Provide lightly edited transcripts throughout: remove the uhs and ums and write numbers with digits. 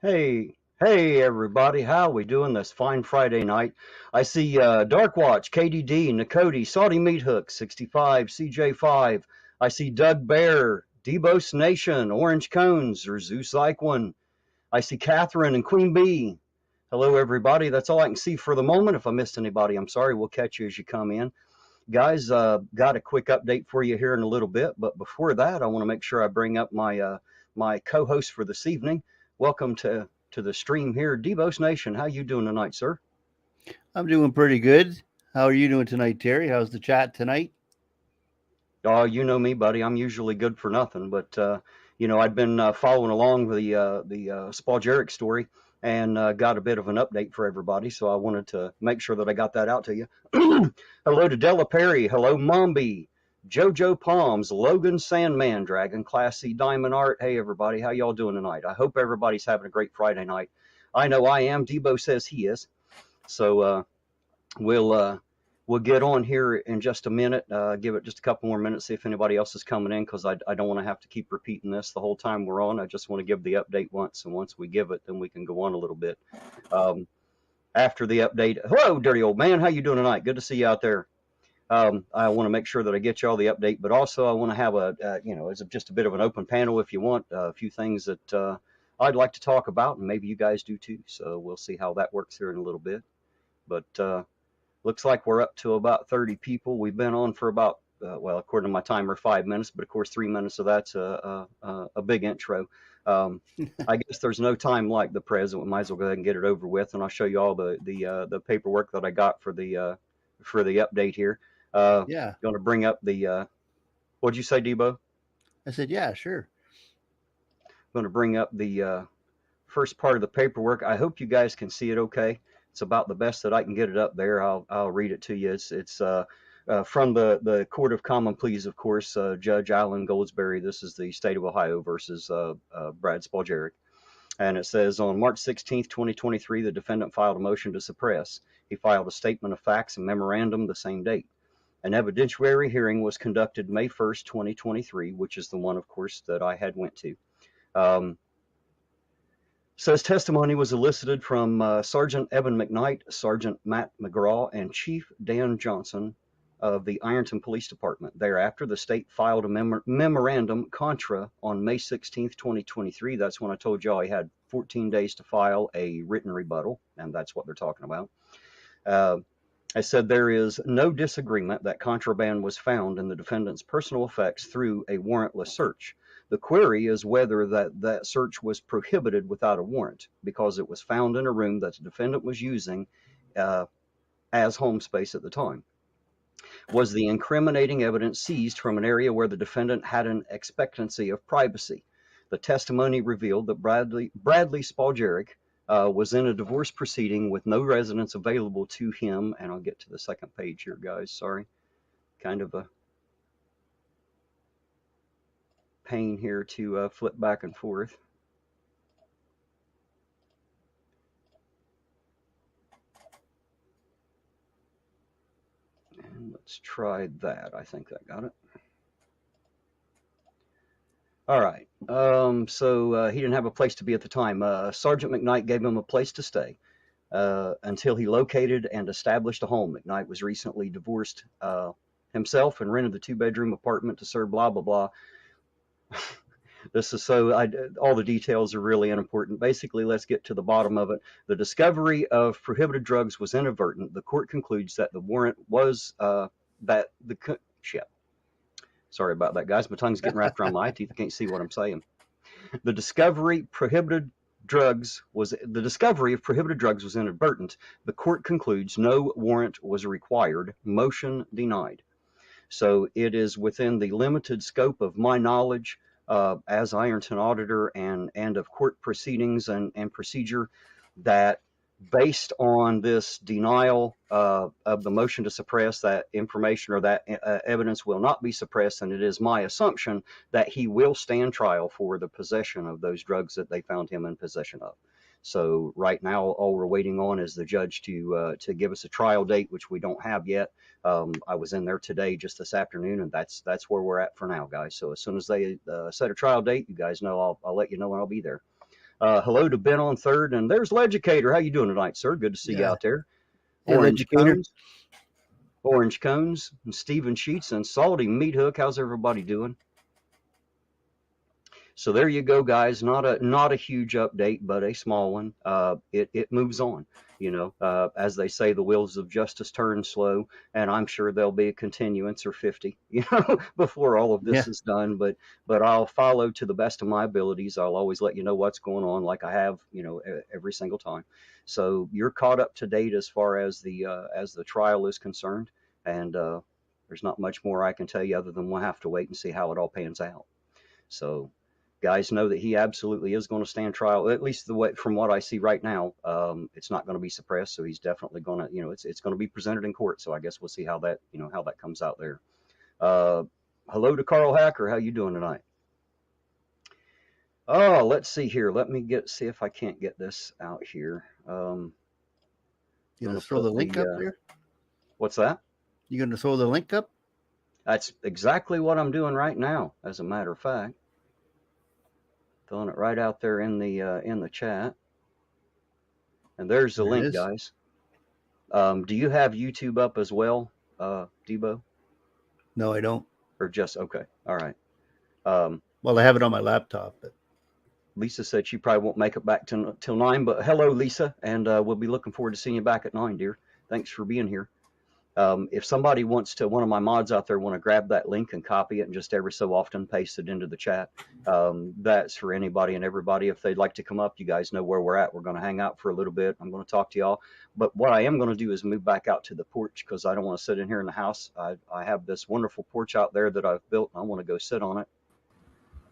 Hey, everybody! How we doing this fine Friday night? I see Dark Watch, KDD, Nakoti, Saudi Meat Hook, 65, CJ5. I see Doug Bear, Debos Nation, Orange Cones, or Zeus Like One. I see Catherine and Queen Bee. Hello, everybody. That's all I can see for the moment. If I missed anybody, I'm sorry. We'll catch you as you come in. Guys, got a quick update for you here in a little bit, but before that, I want to make sure I bring up my co-host for this evening. Welcome to the stream here, Devos Nation. How you doing tonight, sir? I'm doing pretty good. How are you doing tonight, Terry? How's the chat tonight? Oh, you know me, buddy. I'm usually good for nothing, but I'd been following along the Spoljaric story and got a bit of an update for everybody, so I wanted to make sure that I got that out to you. Hello to Della Perry. Hello, Mombi. Jojo Palms, Logan Sandman, Dragon Class C Diamond Art. Hey, everybody. How y'all doing tonight? I hope everybody's having a great Friday night. I know I am. Debo says he is. So we'll uh, we'll get on here in just a minute. Give it just a couple more minutes, see if anybody else is coming in, because I don't want to have to keep repeating this the whole time we're on. I just want to give the update once, and once we give it, then we can go on a little bit. Um, After the update, hello, dirty old man. How you doing tonight? Good to see you out there. I want to make sure that I get you all the update, but also I want to have it's just a bit of an open panel if you want a few things that I'd like to talk about, and maybe you guys do too. So we'll see how that works here in a little bit. But looks like we're up to about 30 people. We've been on for about, well, according to my timer, 5 minutes, but of course, 3 minutes of that's a big intro. Um, I guess there's no time like the present. We might as well go ahead and get it over with, and I'll show you all the paperwork that I got for the update here. Yeah. Going to bring up what'd you say, Debo? I said, yeah, sure. Going to bring up the first part of the paperwork. I hope you guys can see it okay. It's about the best that I can get it up there. I'll read it to you. It's from the Court of Common Pleas, of course, Judge Alan Goldsberry. This is the state of Ohio versus Brad Spoljaric. And it says on March 16th, 2023, the defendant filed a motion to suppress. He filed a statement of facts and memorandum the same date. An evidentiary hearing was conducted May 1st, 2023, which is the one, of course, that I had went to. Um, Says testimony was elicited from Sergeant Evan McKnight, Sergeant Matt McGraw, and Chief Dan Johnson of the Ironton Police Department. Thereafter, the state filed a memorandum contra on May 16th, 2023. That's when I told y'all he had 14 days to file a written rebuttal, and that's what they're talking about. Uh, I said there is no disagreement that contraband was found in the defendant's personal effects through a warrantless search. The query is whether that search was prohibited without a warrant because it was found in a room that the defendant was using uh, as home space at the time. Was the incriminating evidence seized from an area where the defendant had an expectancy of privacy? The testimony revealed that Bradley Spoljaric was in a divorce proceeding with no residence available to him. And I'll get to the second page here, guys. Sorry. Kind of a pain here to flip back and forth. And let's try that. I think that got it. All right. So he didn't have a place to be at the time. Sergeant McKnight gave him a place to stay until he located and established a home. McKnight was recently divorced himself and rented the two-bedroom apartment to serve blah, blah, blah. This is all the details are really unimportant. Basically, let's get to the bottom of it. The discovery of prohibited drugs was inadvertent. The court concludes that the warrant was that the shit. Sorry about that, guys. My tongue's getting wrapped around my eye teeth. I can't see what I'm saying. The discovery the discovery of prohibited drugs was inadvertent. The court concludes no warrant was required. Motion denied. So it is within the limited scope of my knowledge as Ironton auditor and of court proceedings and procedure that based on this denial of the motion to suppress, that information or that evidence will not be suppressed, and it is my assumption that he will stand trial for the possession of those drugs that they found him in possession of. So right now, all we're waiting on is the judge to give us a trial date, which we don't have yet. I was in there today, just this afternoon, and that's where we're at for now, guys. So as soon as they set a trial date, you guys know I'll let you know when I'll be there. Hello to Ben on third, and there's Legicator. How you doing tonight, sir? Good to see you Yeah. out there. Hey, Orange educator. Cones, Orange Cones, and Stephen Sheets, and Salty Meat Hook. How's everybody doing? So there you go, guys. Not a huge update, but a small one. It moves on. As they say, the wheels of justice turn slow, and I'm sure there'll be a continuance or 50, before all of Yeah. this is done. But I'll follow to the best of my abilities. I'll always let you know what's going on, like I have, every single time. So you're caught up to date as far as the trial is concerned, and there's not much more I can tell you other than we'll have to wait and see how it all pans out. So guys know that he absolutely is going to stand trial, at least the way from what I see right now. It's not going to be suppressed, so he's definitely going to, it's going to be presented in court. So I guess we'll see how that comes out there. Uh, Hello to Carl Hacker. How you doing tonight? Oh, let's see here. Let me see if I can't get this out here. You Going gonna to throw the put link up there? what's that? You gonna throw the link up? That's exactly what I'm doing right now, as a matter of fact. Throwing it right out there in the chat. And there's the There it link, is. guys. Do you have YouTube up as well, Debo? No, I don't. Or just okay? All right. Um, Well, I have it on my laptop, but Lisa said she probably won't make it back till 9, but hello, Lisa, and we'll be looking forward to seeing you back at 9, dear. Thanks for being here. If somebody wants to, one of my mods out there want to grab that link and copy it and just every so often paste it into the chat, that's for anybody and everybody. If they'd like to come up, you guys know where we're at. We're going to hang out for a little bit. I'm going to talk to y'all. But what I am going to do is move back out to the porch because I don't want to sit in here in the house. I have this wonderful porch out there that I've built, and I want to go sit on it.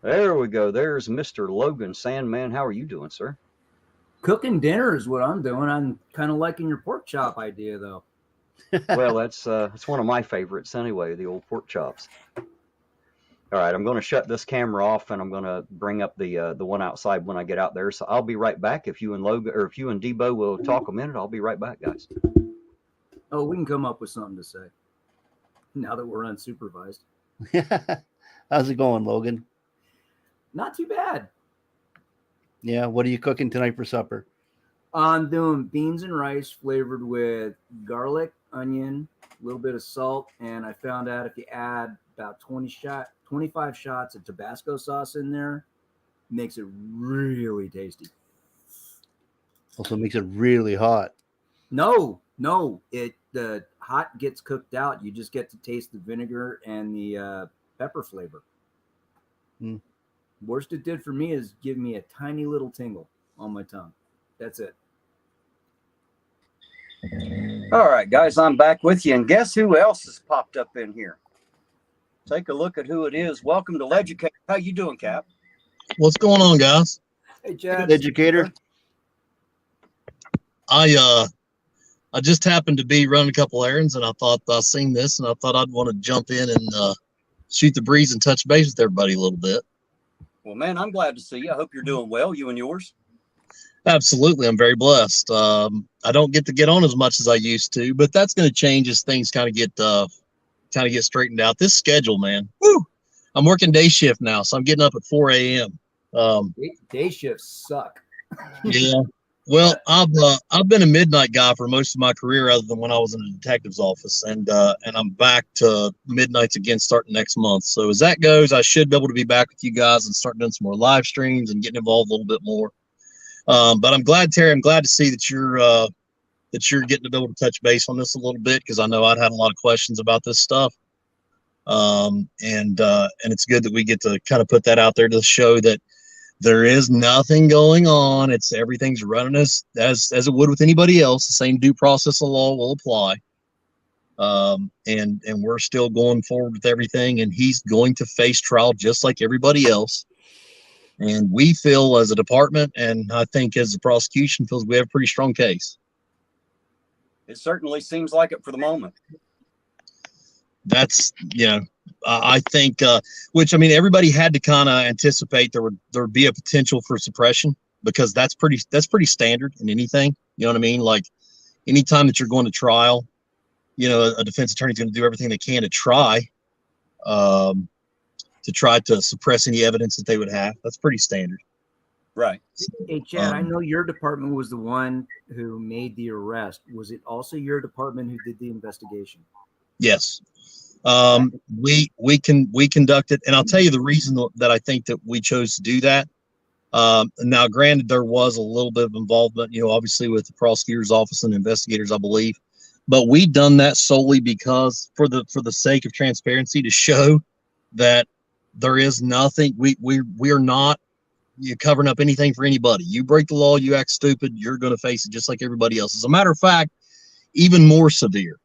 There we go. There's Mr. Logan Sandman. How are you doing, sir? Cooking dinner is what I'm doing. I'm kind of liking your pork chop idea, though. Well, that's one of my favorites anyway, the old pork chops. All right, I'm going to shut this camera off, and I'm going to bring up the one outside when I get out there. So I'll be right back. If you and Logan or if you and Debo will talk a minute, I'll be right back, guys. Oh, we can come up with something to say now that we're unsupervised. how's it going, Logan? Not too bad. Yeah. What are you cooking tonight for supper? I'm doing beans and rice flavored with garlic, onion, a little bit of salt, and I found out if you add about 25 shots of Tabasco sauce in there, it makes it really tasty. Also makes it really hot. No, the hot gets cooked out. You just get to taste the vinegar and the pepper flavor. Mm. Worst it did for me is give me a tiny little tingle on my tongue. That's it. All right, guys, I'm back with you, and guess who else has popped up in here? Take a look at who it is. Welcome to Legicator. How you doing, Cap? What's going on, guys? Hey, Chad. Educator. I just happened to be running a couple errands, and I thought I seen this, and I thought I'd want to jump in and shoot the breeze and touch base with everybody a little bit. Well, man, I'm glad to see you. I hope you're doing well, you and yours. Absolutely, I'm very blessed. I don't get to get on as much as I used to, but that's going to change as things kind of get straightened out. This schedule, man. Woo! I'm working day shift now, so I'm getting up at 4 a.m. Day shifts suck. Yeah. Well, I've been a midnight guy for most of my career, other than when I was in a detective's office, and I'm back to midnights again starting next month. So as that goes, I should be able to be back with you guys and start doing some more live streams and getting involved a little bit more. But I'm glad, Terry. I'm glad to see that you're getting to be able to touch base on this a little bit, because I know I'd had a lot of questions about this stuff. And it's good that we get to kind of put that out there to show that there is nothing going on. Everything's running as it would with anybody else. The same due process of law will apply. And we're still going forward with everything, and he's going to face trial just like everybody else. And we feel as a department, and I think as the prosecution feels, we have a pretty strong case. It certainly seems like it for the moment. That's, I think, which, I mean, everybody had to kind of anticipate there would be a potential for suppression, because that's pretty standard in anything. You know what I mean? Like, anytime that you're going to trial, a defense attorney's going to do everything they can to try to suppress any evidence that they would have. That's pretty standard. Right. Hey, Chad, I Um, know your department was the one who made the arrest. Was it also your department who did the investigation? yes. Okay. We conducted, and I'll tell you the reason that I think that we chose to do that. Now, granted, there was a little bit of involvement, obviously with the prosecutor's office and investigators, I believe, but we done that solely because for the sake of transparency, to show that there is nothing. We are not covering up anything for anybody. You break the law, you act stupid, you're going to face it just like everybody else. As a matter of fact, even more severe.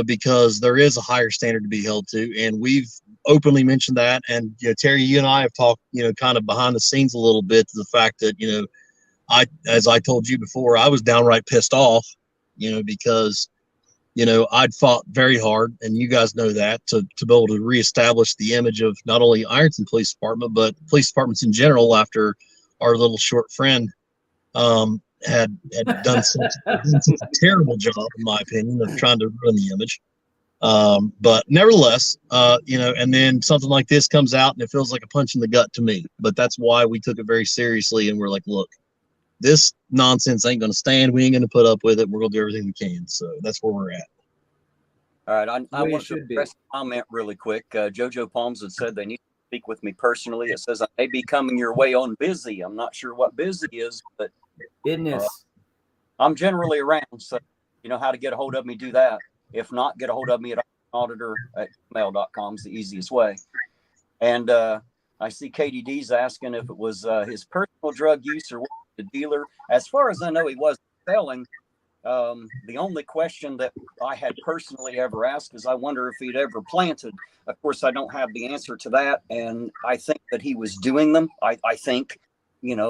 Because there is a higher standard to be held to, and we've openly mentioned that. And Terry, you and I have talked, kind of behind the scenes a little bit, to the fact that as I told you before, I was downright pissed off, because I'd fought very hard, and you guys know that, to be able to reestablish the image of not only Ironton Police Department but police departments in general after our little short friend had done such a terrible job, in my opinion, of trying to ruin the image. But nevertheless, and then something like this comes out and it feels like a punch in the gut to me. But that's why we took it very seriously, and we're like, look, this nonsense ain't going to stand. We ain't going to put up with it. We're going to do everything we can. So that's where we're at. All right. I Way it want to should be. address a comment really quick. JoJo Palms had said they need to speak with me personally. It says I may be coming your way on busy. I'm not sure what busy is, but Business. I'm generally around. So you know how to get a hold of me, do that. If not, get a hold of me at irontonauditor@gmail.com is the easiest way. And I see KDD's asking if it was his personal drug use or the dealer. As far as I know, he wasn't selling. The only question that I had personally ever asked is I wonder if he'd ever planted. Of course, I don't have the answer to that. And I think that he was doing them. I think,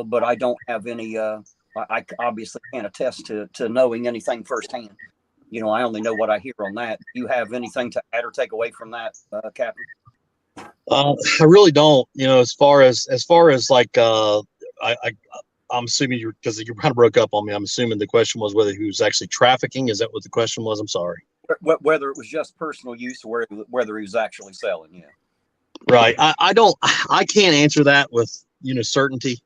but I don't have any, I obviously can't attest to knowing anything firsthand. I only know what I hear on that. Do you have anything to add or take away from that, Captain? I really don't. As far as like, I'm assuming because you kind of broke up on me. I'm assuming the question was whether he was actually trafficking. Is that what the question was? I'm sorry. Whether it was just personal use or whether he was actually selling. Yeah. Right. I can't answer that with, certainty.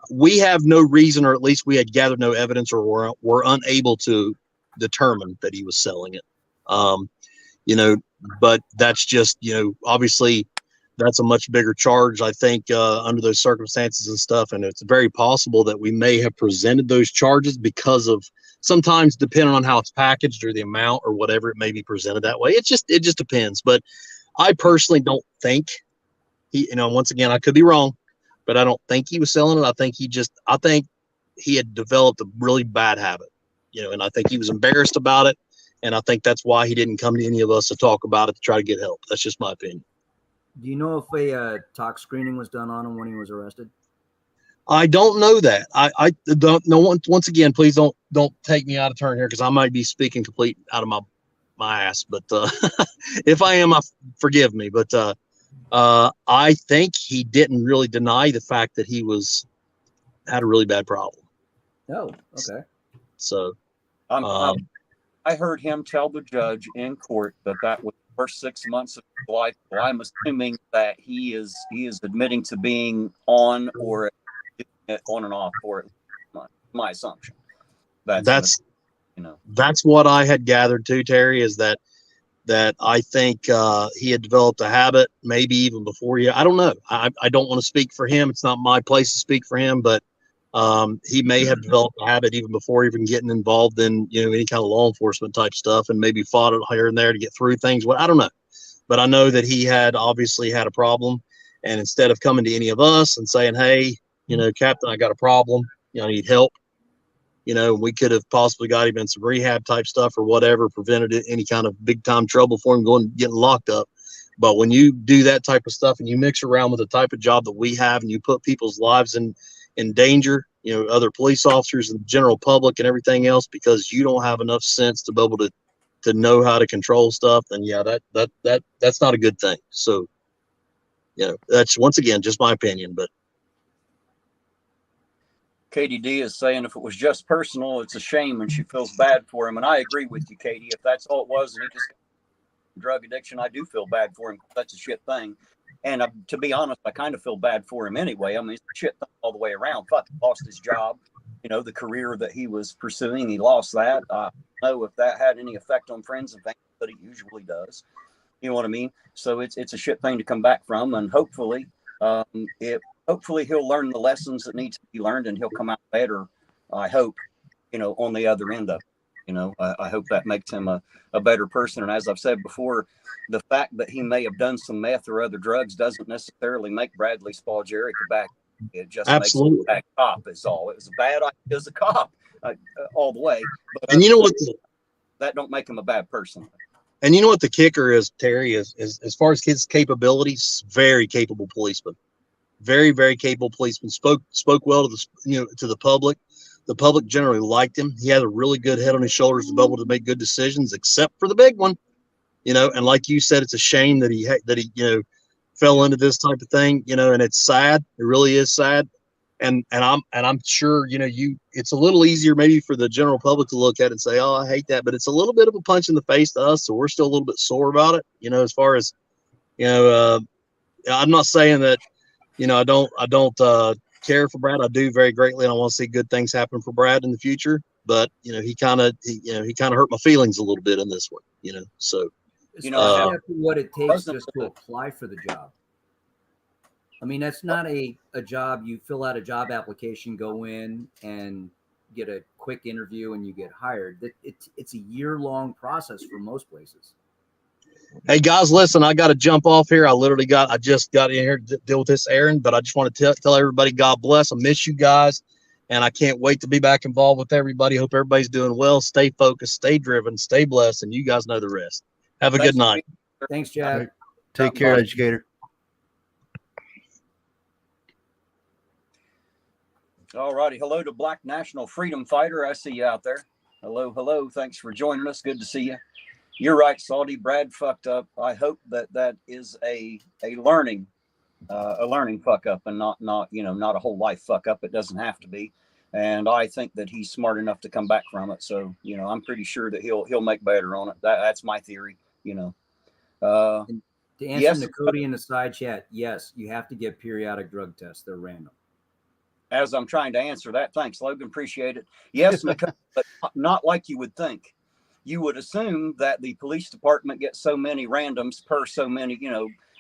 We have no reason, or at least we had gathered no evidence, or were unable to determine that he was selling it. But that's just, obviously that's a much bigger charge, I think, under those circumstances and stuff. And it's very possible that we may have presented those charges because of, sometimes depending on how it's packaged or the amount or whatever, it may be presented that way. It just depends. But I personally don't think he, once again, I could be wrong, but I don't think he was selling it. I think he had developed a really bad habit, and I think he was embarrassed about it. And I think that's why he didn't come to any of us to talk about it, to try to get help. That's just my opinion. Do you know if a tox screening was done on him when he was arrested? I don't know that. I don't know. Once again, please don't take me out of turn here, because I might be speaking complete out of my ass. But if I am, forgive me. But I think he didn't really deny the fact that he had a really bad problem. Oh, okay. So I heard him tell the judge in court that was the first 6 months of his life. So I'm assuming that he is admitting to being on or on and off for it. My assumption. That's what I had gathered too, Terry, is that I think he had developed a habit, maybe even before you. I don't know. I don't want to speak for him. It's not my place to speak for him, but he may have developed a habit even before even getting involved in any kind of law enforcement type stuff, and maybe fought it here and there to get through things. Well, I don't know, but I know that he had obviously had a problem, and instead of coming to any of us and saying, "Hey, Captain, I got a problem. I need help," we could have possibly got him in some rehab type stuff or whatever, prevented any kind of big time trouble for him getting locked up. But when you do that type of stuff and you mix around with the type of job that we have, and you put people's lives in danger, other police officers and the general public and everything else, because you don't have enough sense to be able to know how to control stuff, then yeah, that's not a good thing. So, that's once again just my opinion. But KDD is saying if it was just personal, it's a shame, and she feels bad for him. And I agree with you, Katie. If that's all it was, and he just got drug addiction, I do feel bad for him. That's a shit thing. And to be honest, I kind of feel bad for him anyway. I mean, it's shit all the way around. Fuck, lost his job. You know, the career that he was pursuing, he lost that. I don't know if that had any effect on friends and family, but it usually does. You know what I mean? So it's a shit thing to come back from, and hopefully, hopefully he'll learn the lessons that need to be learned, and he'll come out better. I hope, you know, on the other end of it. You know, I hope that makes him a better person. And as I've said before, the fact that he may have done some meth or other drugs doesn't necessarily make Bradley Spoljaric a bad. It just Absolutely. makes him a bad cop is all. It was a bad idea as a cop all the way. But And you know what? That don't make him a bad person. And you know what the kicker is, Terry, is as far as his capabilities, very capable policeman. Very, very capable policeman. Spoke well to the public. The public generally liked him. He had a really good head on his shoulders to be able to make good decisions, except for the big one. You know, and like you said, it's a shame that he fell into this type of thing. You know, and it's sad. It really is sad. And I'm sure it's a little easier maybe for the general public to look at it and say, oh, I hate that, but it's a little bit of a punch in the face to us, so we're still a little bit sore about it. You know, as far as I'm not saying that I don't care for Brad. I do very greatly, and I want to see good things happen for Brad in the future. But he kind of hurt my feelings a little bit in this one. So what it takes just to apply for the job. I mean, that's not a job. You fill out a job application, go in and get a quick interview, and you get hired. It's a year-long process for most places. Hey guys, listen, I got to jump off here. I just got in here to deal with this errand, but I just want to tell everybody, God bless. I miss you guys, and I can't wait to be back involved with everybody. Hope everybody's doing well. Stay focused, stay driven, stay blessed, and you guys know the rest. Have a good night. Thanks, Chad. Take care, educator. All righty. Hello to Black National Freedom Fighter. I see you out there. Hello. Thanks for joining us. Good to see you. You're right, Salty. Brad fucked up. I hope that is a learning fuck up, and not a whole life fuck up. It doesn't have to be. And I think that he's smart enough to come back from it. So I'm pretty sure that he'll make better on it. That's my theory. To answer Cody in the side chat, yes, you have to get periodic drug tests. They're random. As I'm trying to answer that, thanks, Logan. Appreciate it. Yes, but not like you would think. You would assume that the police department gets so many randoms per so many,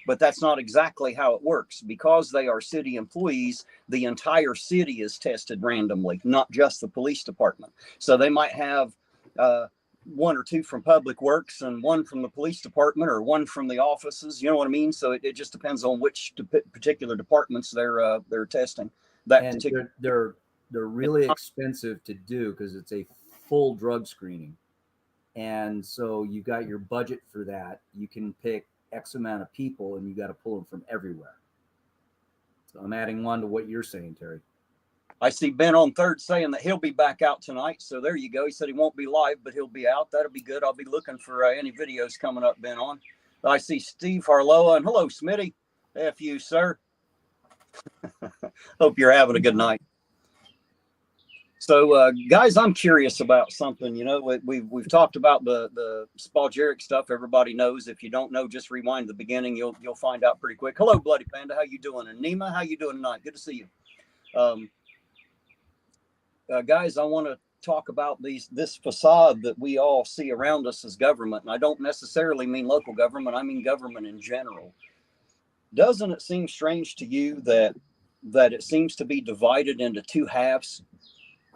but that's not exactly how it works. Because they are city employees, the entire city is tested randomly, not just the police department. So they might have one or two from Public Works and one from the police department, or one from the offices. You know what I mean? So it just depends on which particular departments they're testing. And they're really expensive to do because it's a full drug screening. And so you got your budget for that. You can pick X amount of people, and you got to pull them from everywhere. So I'm adding one to what you're saying, Terry. I see Ben on third saying that he'll be back out tonight. So there you go. He said he won't be live, but he'll be out. That'll be good. I'll be looking for any videos coming up, Ben, on. I see Steve Harloa, and hello, Smitty. F you, sir. Hope you're having a good night. So, guys, I'm curious about something. We've talked about the Spoljaric stuff. Everybody knows. If you don't know, just rewind the beginning. You'll find out pretty quick. Hello, Bloody Panda. How you doing? And Nima, how you doing tonight? Good to see you. Guys, I want to talk about this facade that we all see around us as government. And I don't necessarily mean local government. I mean government in general. Doesn't it seem strange to you that it seems to be divided into two halves?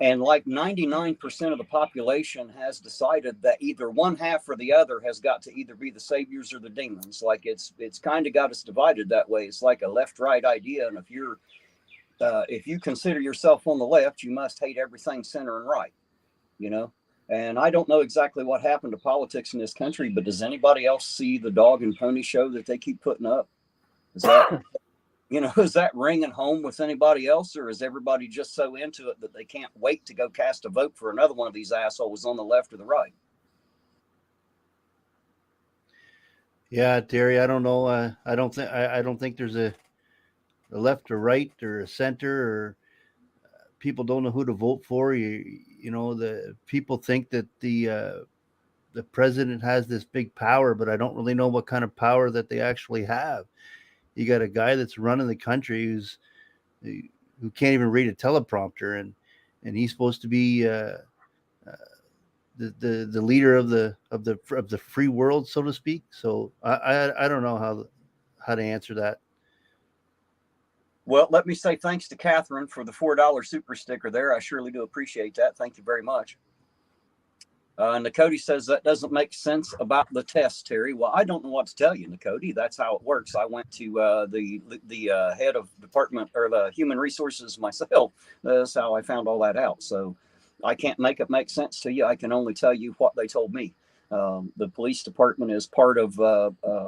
And like 99% of the population has decided that either one half or the other has got to either be the saviors or the demons. Like it's kind of got us divided that way. It's like a left-right idea. And if you consider yourself on the left, you must hate everything center and right, And I don't know exactly what happened to politics in this country, but does anybody else see the dog and pony show that they keep putting up? Is that ringing home with anybody else, or is everybody just so into it that they can't wait to go cast a vote for another one of these assholes on the left or the right? Yeah, Terry, I don't know. I don't think there's a left or right or a center, or people don't know who to vote for. The people think that the president has this big power, but I don't really know what kind of power that they actually have. you got a guy that's running the country who can't even read a teleprompter, and he's supposed to be the leader of the free world, so to speak. So I don't know how to answer that. Well, let me say thanks to Catherine for the $4 super sticker there. I surely do appreciate that. Thank you very much. Nakoti says that doesn't make sense about the test, Terry. Well, I don't know what to tell you, Nakoti. That's how it works. I went to the head of department or the human resources myself. That's how I found all that out. So I can't make it make sense to you. I can only tell you what they told me. The police department is part of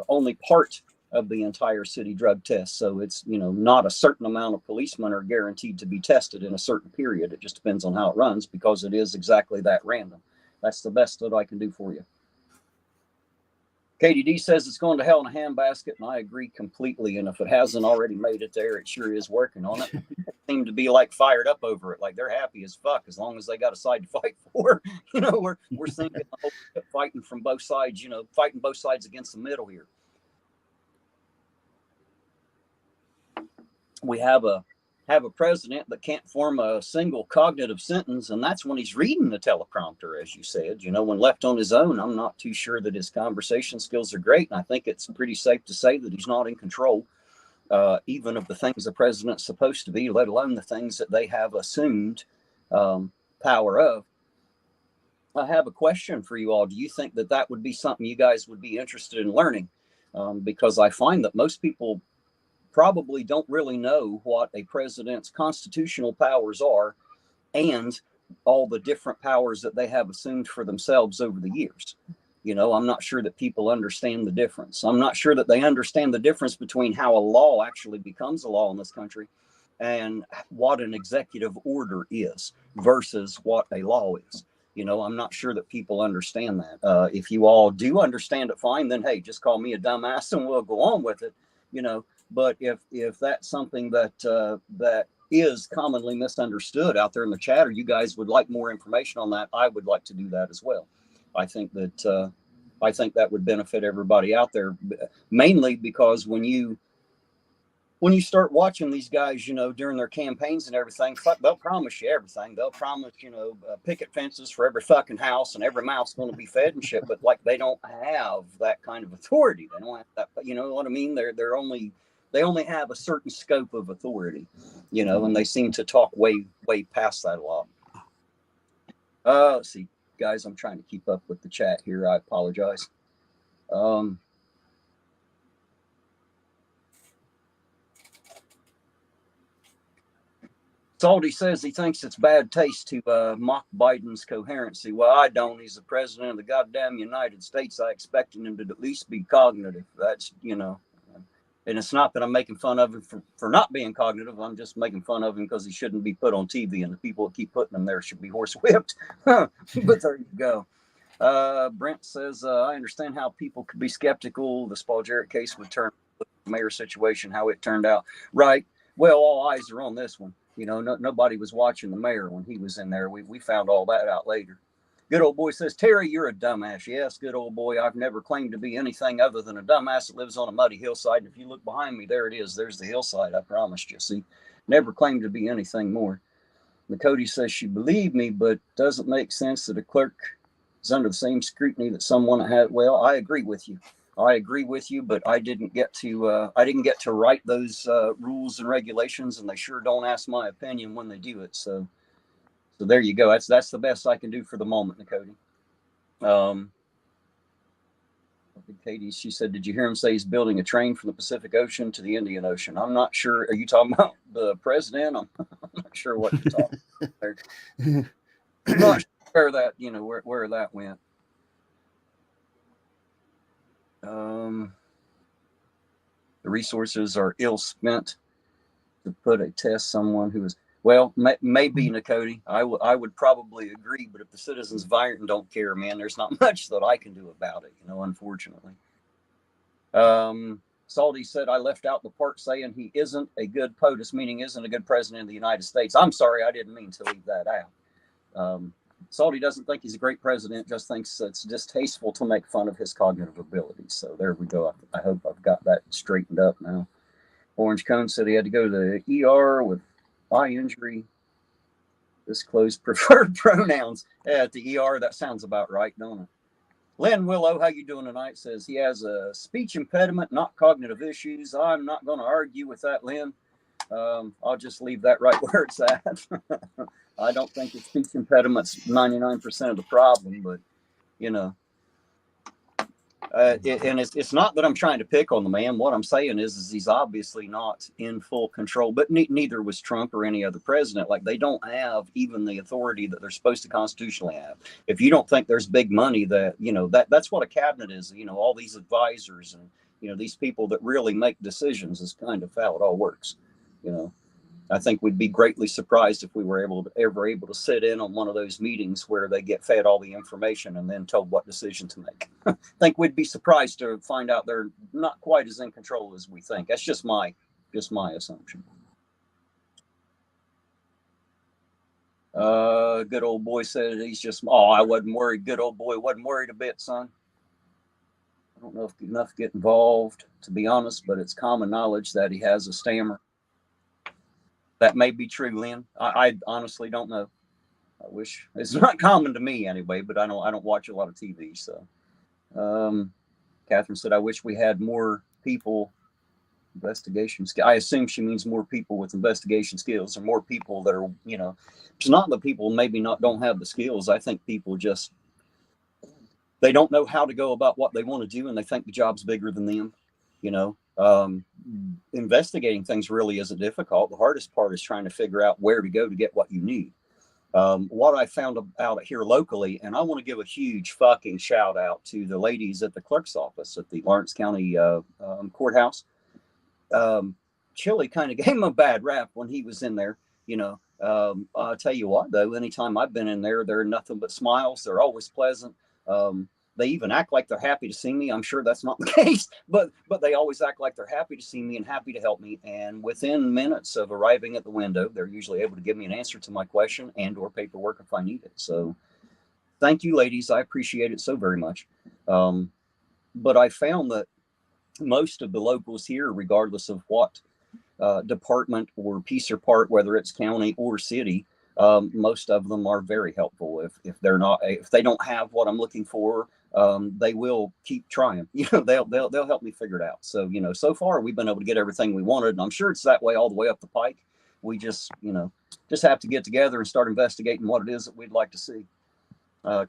only part of the entire city drug test. So it's, not a certain amount of policemen are guaranteed to be tested in a certain period. It just depends on how it runs because it is exactly that random. That's the best that I can do for you. Katie D says it's going to hell in a handbasket, and I agree completely. And if it hasn't already made it there, it sure is working on it. People seem to be like fired up over it, like they're happy as fuck as long as they got a side to fight for. We're seeing the whole fighting from both sides. Fighting both sides against the middle here. We have a president that can't form a single cognitive sentence, and that's when he's reading the teleprompter, as you said. When left on his own, I'm not too sure that his conversation skills are great, and I think it's pretty safe to say that he's not in control, even of the things the president's supposed to be, let alone the things that they have assumed power of. I have a question for you all. Do you think that that would be something you guys would be interested in learning? Because I find that most people probably don't really know what a president's constitutional powers are and all the different powers that they have assumed for themselves over the years. I'm not sure that people understand the difference. I'm not sure that they understand the difference between how a law actually becomes a law in this country and what an executive order is versus what a law is. I'm not sure that people understand that. If you all do understand it, fine, then hey, just call me a dumbass and we'll go on with it. But if that's something that is commonly misunderstood out there in the chat, or you guys would like more information on that, I would like to do that as well. I think that would benefit everybody out there, mainly because when you start watching these guys, during their campaigns and everything, they'll promise you everything. They'll promise, picket fences for every fucking house and every mouth's going to be fed and shit. But like, they don't have that kind of authority. They don't have that. You know what I mean? They only have a certain scope of authority, and they seem to talk way, way past that a lot. Let's see, guys, I'm trying to keep up with the chat here. I apologize. Salty says he thinks it's bad taste to mock Biden's coherency. Well, I don't. He's the president of the goddamn United States. I expect him to at least be cognitive. That's, and it's not that I'm making fun of him for not being cognitive. I'm just making fun of him because he shouldn't be put on TV, and the people that keep putting him there should be horsewhipped. But there you go. Brent says, I understand how people could be skeptical. The Spoljaric case would turn the mayor situation, how it turned out. Right. Well, all eyes are on this one. Nobody was watching the mayor when he was in there. We found all that out later. Good old boy says, Terry, you're a dumbass. Yes, good old boy. I've never claimed to be anything other than a dumbass that lives on a muddy hillside. And if you look behind me, there it is. There's the hillside. I promised you. See, never claimed to be anything more. Nakoti says she believed me, but doesn't make sense that a clerk is under the same scrutiny that someone had. Well, I agree with you. But I didn't get to write those rules and regulations, and they sure don't ask my opinion when they do it. So there you go. That's the best I can do for the moment, Nakoti. Katie, she said, did you hear him say he's building a train from the Pacific Ocean to the Indian Ocean? I'm not sure. Are you talking about the president? I'm not sure what you're talking about there. I'm not sure where that, where that went. The resources are ill spent to put a test someone who is, well, maybe, Nakoti. I would probably agree, but if the citizens of Ironton don't care, man, there's not much that I can do about it, unfortunately. Salty said I left out the part saying he isn't a good POTUS, meaning isn't a good president of the United States. I'm sorry, I didn't mean to leave that out. Salty doesn't think he's a great president, just thinks it's distasteful to make fun of his cognitive abilities. So there we go. I hope I've got that straightened up now. Orange Cone said he had to go to the ER with eye injury. Disclose preferred pronouns at the ER. That sounds about right, don't it? Lynn Willow, how you doing tonight? Says he has a speech impediment, not cognitive issues. I'm not going to argue with that, Lynn. I'll just leave that right where it's at. I don't think the speech impediment's 99% of the problem, but you know, and it's not that I'm trying to pick on the man. What I'm saying is he's obviously not in full control, but neither was Trump or any other president. Like, they don't have even the authority that they're supposed to constitutionally have. If you don't think there's big money, that, you know, that's what a cabinet is, you know, all these advisors and, you know, these people that really make decisions is kind of how it all works. You know, I think we'd be greatly surprised if we were ever able to sit in on one of those meetings where they get fed all the information and then told what decision to make. I think we'd be surprised to find out they're not quite as in control as we think. That's just my assumption. Good old boy said he's just, I wasn't worried. Good old boy wasn't worried a bit, son. I don't know if enough get involved, to be honest, but it's common knowledge that he has a stammer. That may be true, Lynn. I honestly don't know. I wish it's not common to me anyway, but I don't watch a lot of TV. So, Catherine said, I wish we had more people investigation skills. I assume she means more people with investigation skills, or more people that are, you know, it's not that people maybe don't have the skills. I think people just, they don't know how to go about what they want to do, and they think the job's bigger than them, you know. Investigating things really isn't difficult. The hardest part is trying to figure out where to go to get what you need. What I found out here locally, and I want to give a huge fucking shout out to the ladies at the clerk's office at the Lawrence County courthouse. Chili kind of gave him a bad rap when he was in there, you know. I'll tell you what, though, anytime I've been in there, they're nothing but smiles. They're always pleasant. They even act like they're happy to see me. I'm sure that's not the case, but they always act like they're happy to see me and happy to help me. And within minutes of arriving at the window, they're usually able to give me an answer to my question and or paperwork if I need it. So thank you, ladies. I appreciate it so very much. But I found that most of the locals here, regardless of what department or piece or part, whether it's county or city, most of them are very helpful. If they don't have what I'm looking for, they will keep trying. You know, they'll help me figure it out. So, you know, so far we've been able to get everything we wanted, and I'm sure it's that way all the way up the pike. We just have to get together and start investigating what it is that we'd like to see.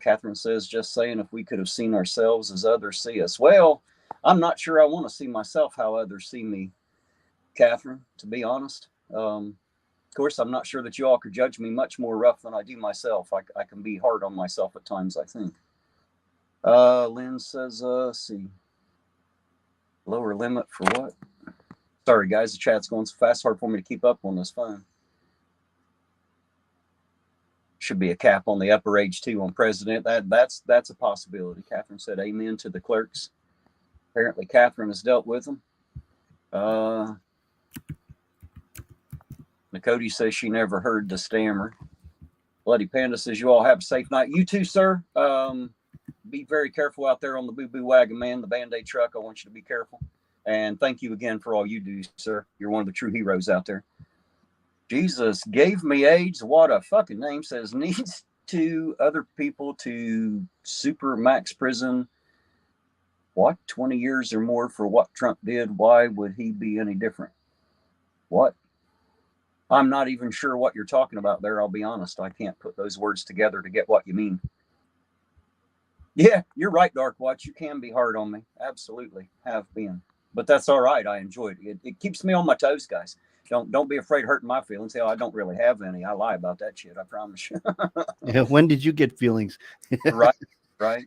Catherine says, just saying, if we could have seen ourselves as others see us. Well, I'm not sure I want to see myself how others see me, Catherine, to be honest. Of course, I'm not sure that you all could judge me much more rough than I do myself. I can be hard on myself at times, I think. Lynn says, see. Lower limit for what? Sorry, guys, the chat's going so fast, hard for me to keep up on this phone. Should be a cap on the upper age, too, on president. That's a possibility. Catherine said, amen to the clerks. Apparently, Catherine has dealt with them. Nakoti says she never heard the stammer. Bloody Panda says, you all have a safe night. You too, sir. Be very careful out there on the boo-boo wagon, man, the Band-Aid truck. I want you to be careful. And thank you again for all you do, sir. You're one of the true heroes out there. Jesus gave me AIDS. What a fucking name. Says, needs to other people to super max prison. What? 20 years or more for what Trump did? Why would he be any different? What? I'm not even sure what you're talking about there. I'll be honest. I can't put those words together to get what you mean. Yeah, you're right, Dark Watch. You can be hard on me. Absolutely have been. But that's all right. I enjoyed it. It keeps me on my toes, guys. Don't be afraid of hurting my feelings. Hell, I don't really have any. I lie about that shit. I promise you. Yeah, when did you get feelings? Right.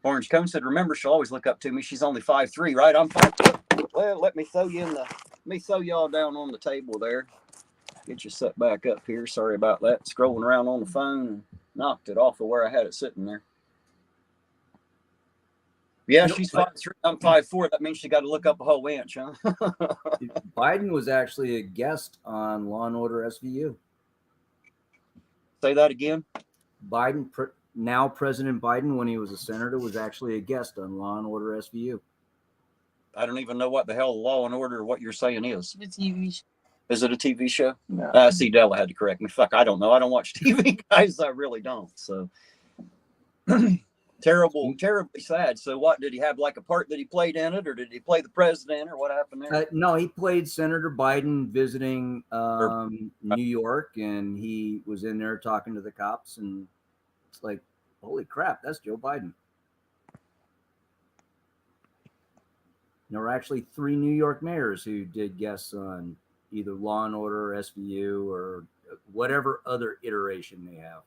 Orange Cone said, remember, she'll always look up to me. She's only 5'3", right? I'm 5'2". Well, let me throw y'all down on the table there. Get you set back up here. Sorry about that. Scrolling around on the phone and knocked it off of where I had it sitting there. Yeah, she's 5'3". I'm 5'4". That means she got to look up a whole inch, huh? Biden was actually a guest on Law and Order SVU. Say that again. Biden, now President Biden, when he was a senator, was actually a guest on Law and Order SVU. I don't even know what the hell Law and Order, what you're saying is. It's TV show. Is it a TV show? No. See, Della had to correct me. Fuck, I don't know. I don't watch TV, guys. I really don't. So terribly sad. So what, did he have like a part that he played in it, or did he play the president, or what happened there? No, he played Senator Biden visiting New York, and he was in there talking to the cops, and it's like, holy crap, that's Joe Biden. There were actually 3 New York mayors who did guests on either Law and Order, SVU, or whatever other iteration they have.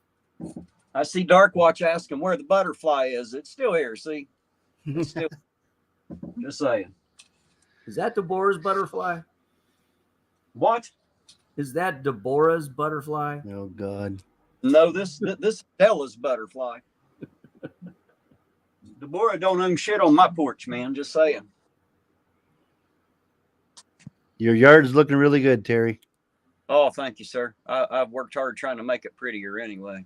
I see Dark Watch asking where the butterfly is. It's still here. See, it's still. Just saying. Is that Deborah's butterfly? What? Is that Deborah's butterfly? Oh God. No, this is Della's butterfly. Deborah don't own shit on my porch, man. Just saying. Your yard's looking really good, Terry. Oh, thank you, sir. I've worked hard trying to make it prettier anyway.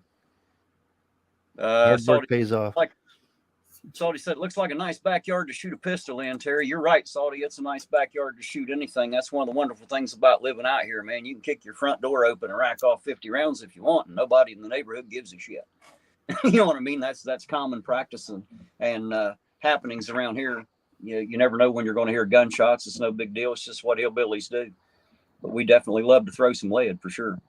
Hard work pays off. Salty said, it looks like a nice backyard to shoot a pistol in, Terry. You're right, Salty. It's a nice backyard to shoot anything. That's one of the wonderful things about living out here, man. You can kick your front door open and rack off 50 rounds if you want, and nobody in the neighborhood gives a shit. You know what I mean? That's common practice and happenings around here. You never know when you're going to hear gunshots. It's no big deal. It's just what hillbillies do. But we definitely love to throw some lead for sure.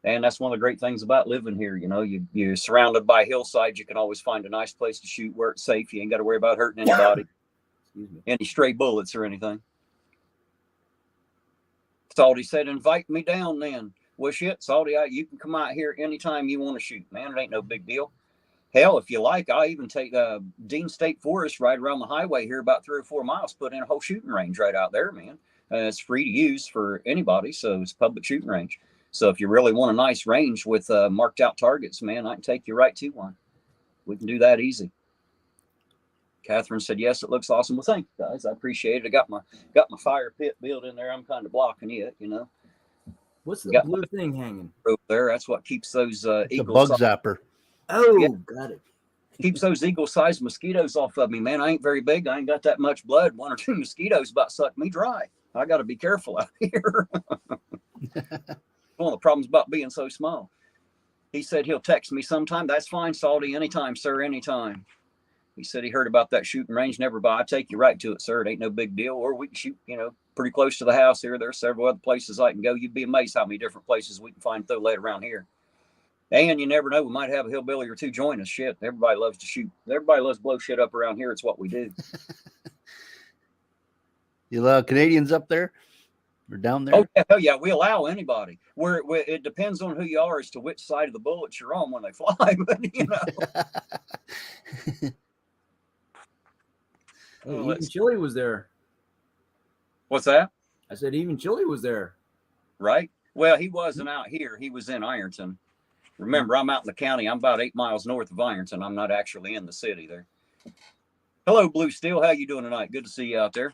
And that's one of the great things about living here. You know, you're surrounded by hillsides. You can always find a nice place to shoot where it's safe. You ain't got to worry about hurting anybody, any stray bullets or anything. Salty said, invite me down then. Well, shit, Salty, you can come out here anytime you want to shoot, man. It ain't no big deal. Hell, if you like, I'll even take Dean State Forest right around the highway here, about 3 or 4 miles, put in a whole shooting range right out there, man. It's free to use for anybody, so it's a public shooting range. So if you really want a nice range with marked out targets, man, I can take you right to one. We can do that easy. Catherine said, yes, it looks awesome. Well, thank you, guys. I appreciate it. I got my fire pit built in there. I'm kind of blocking it, you know. What's the blue thing hanging over there? That's what keeps those eagles. Bug zapper. Oh, yeah. Got it. Keeps those eagle-sized mosquitoes off of me, man. I ain't very big. I ain't got that much blood. 1 or 2 mosquitoes about suck me dry. I got to be careful out here. One of the problems about being so small. He said he'll text me sometime. That's fine, Salty. Anytime, sir. Anytime. He said he heard about that shooting range. Never by. I take you right to it, sir. It ain't no big deal. Or we can shoot, pretty close to the house here. There are several other places I can go. You'd be amazed how many different places we can find throw lead around here. And you never know, we might have a hillbilly or 2 join us. Shit, everybody loves to shoot. Everybody loves to blow shit up around here. It's what we do. You allow Canadians up there or down there? Oh, hell yeah, we allow anybody. It depends on who you are as to which side of the bullets you're on when they fly. But, even Chili was there. What's that? I said even Chili was there. Right? Well, he wasn't out here. He was in Ironton. Remember, I'm out in the county. I'm about 8 miles north of Ironton. I'm not actually in the city there. Hello, Blue Steel. How you doing tonight? Good to see you out there.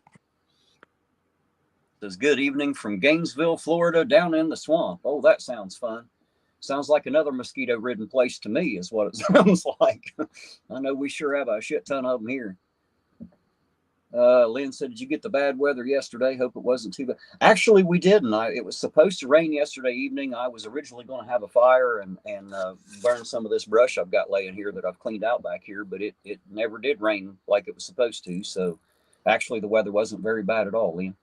Says good evening from Gainesville, Florida, down in the swamp. Oh, that sounds fun. Sounds like another mosquito-ridden place to me is what it sounds like. I know we sure have a shit ton of them here. Lynn said, did you get the bad weather yesterday? Hope it wasn't too bad. Actually, we didn't. It was supposed to rain yesterday evening. I was originally going to have a fire and burn some of this brush I've got laying here that I've cleaned out back here, but it never did rain like it was supposed to. So actually, the weather wasn't very bad at all, Lynn.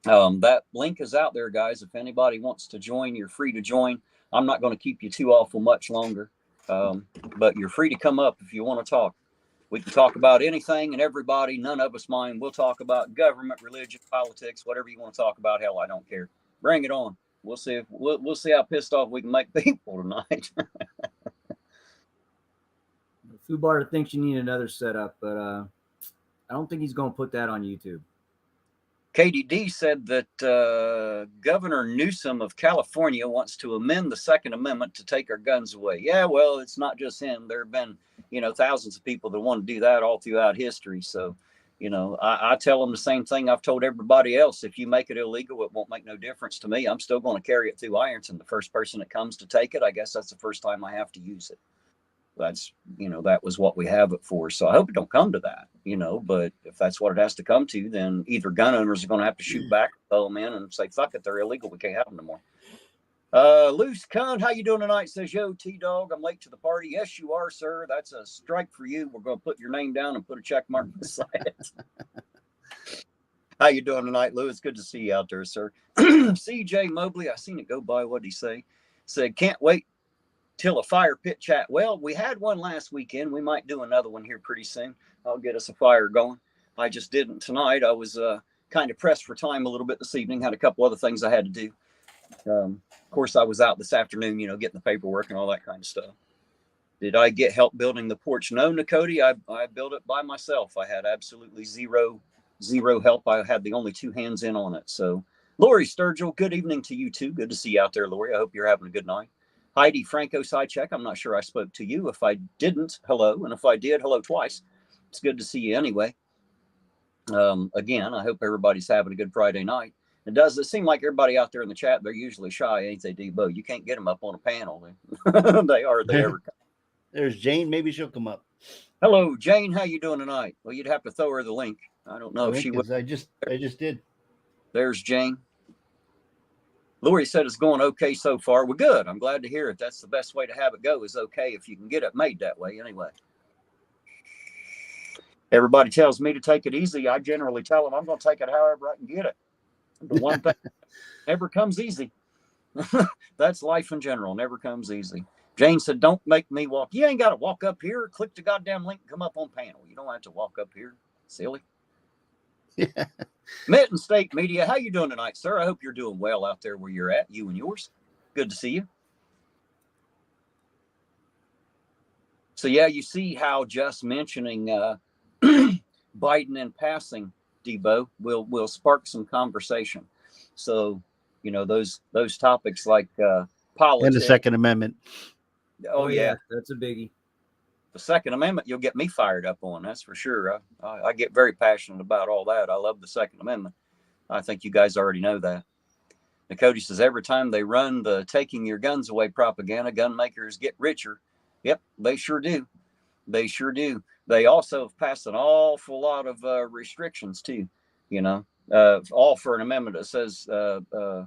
That link is out there, guys. If anybody wants to join, you're free to join. I'm not going to keep you too awful much longer, but you're free to come up if you want to talk. We can talk about anything and everybody. None of us mind. We'll talk about government, religion, politics, whatever you want to talk about. Hell, I don't care. Bring it on. We'll see if we'll see how pissed off we can make people tonight. Fubar thinks you need another setup, but I don't think he's going to put that on YouTube. KDD said that Governor Newsom of California wants to amend the Second Amendment to take our guns away. Yeah, well, it's not just him. There have been, thousands of people that want to do that all throughout history. So, I tell them the same thing I've told everybody else. If you make it illegal, it won't make no difference to me. I'm still going to carry it through Ironton. The first person that comes to take it, I guess that's the first time I have to use it. that's, that was what we have it for. So I hope it don't come to that, but if that's what it has to come to, then either gun owners are going to have to shoot back, throw them in and say, fuck it, they're illegal. We can't have them no more. Loose cunt, how you doing tonight? Says, yo, T-Dog, I'm late to the party. Yes, you are, sir. That's a strike for you. We're going to put your name down and put a check mark beside it. How you doing tonight, Lewis? Good to see you out there, sir. CJ Mobley, I seen it go by. What did he say? Said, can't wait till a fire pit chat. Well, we had one last weekend. We might do another one here pretty soon. I'll get us a fire going. I just didn't tonight. I was kind of pressed for time a little bit this evening. Had a couple other things I had to do. Of course, I was out this afternoon, getting the paperwork and all that kind of stuff. Did I get help building the porch? No, Nakoti, I built it by myself. I had absolutely zero help. I had the only 2 hands in on it. So, Lori Sturgill, good evening to you too. Good to see you out there, Lori. I hope you're having a good night. Heidi Franco Sidecheck, I'm not sure I spoke to you. If I didn't, hello. And if I did, hello twice. It's good to see you anyway. Again, I hope everybody's having a good Friday night. It seem like everybody out there in the chat, they're usually shy, ain't they, Debo? You can't get them up on a panel. They ever come. There's Jane. Maybe she'll come up. Hello, Jane. How you doing tonight? Well, you'd have to throw her the link. I don't know if she would. I just did. There's Jane. Lori said it's going okay so far. Well, good. I'm glad to hear it. That's the best way to have it go, is okay if you can get it made that way anyway. Everybody tells me to take it easy. I generally tell them I'm going to take it however I can get it. The one thing never comes easy. That's life in general. Never comes easy. Jane said, don't make me walk. You ain't got to walk up here. Click the goddamn link and come up on panel. You don't have to walk up here. Silly. Yeah. Mitten State Media, how you doing tonight, sir? I hope you're doing well out there where you're at, you and yours. Good to see you. So, yeah, you see how just mentioning Biden in passing, Debo, will spark some conversation. So, those topics like politics. And the Second Amendment. Oh, yeah. That's a biggie. The Second Amendment, you'll get me fired up on, that's for sure. I get very passionate about all that. I love the Second Amendment. I think you guys already know that. Cody says, every time they run the taking your guns away propaganda, gun makers get richer. Yep, they sure do. They sure do. They also have passed an awful lot of restrictions too, all for an amendment that says, Thou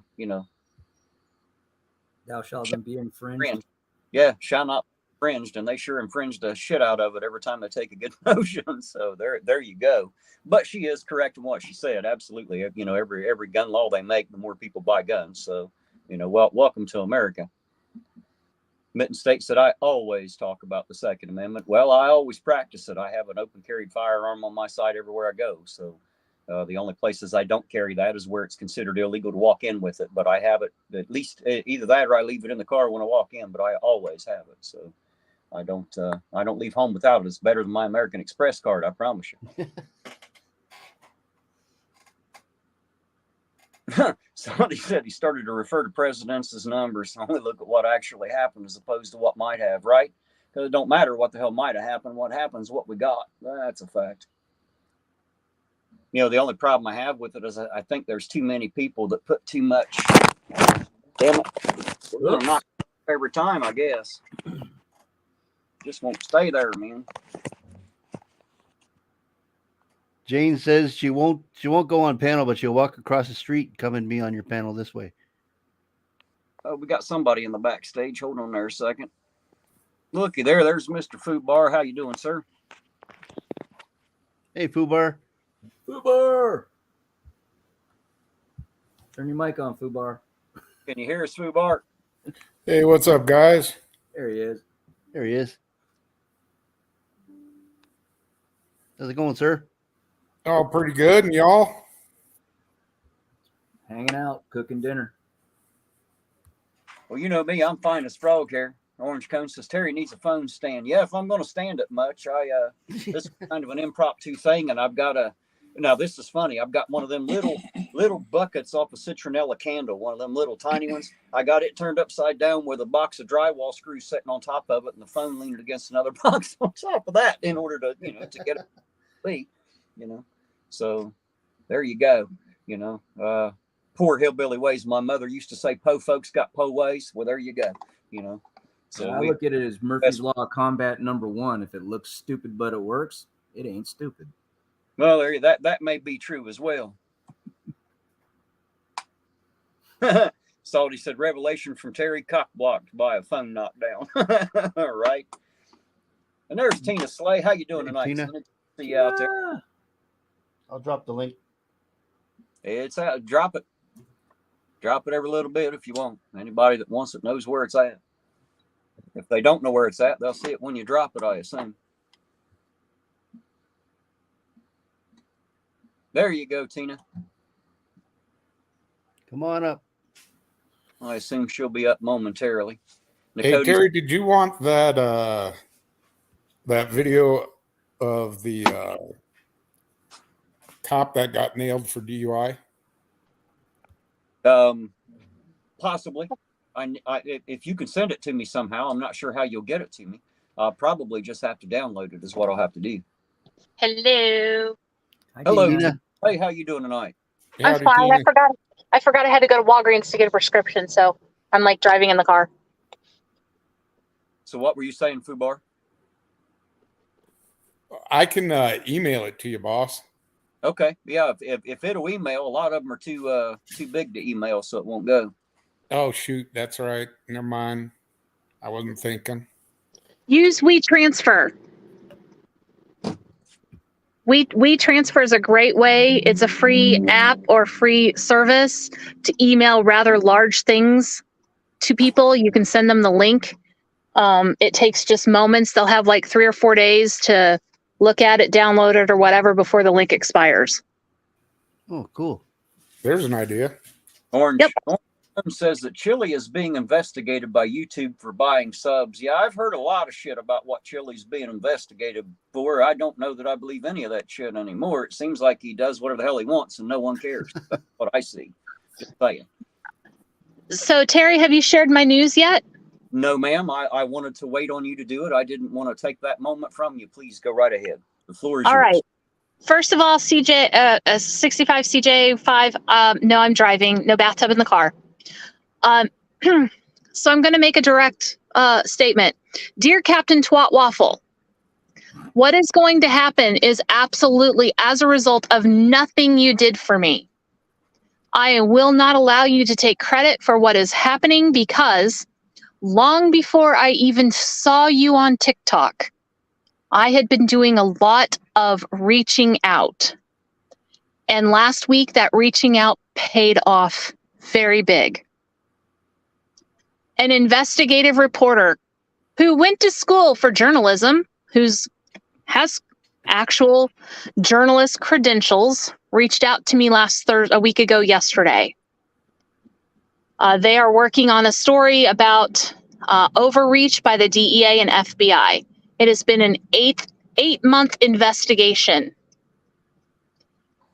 shalt not be infringed. Yeah, shall not be infringed, and they sure infringed the shit out of it every time they take a good notion. So there you go. But she is correct in what she said. Absolutely. Every gun law they make, the more people buy guns. So, welcome to America. Mitten State said, I always talk about the Second Amendment. Well, I always practice it. I have an open carried firearm on my side everywhere I go. So the only places I don't carry that is where it's considered illegal to walk in with it. But I have it, at least either that or I leave it in the car when I walk in, but I always have it. So I don't leave home without it. It's better than my American Express card, I promise you. Somebody said he started to refer to presidents as numbers. Only look at what actually happened as opposed to what might have, right? Because it don't matter what the hell might have happened. What happens, what we got. That's a fact. The only problem I have with it is I think there's too many people that put too much. Damn it. We're gonna knock every time, I guess. Just won't stay there, man. Jane says she won't go on panel, but she'll walk across the street and come and be on your panel this way. Oh, we got somebody in the backstage. Hold on there a second. Looky there. There's Mr. Fubar. How you doing, sir? Hey, Fubar. Fubar! Turn your mic on, Fubar. Can you hear us, Fubar? Hey, what's up, guys? There he is. There he is. How's it going, sir? Oh, pretty good. And y'all? Hanging out, cooking dinner. Well, you know me. I'm fine as frog here. Orange Cone says, Terry needs a phone stand. Yeah, if I'm going to stand it much, this is kind of an impromptu thing, and I've got now this is funny. I've got one of them little buckets off a citronella candle, one of them little tiny ones. I got it turned upside down with a box of drywall screws sitting on top of it, and the phone leaning against another box on top of that in order to, to get it, So there you go. Poor hillbilly ways. My mother used to say, po folks got po ways. Well, there you go. So I look at it as Murphy's Law of Combat #1. If it looks stupid but it works, it ain't stupid. Well, that may be true as well. Salty said, revelation from Terry, cock blocked by a phone knockdown. All right. And there's Tina Slay. How you doing tonight, Tina? See you out there. I'll drop the link. It's out. Drop it. Drop it every little bit if you want. Anybody that wants it knows where it's at. If they don't know where it's at, they'll see it when you drop it, I assume. There you go, Tina. Come on up. I assume she'll be up momentarily. Hey, Terry, did you want that that video of the cop that got nailed for DUI? Possibly. If you can send it to me somehow, I'm not sure how you'll get it to me. I'll probably just have to download it is what I'll have to do. Hello. Hello. Tina. Hey, how you doing tonight? I'm fine. I forgot I had to go to Walgreens to get a prescription, so I'm like driving in the car. So what were you saying, Fubar? I can email it to you, boss. Okay. Yeah, if it'll email, a lot of them are too big to email, so it won't go. Oh, shoot. That's right. Never mind. I wasn't thinking. Use WeTransfer. WeTransfer is a great way. It's a free app or free service to email rather large things to people. You can send them the link. It takes just moments. They'll have like 3 or 4 days to look at it, download it, or whatever before the link expires. Oh, cool. There's an idea. Orange. Yep. Orange says that Chili is being investigated by YouTube for buying subs. Yeah, I've heard a lot of shit about what Chili's being investigated for. I don't know that I believe any of that shit anymore. It seems like he does whatever the hell he wants and no one cares. That's what I see. Just saying. So, Terry, have you shared my news yet? No, ma'am. I wanted to wait on you to do it. I didn't want to take that moment from you. Please go right ahead. The floor is All yours. right. First of all, CJ, 65 CJ5. No, I'm driving. No bathtub in the car. So I'm going to make a direct statement. Dear Captain Twat Waffle, what is going to happen is absolutely as a result of nothing you did for me. I will not allow you to take credit for what is happening because long before I even saw you on TikTok, I had been doing a lot of reaching out. And last week, that reaching out paid off very big. An investigative reporter who went to school for journalism, has actual journalist credentials, reached out to me a week ago yesterday. They are working on a story about overreach by the DEA and FBI. It has been an eight-month investigation.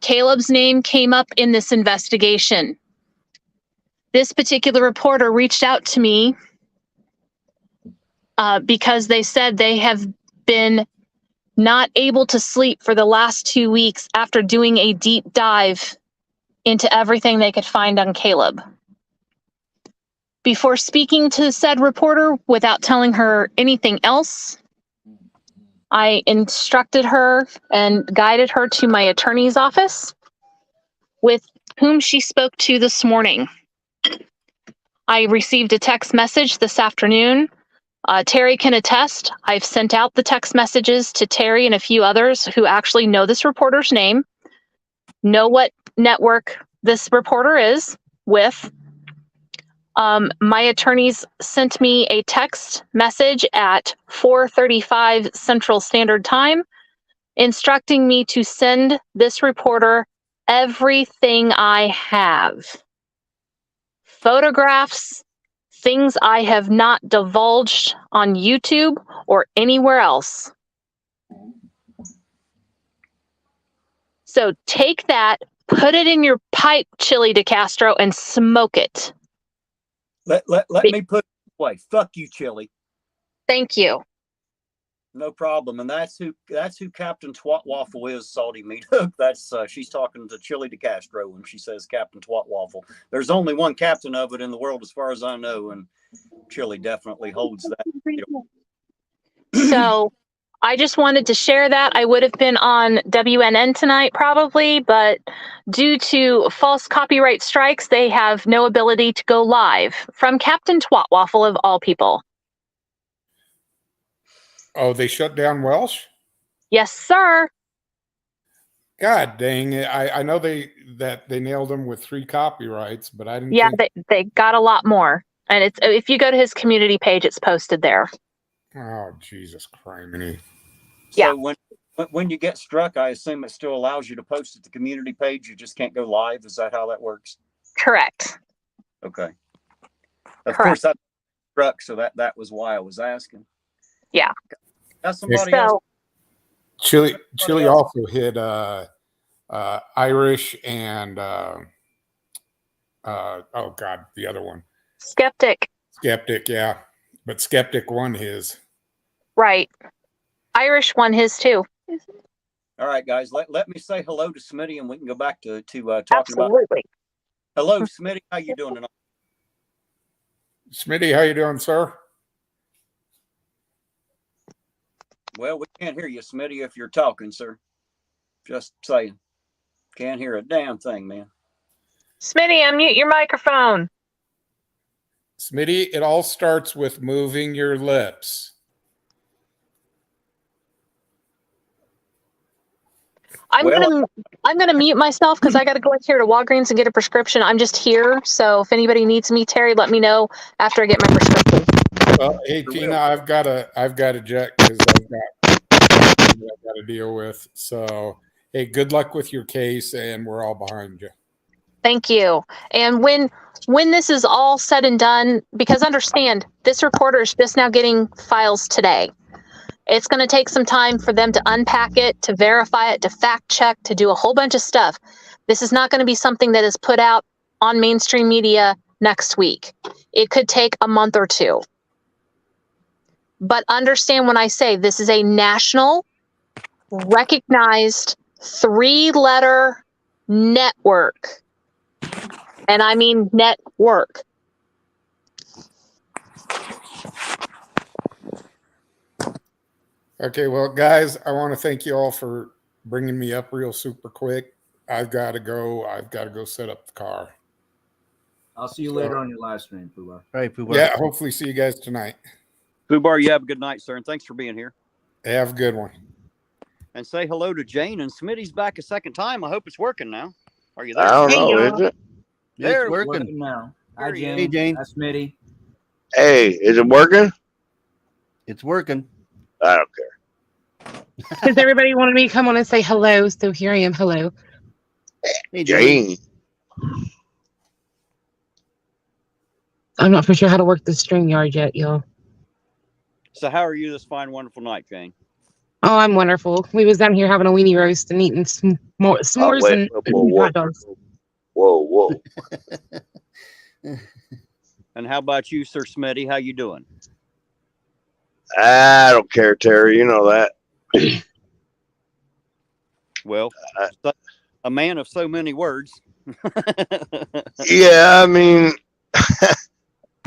Caleb's name came up in this investigation. This particular reporter reached out to me because they said they have been not able to sleep for the last 2 weeks after doing a deep dive into everything they could find on Caleb. Before speaking to said reporter, without telling her anything else, I instructed her and guided her to my attorney's office, with whom she spoke to this morning. I received a text message this afternoon. Terry can attest. I've sent out the text messages to Terry and a few others who actually know this reporter's name, know what network this reporter is with. My attorneys sent me a text message at 4:35 Central Standard Time, instructing me to send this reporter everything I have. Photographs, things I have not divulged on YouTube or anywhere else. So take that, put it in your pipe, Chili DeCastro, and smoke it. Let me put it away. Fuck you, Chili. Thank you. No problem. And that's who Captain Twat Waffle is, Salty Meat Hook. That's she's talking to Chili DeCastro when she says Captain Twat Waffle. There's only one captain of it in the world as far as I know, and Chili definitely holds that. So I just wanted to share that. I would have been on WNN tonight probably, but due to false copyright strikes, they have no ability to go live from Captain Twatwaffle of all people. Oh, they shut down Welsh? Yes, sir. God dang it. I know they nailed him with 3 copyrights, but I didn't Yeah, think. they got a lot more. And it's if you go to his community page, it's posted there. Oh, Jesus criminy. Yeah. So when you get struck, I assume it still allows you to post at the community page. You just can't go live. Is that how that works? Correct. Okay. Of Correct. course, I struck, so that was why I was asking. Yeah. That's somebody else. Chili else. also hit Irish and oh God, the other one. Skeptic. Skeptic, yeah. But Skeptic won his. Right. Irish won his too. All right, guys, let me say hello to Smitty, and we can go back to talking Absolutely. about. Hello, Smitty. How you doing tonight? Smitty, how you doing, sir? Well, we can't hear you, Smitty, if you're talking, sir. Just saying. Can't hear a damn thing, man. Smitty, unmute your microphone. Smitty, it all starts with moving your lips. I'm gonna mute myself because I got to go in here to Walgreens and get a prescription. I'm just here, so if anybody needs me, Terry, let me know after I get my prescription. Well, hey Tina, I've got to jet because I've got to deal with. So, hey, good luck with your case, and we're all behind you. Thank you. And when this is all said and done, because understand, this reporter is just now getting files today. It's going to take some time for them to unpack it, to verify it, to fact check, to do a whole bunch of stuff. This is not going to be something that is put out on mainstream media next week. It could take a month or two. But understand when I say this is a national, recognized 3-letter network. And I mean network. Okay, well, guys, I want to thank you all for bringing me up real super quick. I've got to go. I've got to go set up the car. I'll see you later on your live stream, Poobar. All right, Poobar. Yeah, hopefully see you guys tonight. Poobar, you have a good night, sir, and thanks for being here. Have a good one. And say hello to Jane. And Smitty's back a second time. I hope it's working now. Are you there? I don't Hey, know, y'all. is it? There, It's working. now. Hi, There you Jane. Hey, Jane. Hi, Smitty. Hey, is it working? It's working. I don't care. Because everybody wanted me to come on and say hello, so here I am. Hello. Hey, Jane. Jane. I'm not for sure how to work the StreamYard yet, y'all. So how are you this fine, wonderful night, Jane? Oh, I'm wonderful. We was down here having a weenie roast and eating s'mores wait, and whoa. hot dogs. Whoa. And how about you, Sir Smitty? How you doing? I don't care, Terry. You know that. Well, a man of so many words. Yeah, I mean,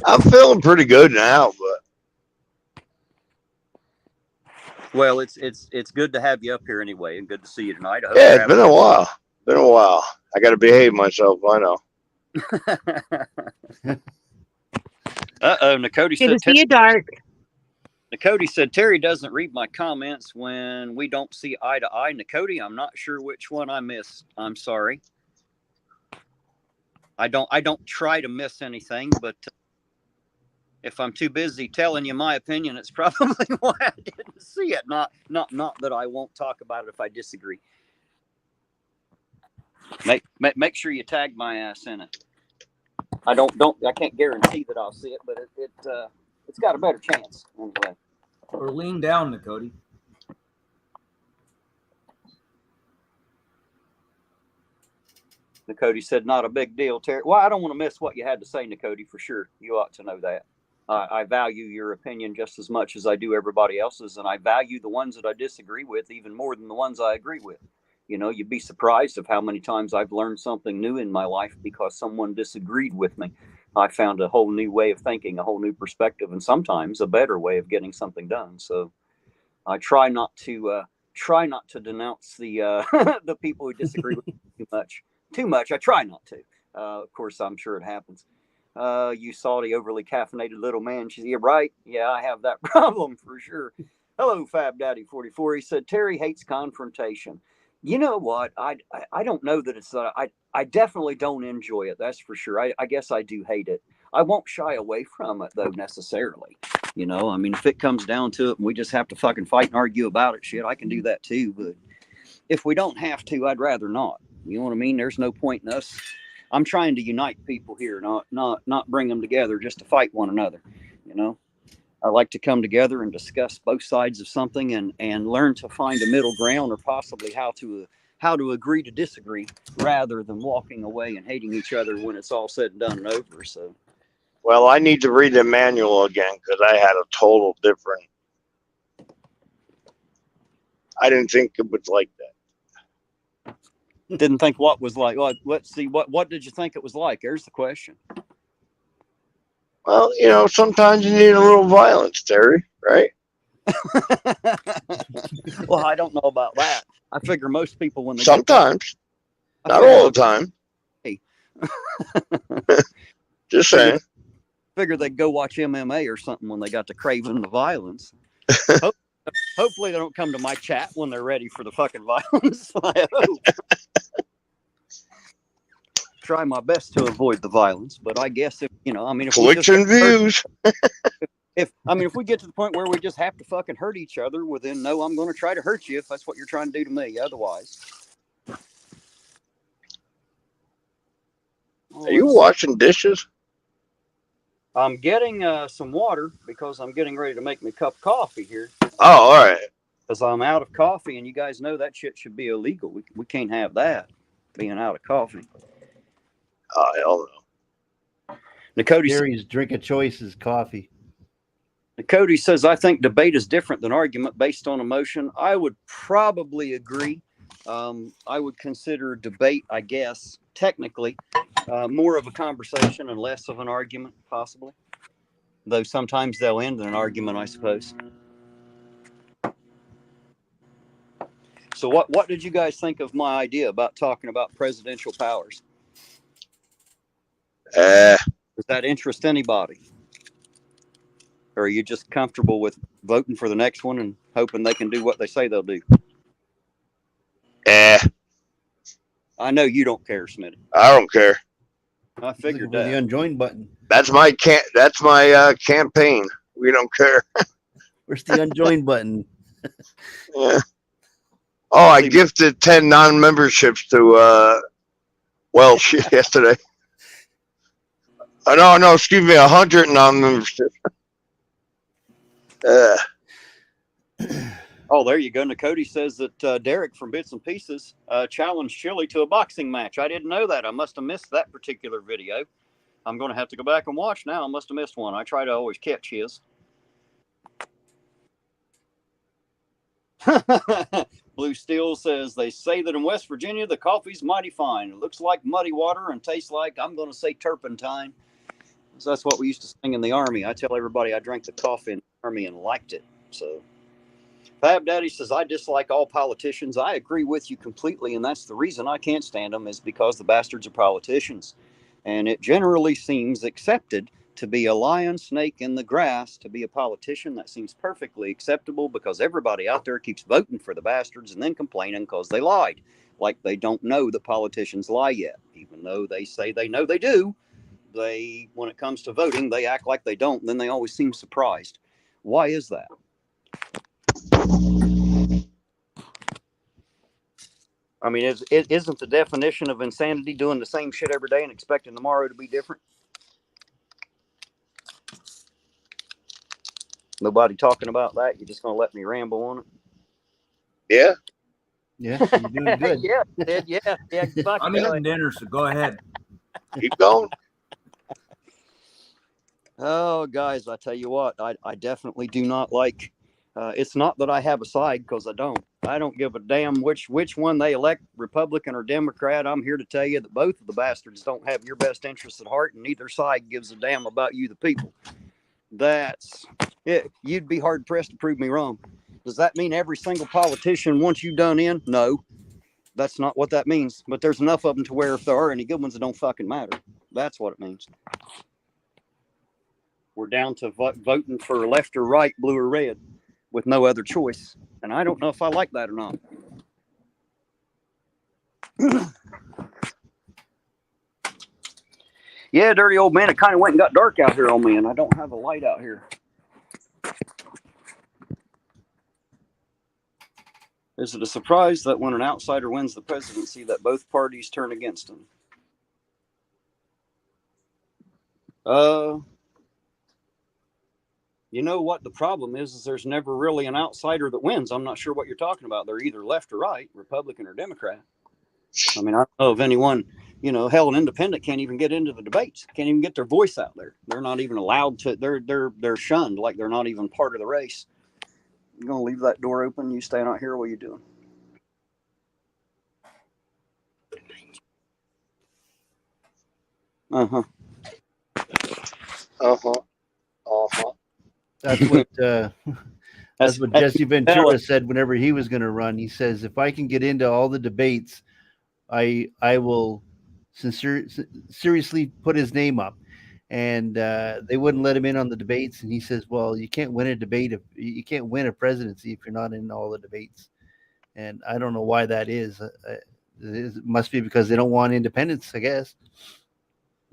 I'm feeling pretty good now, but Well, it's good to have you up here anyway, and good to see you tonight. I hope yeah, you're it's been a while. I got to behave myself. I know. Nakoti Good to said see you, Dark. Nakoti said Terry doesn't read my comments when we don't see eye to eye. Nakoti, I'm not sure which one I missed. I'm sorry. I don't try to miss anything, but if I'm too busy telling you my opinion, it's probably why I didn't see it. Not that I won't talk about it if I disagree. Make sure you tag my ass in it. I can't guarantee that I'll see it, but it's got a better chance anyway. Or lean down, Nakoti. Nakoti said, not a big deal, Terry. Well, I don't want to miss what you had to say, Nakoti, for sure. You ought to know that. I value your opinion just as much as I do everybody else's, and I value the ones that I disagree with even more than the ones I agree with. You know, you'd be surprised of how many times I've learned something new in my life because someone disagreed with me. I found a whole new way of thinking, a whole new perspective, and sometimes a better way of getting something done. So I try not to denounce the the people who disagree with me too much. Too much. I try not to. Of course, I'm sure it happens. You salty, overly caffeinated little man. She's, yeah, right. Yeah, I have that problem for sure. Hello, Fab Daddy 44. He said Terry hates confrontation. You know what? I don't know that it's I definitely don't enjoy it. That's for sure. I guess I do hate it. I won't shy away from it though necessarily. You know, I mean, if it comes down to it and we just have to fucking fight and argue about it, shit, I can do that too. But if we don't have to, I'd rather not. You know what I mean? There's no point in us. I'm trying to unite people here, not bring them together just to fight one another. You know, I like to come together and discuss both sides of something and learn to find a middle ground, or possibly how to agree to disagree, rather than walking away and hating each other when it's all said and done and over. So. Well, I need to read the manual again because I had a total different. I didn't think it was like that. Didn't think what was like. Well, let's see. What did you think it was like? There's the question. Well, you know, sometimes you need a little violence, Terry, right? Well, I don't know about that. I figure most people when they sometimes, not all the time. Hey. Just saying. Figure they'd go watch MMA or something when they got to craving the violence. Hopefully they don't come to my chat when they're ready for the fucking violence. I hope. Try my best to avoid the violence, but I guess if you know, I mean, if clicks and views. If we get to the point where we just have to fucking hurt each other, well then no, I'm going to try to hurt you if that's what you're trying to do to me. Otherwise, Are you washing dishes? I'm getting some water because I'm getting ready to make me a cup of coffee here. Oh, all right. Because I'm out of coffee, and you guys know that shit should be illegal. We can't have that, being out of coffee. Oh, hell no. Terry's drink of choice is coffee. Cody says, I think debate is different than argument based on emotion. I would probably agree. I would consider debate, I guess, technically, more of a conversation and less of an argument, possibly. Though sometimes they'll end in an argument, I suppose. So what did you guys think of my idea about talking about presidential powers? Does that interest anybody? Or are you just comfortable with voting for the next one and hoping they can do what they say they'll do? I know you don't care, Smitty. I don't care. I figured that. The unjoin button. That's my campaign. We don't care. Where's the unjoin button? Yeah. Oh, I gifted 10 non-memberships to Welsh yesterday. No, excuse me, 100 non-memberships. Oh, there you go. Cody says that Derek from Bits and Pieces challenged Chili to a boxing match. I didn't know that. I must have missed that particular video. I'm going to have to go back and watch now. I must have missed one. I try to always catch his. Blue Steel says, they say that in West Virginia, the coffee's mighty fine. It looks like muddy water and tastes like, I'm going to say, turpentine. So that's what we used to sing in the Army. I tell everybody I drank the coffee in the Army and liked it. So Fab Daddy says, I dislike all politicians. I agree with you completely, and that's the reason I can't stand them, is because the bastards are politicians. And it generally seems accepted to be a lion, snake in the grass, to be a politician. That seems perfectly acceptable because everybody out there keeps voting for the bastards and then complaining because they lied. Like they don't know that politicians lie yet, even though they say they know they do. When it comes to voting, they act like they don't, and then they always seem surprised. Why is that? I mean, isn't the definition of insanity doing the same shit every day and expecting tomorrow to be different? Nobody talking about that? You're just going to let me ramble on it? Yeah. Yeah, you're doing good. Yeah. I'm eating dinner, so go ahead. Keep going. Oh, guys, I tell you what, I definitely do not like It's not that I have a side, because I don't. I don't give a damn which one they elect, Republican or Democrat. I'm here to tell you that both of the bastards don't have your best interests at heart, and neither side gives a damn about you, the people. That's it. You'd be hard pressed to prove me wrong. Does that mean every single politician wants you done in? No, that's not what that means. But there's enough of them to where if there are any good ones, it don't fucking matter. That's what it means. We're down to voting for left or right, blue or red, with no other choice. And I don't know if I like that or not. Yeah, dirty old man, it kind of went and got dark out here on me, and I don't have a light out here. Is it a surprise that when an outsider wins the presidency that both parties turn against him? You know what the problem is there's never really an outsider that wins. I'm not sure what you're talking about. They're either left or right, Republican or Democrat. I mean, I don't know of anyone, hell, an independent can't even get into the debates, can't even get their voice out there. They're not even allowed to, they're shunned, like they're not even part of the race. You're going to leave that door open? You staying out here? What are you doing? Uh-huh. Uh-huh. Uh-huh. That's what that's what Jesse Ventura said whenever he was going to run. He says, if I can get into all the debates, I will seriously put his name up. And they wouldn't let him in on the debates. And he says, well, you can't win a debate. You can't win a presidency if you're not in all the debates. And I don't know why that is. It must be because they don't want independence, I guess.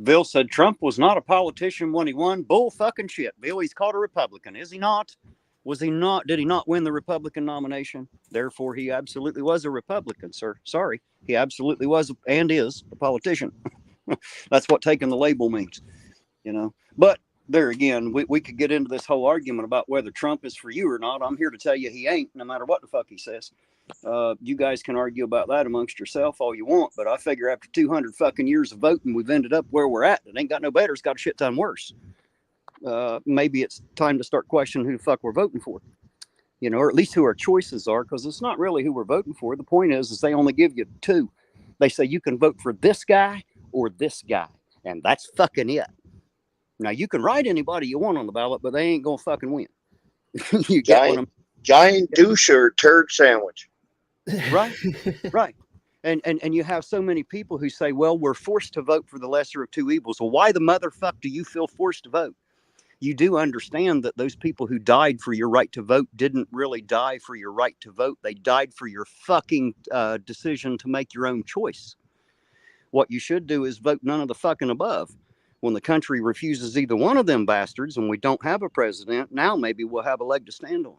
Bill said Trump was not a politician when he won. Bull fucking shit. Bill, he's called a Republican. Is he not? Was he not? Did he not win the Republican nomination? Therefore, he absolutely was a Republican, sir. Sorry. He absolutely was and is a politician. That's what taking the label means, But there again, we could get into this whole argument about whether Trump is for you or not. I'm here to tell you he ain't, no matter what the fuck he says. You guys can argue about that amongst yourself all you want, but I figure after 200 fucking years of voting, we've ended up where we're at. It ain't got no better. It's got a shit ton worse. Maybe it's time to start questioning who the fuck we're voting for, or at least who our choices are, because it's not really who we're voting for. The point is they only give you two. They say you can vote for this guy or this guy, and that's fucking it. Now, you can write anybody you want on the ballot, but they ain't going to fucking win. You giant douche or turd sandwich. Right, right. And you have so many people who say, well, we're forced to vote for the lesser of two evils. Well, why the motherfuck do you feel forced to vote? You do understand that those people who died for your right to vote didn't really die for your right to vote. They died for your fucking decision to make your own choice. What you should do is vote none of the fucking above. When the country refuses either one of them bastards and we don't have a president, now maybe we'll have a leg to stand on.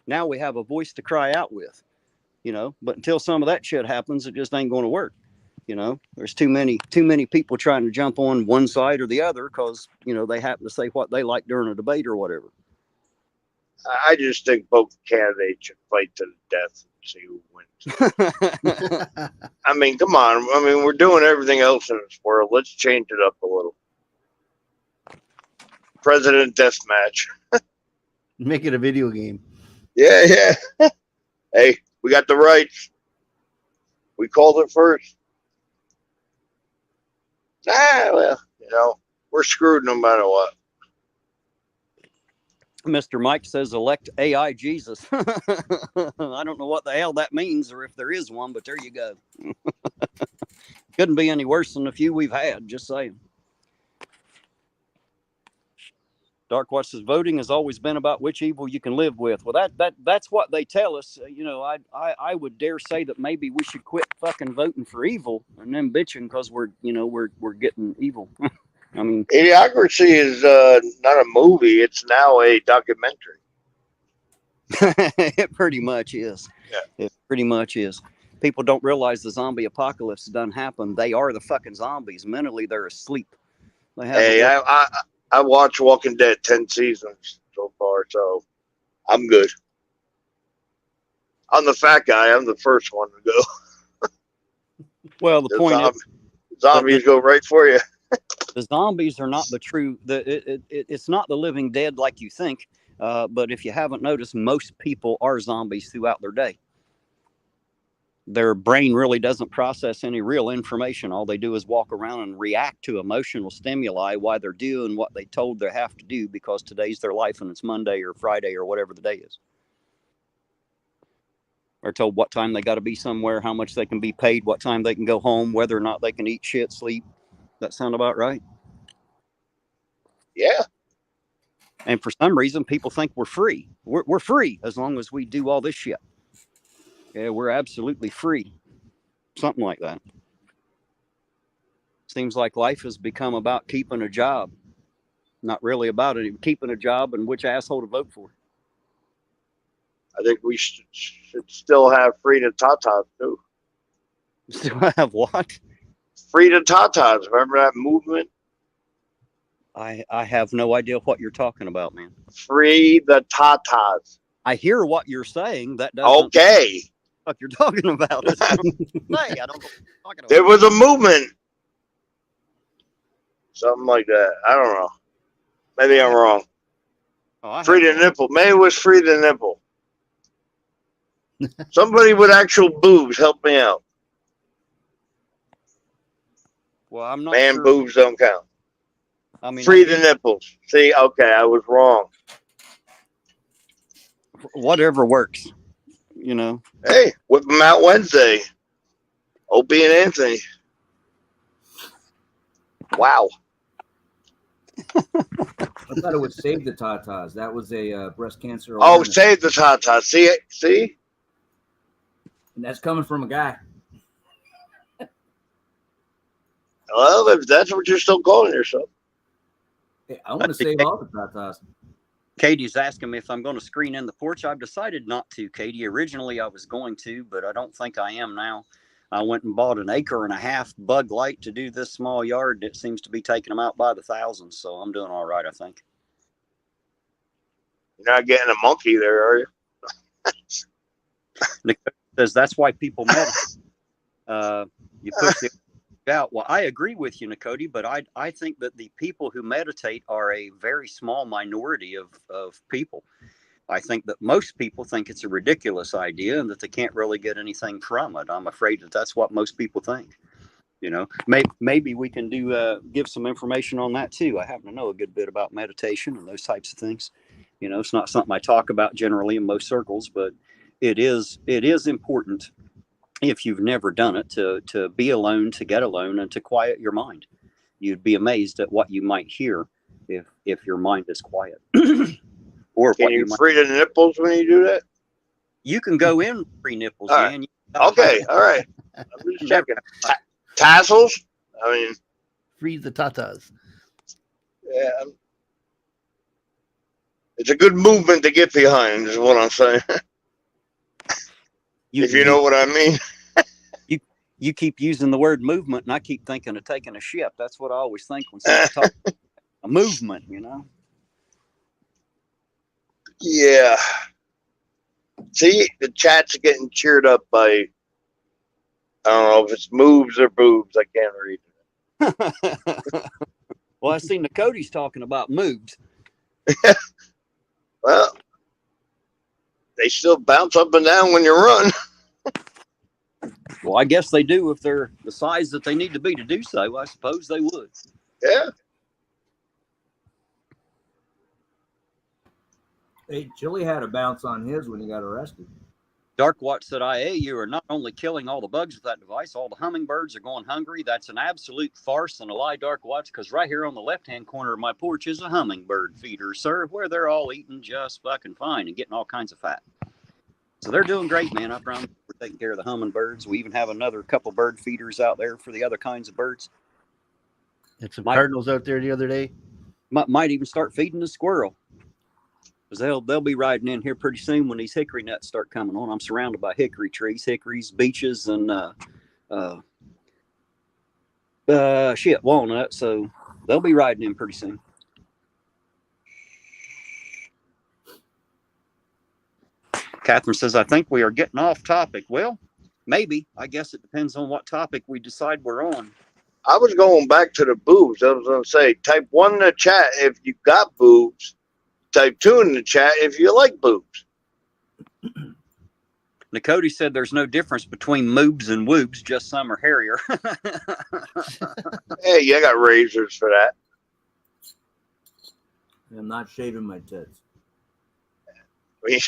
Now we have a voice to cry out with, but until some of that shit happens, it just ain't going to work. There's too many people trying to jump on one side or the other because, they happen to say what they like during a debate or whatever. I just think both candidates should fight to the death and see who wins. I mean, come on. I mean, we're doing everything else in this world. Let's change it up a little. President death match. Make it a video game. Yeah. Hey, we got the rights. We called it first. Well, we're screwed no matter what. Mr. Mike says elect AI Jesus. I don't know what the hell that means or if there is one, but there you go. Couldn't be any worse than the few we've had, just saying. Dark Watch says voting has always been about which evil you can live with. Well, that's what they tell us. I would dare say that maybe we should quit fucking voting for evil and then bitching because we're getting evil. I mean, Idiocracy is not a movie; it's now a documentary. It pretty much is. Yeah. It pretty much is. People don't realize the zombie apocalypse done happened. They are the fucking zombies. Mentally, they're asleep. I watched Walking Dead 10 seasons so far, so I'm good. I'm the fat guy. I'm the first one to go. Well, the point is, zombies go right for you. The zombies are not the true. It's not the living dead like you think. But if you haven't noticed, most people are zombies throughout their day. Their brain really doesn't process any real information. All they do is walk around and react to emotional stimuli while they're doing what they told they have to do because today's their life and it's Monday or Friday or whatever the day is. They're told what time they got to be somewhere, how much they can be paid, what time they can go home, whether or not they can eat, shit, sleep. That sound about right? Yeah. And for some reason, people think we're free. We're free as long as we do all this shit. Yeah, we're absolutely free. Something like that. Seems like life has become about keeping a job. Not really about it. Keeping a job and which asshole to vote for. I think we should still have Frida Tatas too. Still have what? Frida Tatas. Remember that movement? I have no idea what you're talking about, man. Free the Tatas. I hear what you're saying. That doesn't. Okay. What you're talking about? That's what I'm saying. I don't know what you're talking about. There was a movement. Something like that. I don't know. Maybe I'm wrong. Free the nipple. Maybe it was free the nipple. Somebody with actual boobs help me out. Well, I'm not Man, sure. boobs don't count. I mean, free the nipples. See, okay, I was wrong. Whatever works, you know. Hey, whip them out Wednesday. Opie and Anthony. Wow. I thought it was Save the Tatas. That was a breast cancer. Oh, Save the Tatas. See it? See? And that's coming from a guy. Well, if that's what you're still calling yourself. Hey, I want to save all the Tatas. Katie's asking me if I'm going to screen in the porch. I've decided not to, Katie. Originally, I was going to, but I don't think I am now. I went and bought an 1.5 acre bug light to do this small yard. It seems to be taking them out by the thousands, so I'm doing all right, I think. You're not getting a monkey there, are you? Nick says that's why people meditate. You push the out. Well, I agree with you, Nicody, but I think that the people who meditate are a very small minority of people. I think that most people think it's a ridiculous idea and that they can't really get anything from it. I'm afraid that that's what most people think. You know, maybe we can give some information on that too. I happen to know a good bit about meditation and those types of things. You know, it's not something I talk about generally in most circles, but it is important if you've never done it to be alone, to get alone, and to quiet your mind. You'd be amazed at what you might hear if your mind is quiet. Or can you free the nipples when you do that? You can go in free nipples, all man. Right. Okay, all right. I'm just checking. Tassels? I mean, free the tatas. Yeah. It's a good movement to get behind, is what I'm saying. If you know what I mean. You keep using the word movement, and I keep thinking of taking a ship. That's what I always think when someone talks about a movement, you know? Yeah. See, the chat's getting cheered up by, I don't know if it's moves or boobs. I can't read it. Well, I see Nicody's talking about moves. Well, they still bounce up and down when you run. Well, I guess they do if they're the size that they need to be to do so. I suppose they would. Yeah. Hey, Chili had a bounce on his when he got arrested. Darkwatch said, you are not only killing all the bugs with that device, all the hummingbirds are going hungry. That's an absolute farce and a lie, Darkwatch, because right here on the left-hand corner of my porch is a hummingbird feeder, sir, where they're all eating just fucking fine and getting all kinds of fat. So they're doing great, man. I promise we're taking care of the hummingbirds. We even have another couple bird feeders out there for the other kinds of birds. Had some cardinals out there the other day. Might even start feeding the squirrel. Because they'll be riding in here pretty soon when these hickory nuts start coming on. I'm surrounded by hickory trees, hickories, beeches, and walnut. So they'll be riding in pretty soon. Catherine says, I think we are getting off topic. Well, maybe. I guess it depends on what topic we decide we're on. I was going back to the boobs. I was going to say, type 1 in the chat if you got boobs. Type 2 in the chat if you like boobs. Cody said there's no difference between moobs and woobs, just some are hairier. Hey, you got razors for that. I'm not shaving my tits. I mean,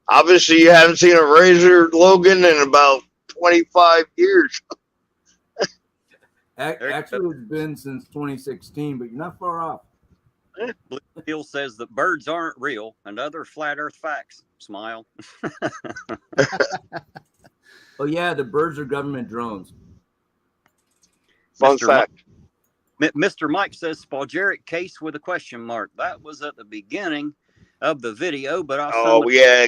obviously, you haven't seen a razor, Logan, in about 25 years. Actually, it's been since 2016, but you're not far off. Blue Steel says that birds aren't real and other flat earth facts. Smile. Oh, yeah, the birds are government drones. Fun fact. Mr. Mike says Spoljaric case with a question mark. That was at the beginning of the video, but I'll yeah.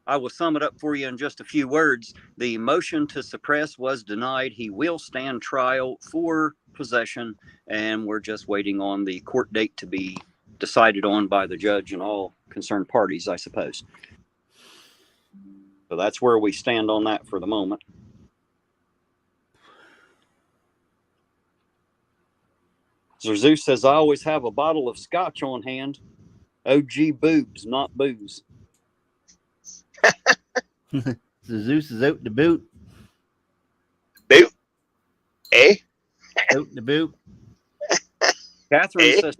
I will sum it up for you in just a few words. The motion to suppress was denied. He will stand trial for possession, and we're just waiting on the court date to be decided on by the judge and all concerned parties, I suppose. So that's where we stand on that for the moment. Zeus says, I always have a bottle of scotch on hand. OG boobs, not booze. Zeus is out the boot. Boot. Eh? Out the boot. Catherine says,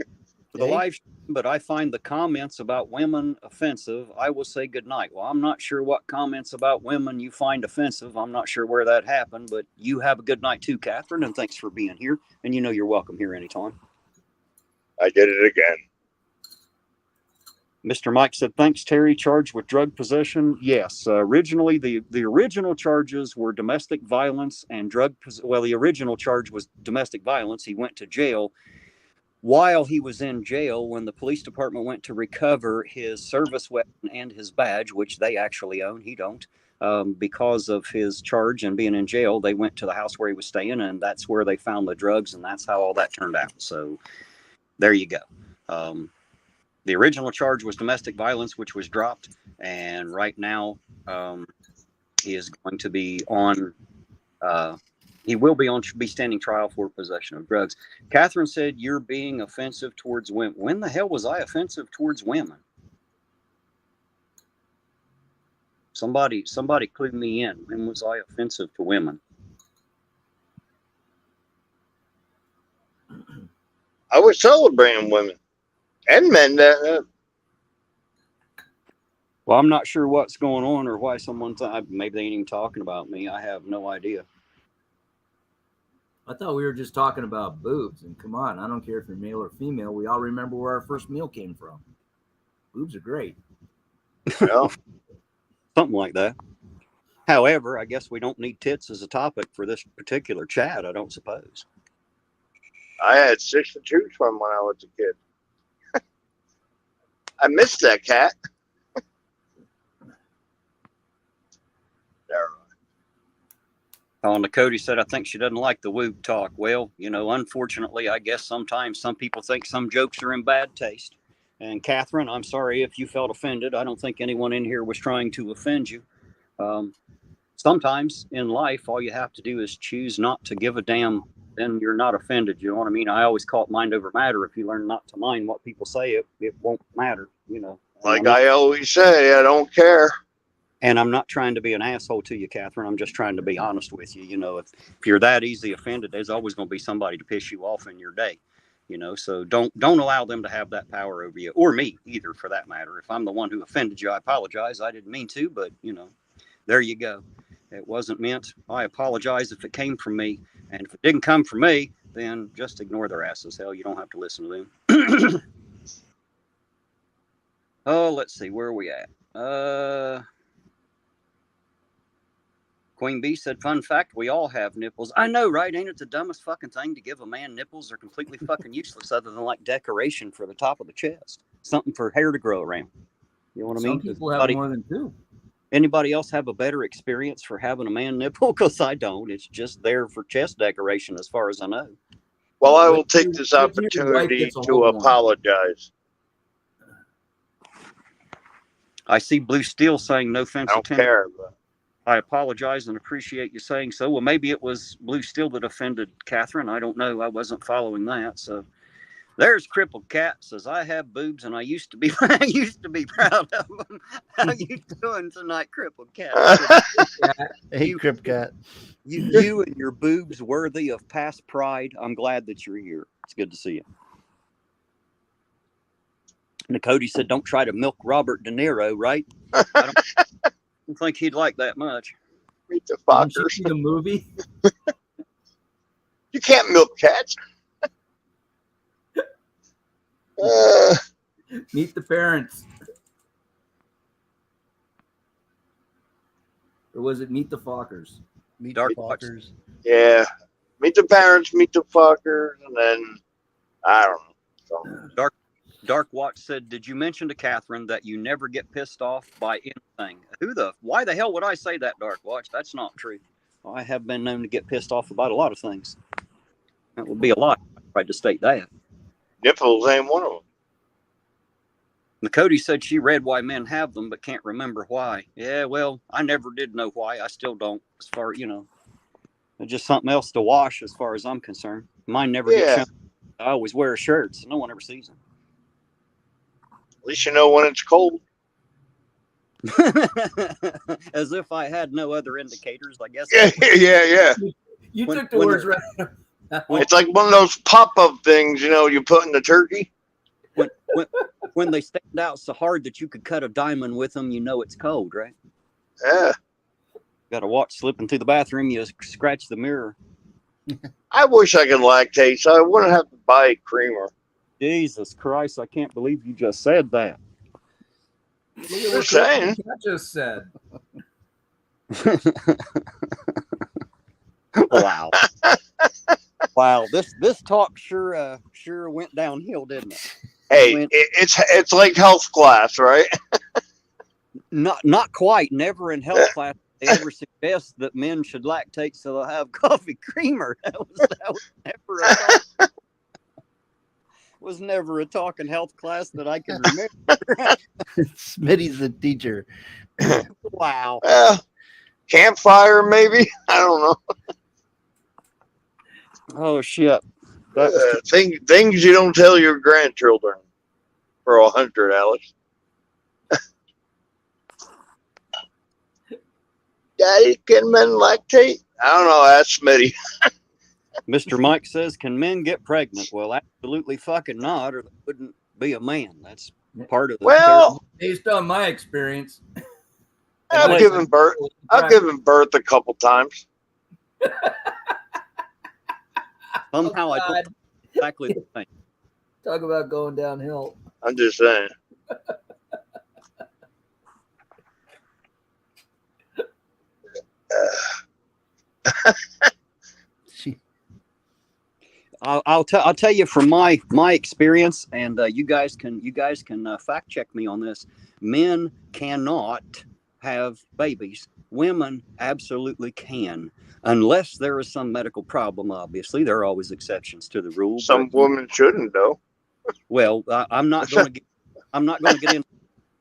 for the live stream, but I find the comments about women offensive. I will say good night. Well, I'm not sure what comments about women you find offensive. I'm not sure where that happened, but you have a good night too, Catherine, and thanks for being here. And you know you're welcome here anytime. I did it again. Mr. Mike said, thanks, Terry. Charged with drug possession. Yes. Originally, the original charges were domestic violence and drug. Well, the original charge was domestic violence. He went to jail. While he was in jail, when the police department went to recover his service weapon and his badge, which they actually own, he don't, because of his charge and being in jail, they went to the house where he was staying, and that's where they found the drugs, and that's how all that turned out. So there you go. The original charge was domestic violence, which was dropped, and right now he is going to be on. He will be standing trial for possession of drugs. Catherine said, you're being offensive towards women. When the hell was I offensive towards women? Somebody clue me in. When was I offensive to women? I was celebrating women and men. Well, I'm not sure what's going on or why maybe they ain't even talking about me. I have no idea. I thought we were just talking about boobs, and come on, I don't care if you're male or female. We all remember where our first meal came from. Boobs are great. Yeah. Something like that. However, I guess we don't need tits as a topic for this particular chat, I don't suppose. I had 6 to choose from when I was a kid. I missed that cat. There. Cody said, I think she doesn't like the woob talk. Well, unfortunately, I guess sometimes some people think some jokes are in bad taste. And Catherine, I'm sorry if you felt offended. I don't think anyone in here was trying to offend you. Sometimes in life, all you have to do is choose not to give a damn, then you're not offended. You know what I mean? I always call it mind over matter. If you learn not to mind what people say, it won't matter, Like I always say, I don't care. And I'm not trying to be an asshole to you, Catherine. I'm just trying to be honest with you. If you're that easy offended, there's always going to be somebody to piss you off in your day. So don't allow them to have that power over you, or me either, for that matter. If I'm the one who offended you, I apologize. I didn't mean to, but there you go. It wasn't meant. I apologize if it came from me, and if it didn't come from me, then just ignore their asses. Hell, you don't have to listen to them. Oh, let's see, where are we at? Queen Bee said, fun fact, we all have nipples. I know, right? Ain't it the dumbest fucking thing to give a man nipples? They're completely fucking useless other than like decoration for the top of the chest. Something for hair to grow around. You know what I mean? Some people have more than 2. Anybody else have a better experience for having a man nipple? Because I don't. It's just there for chest decoration as far as I know. Well, I will take this opportunity to apologize. I see Blue Steel saying no offense. I don't care. But I apologize and appreciate you saying so. Well, maybe it was Blue Steel that offended Catherine. I don't know. I wasn't following that. So there's Crippled Cat says, I have boobs and I used to be I used to be proud of them. How you doing tonight, Crippled Cat? Hey, Crip Cat. You and your boobs worthy of past pride. I'm glad that you're here. It's good to see you. Cody said, don't try to milk Robert De Niro, right? I don't think he'd like that much. Meet the Didn't you Fockers. see the movie? You can't milk cats. Meet the Parents. Or was it Meet the Fockers? Meet Dark the Fockers. Yeah. Meet the Parents, Meet the Fockers, and then I don't know. So, Dark Watch said, did you mention to Catherine that you never get pissed off by anything? Why the hell would I say that, Dark Watch? That's not true. I have been known to get pissed off about a lot of things. That would be a lie if I tried to state that. nipples ain't one of them. Cody said she read why men have them, but can't remember why. Yeah, well, I never did know why. I still don't, as far, it's just something else to wash as far as I'm concerned. Mine never get shown. I always wear a shirt, so no one ever sees them. At least you know when it's cold. As if I had no other indicators, I guess. Yeah. You took the words right. It's like one of those pop-up things, you put in the turkey. When they stand out so hard that you could cut a diamond with them, you know it's cold, right? Yeah. Got to watch slipping through the bathroom, you scratch the mirror. I wish I could lactate, so I wouldn't have to buy a creamer. Jesus Christ, I can't believe you just said that. Just saying. I just said. Wow. Wow, this talk sure went downhill, didn't it? Hey, it's like health class, right? Not quite. Never in health class they ever suggest that men should lactate so they'll have coffee creamer. That was never a talk in health class that I can remember. Smitty's the teacher. Wow. Campfire, maybe? I don't know. Oh, shit. Things you don't tell your grandchildren for 100, Alex. Daddy, can men lactate? I don't know. That's Smitty. Mr. Mike says, can men get pregnant? Well, absolutely fucking not, or they wouldn't be a man. That's part of the Well, based on my experience. I've given birth a couple times. Somehow I thought exactly the same. Talk about going downhill. I'm just saying. I'll tell you from my experience, and you guys can fact check me on this. Men cannot have babies. Women absolutely can, unless there is some medical problem. Obviously, there are always exceptions to the rule. Some women shouldn't, though. Well, I'm not going to get into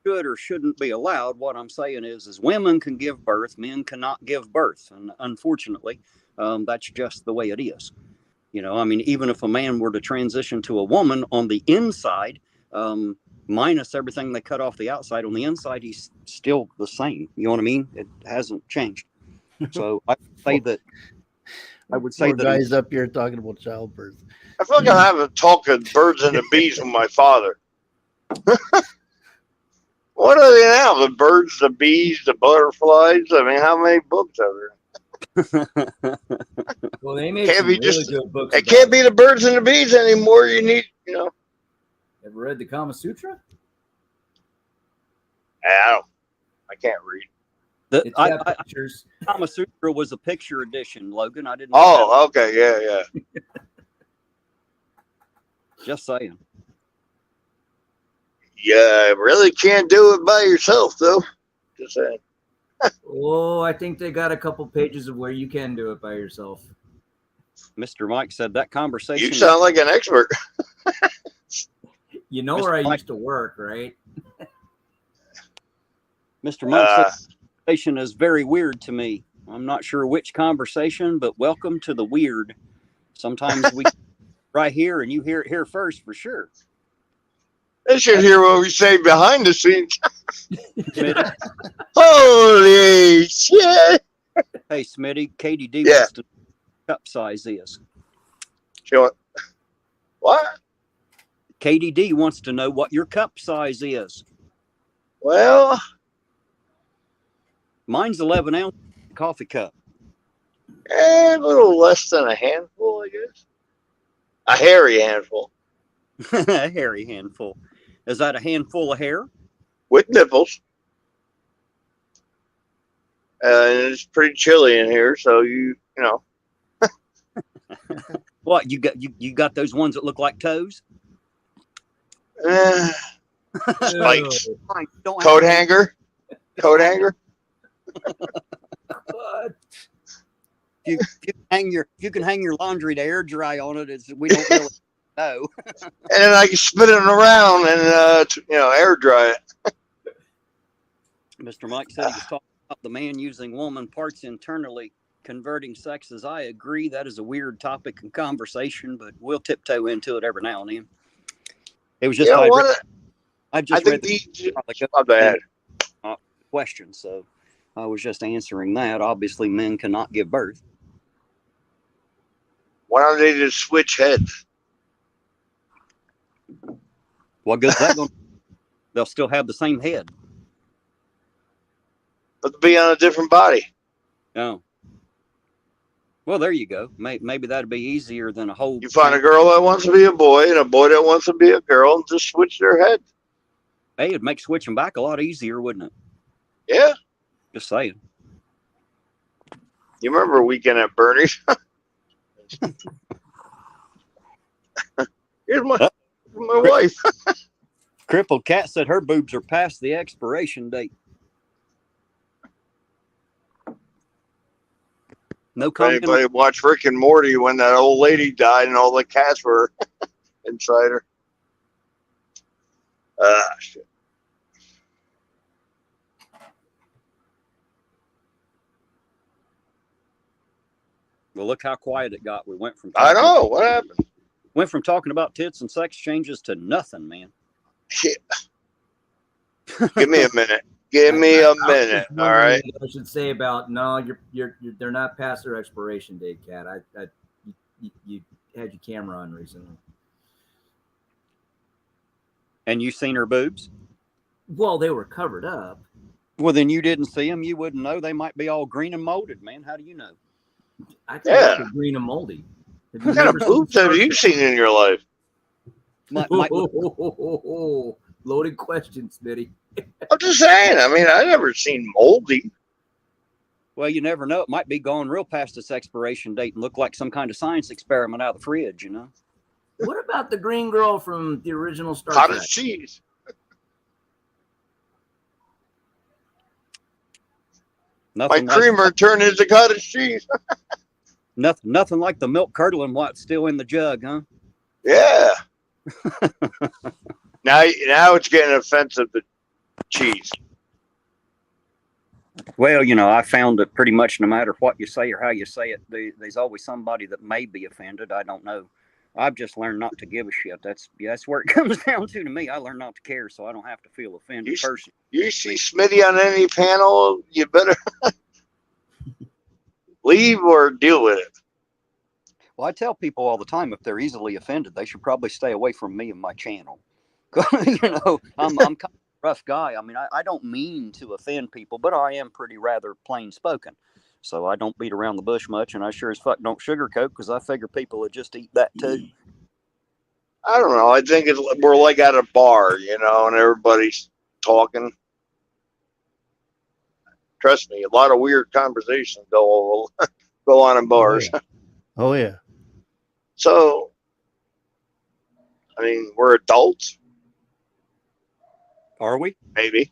should or shouldn't be allowed. What I'm saying is women can give birth, men cannot give birth, and unfortunately, that's just the way it is. Even if a man were to transition to a woman on the inside, minus everything they cut off the outside, on the inside, he's still the same. You know what I mean? It hasn't changed. So I would say that guys up here talking about childbirth. I feel like I'm having a talk of birds and the bees with my father. What are they now? The birds, the bees, the butterflies? I mean, how many books are there? Well, they made some really good books. It can't be the birds and the bees anymore. You need, Ever read the Kama Sutra? I can't read. Pictures. Kama Sutra was a picture edition, Logan. I didn't. Oh, okay, yeah. Just saying. Yeah, really can't do it by yourself, though. Just saying. Oh, I think they got a couple pages of where you can do it by yourself. Mr. Mike said that conversation. You sound like an expert. You know where I used to work, right? Mr. Mike said conversation is very weird to me. I'm not sure which conversation, but welcome to the weird. Sometimes we right here and you hear it here first for sure. They should hear what we say behind the scenes. Smitty. Holy shit! Hey, Smitty, KDD Yeah. wants to know what cup size is. What? KDD wants to know what your cup size is. Well, Mine's 11 ounce coffee cup. a little less than a handful, I guess. A hairy handful A hairy handful. Is that a handful of hair? with nipples. And it's pretty chilly in here, so you know. What you got those ones that look like toes? Spikes. Fine, don't have Coat to- hanger. Coat hanger. What? You can hang your laundry to air dry on it. We don't really know. And then I can spin it around and air dry it. Mr. Mike said he was talking about the man using woman parts internally, converting sexes. I agree. That is a weird topic and conversation, but we'll tiptoe into it every now and then. It was just You know what? I I just think read my bad. question, so I was just answering that. Obviously, men cannot give birth. Why don't they just switch heads? What good's that going to do? They'll still have the same head. But be on a different body. Oh. Well, there you go. Maybe that'd be easier than a whole. You find a girl that wants to be a boy and a boy that wants to be a girl and just switch their head. Hey, it'd make switching back a lot easier, wouldn't it? Yeah. Just saying. You remember Weekend at Bernie's? Here's my wife. Crippled Cat said her boobs are past the expiration date. No If comment. anybody watched Rick and Morty when that old lady died and all the cats were inside her. Shit. Well, look how quiet it got. We went from I know. What happened? Went from talking about tits and sex changes to nothing, man. Shit. Give me a minute. Give me a minute. All right. I should say about no, you're they're not past their expiration date, Cat. You had your camera on recently. And you seen her boobs? Well, they were covered up. Well, then you didn't see them. You wouldn't know. They might be all green and molded, man. How do you know? I think Yeah. they're green and moldy. What kind of boobs have you seen in your life? Loaded question, Smitty. I'm just saying. I mean, I've never seen moldy. Well, you never know. It might be going real past its expiration date and look like some kind of science experiment out of the fridge, you know? What about the green girl from the original Star Cottage Trek? cheese. My Nothing creamer turned into cottage cheese. nothing like the milk curdling while it's still in the jug, huh? Yeah. Now it's getting offensive to cheese. Well, you know, I found that pretty much no matter what you say or how you say it, there's always somebody that may be offended. I don't know. I've just learned not to give a shit. That's where it comes down to me. I learned not to care, so I don't have to feel offended personally. You see Smitty on any panel, you better leave or deal with it. Well, I tell people all the time, if they're easily offended, they should probably stay away from me and my channel. You know, I'm kind of a rough guy. I mean, I don't mean to offend people, but I am pretty rather plain spoken. So I don't beat around the bush much, and I sure as fuck don't sugarcoat because I figure people would just eat that too. I don't know. I think we're like at a bar, you know, and everybody's talking. Trust me, a lot of weird conversations go on in bars. Oh yeah. So, I mean, we're adults, Are we? maybe,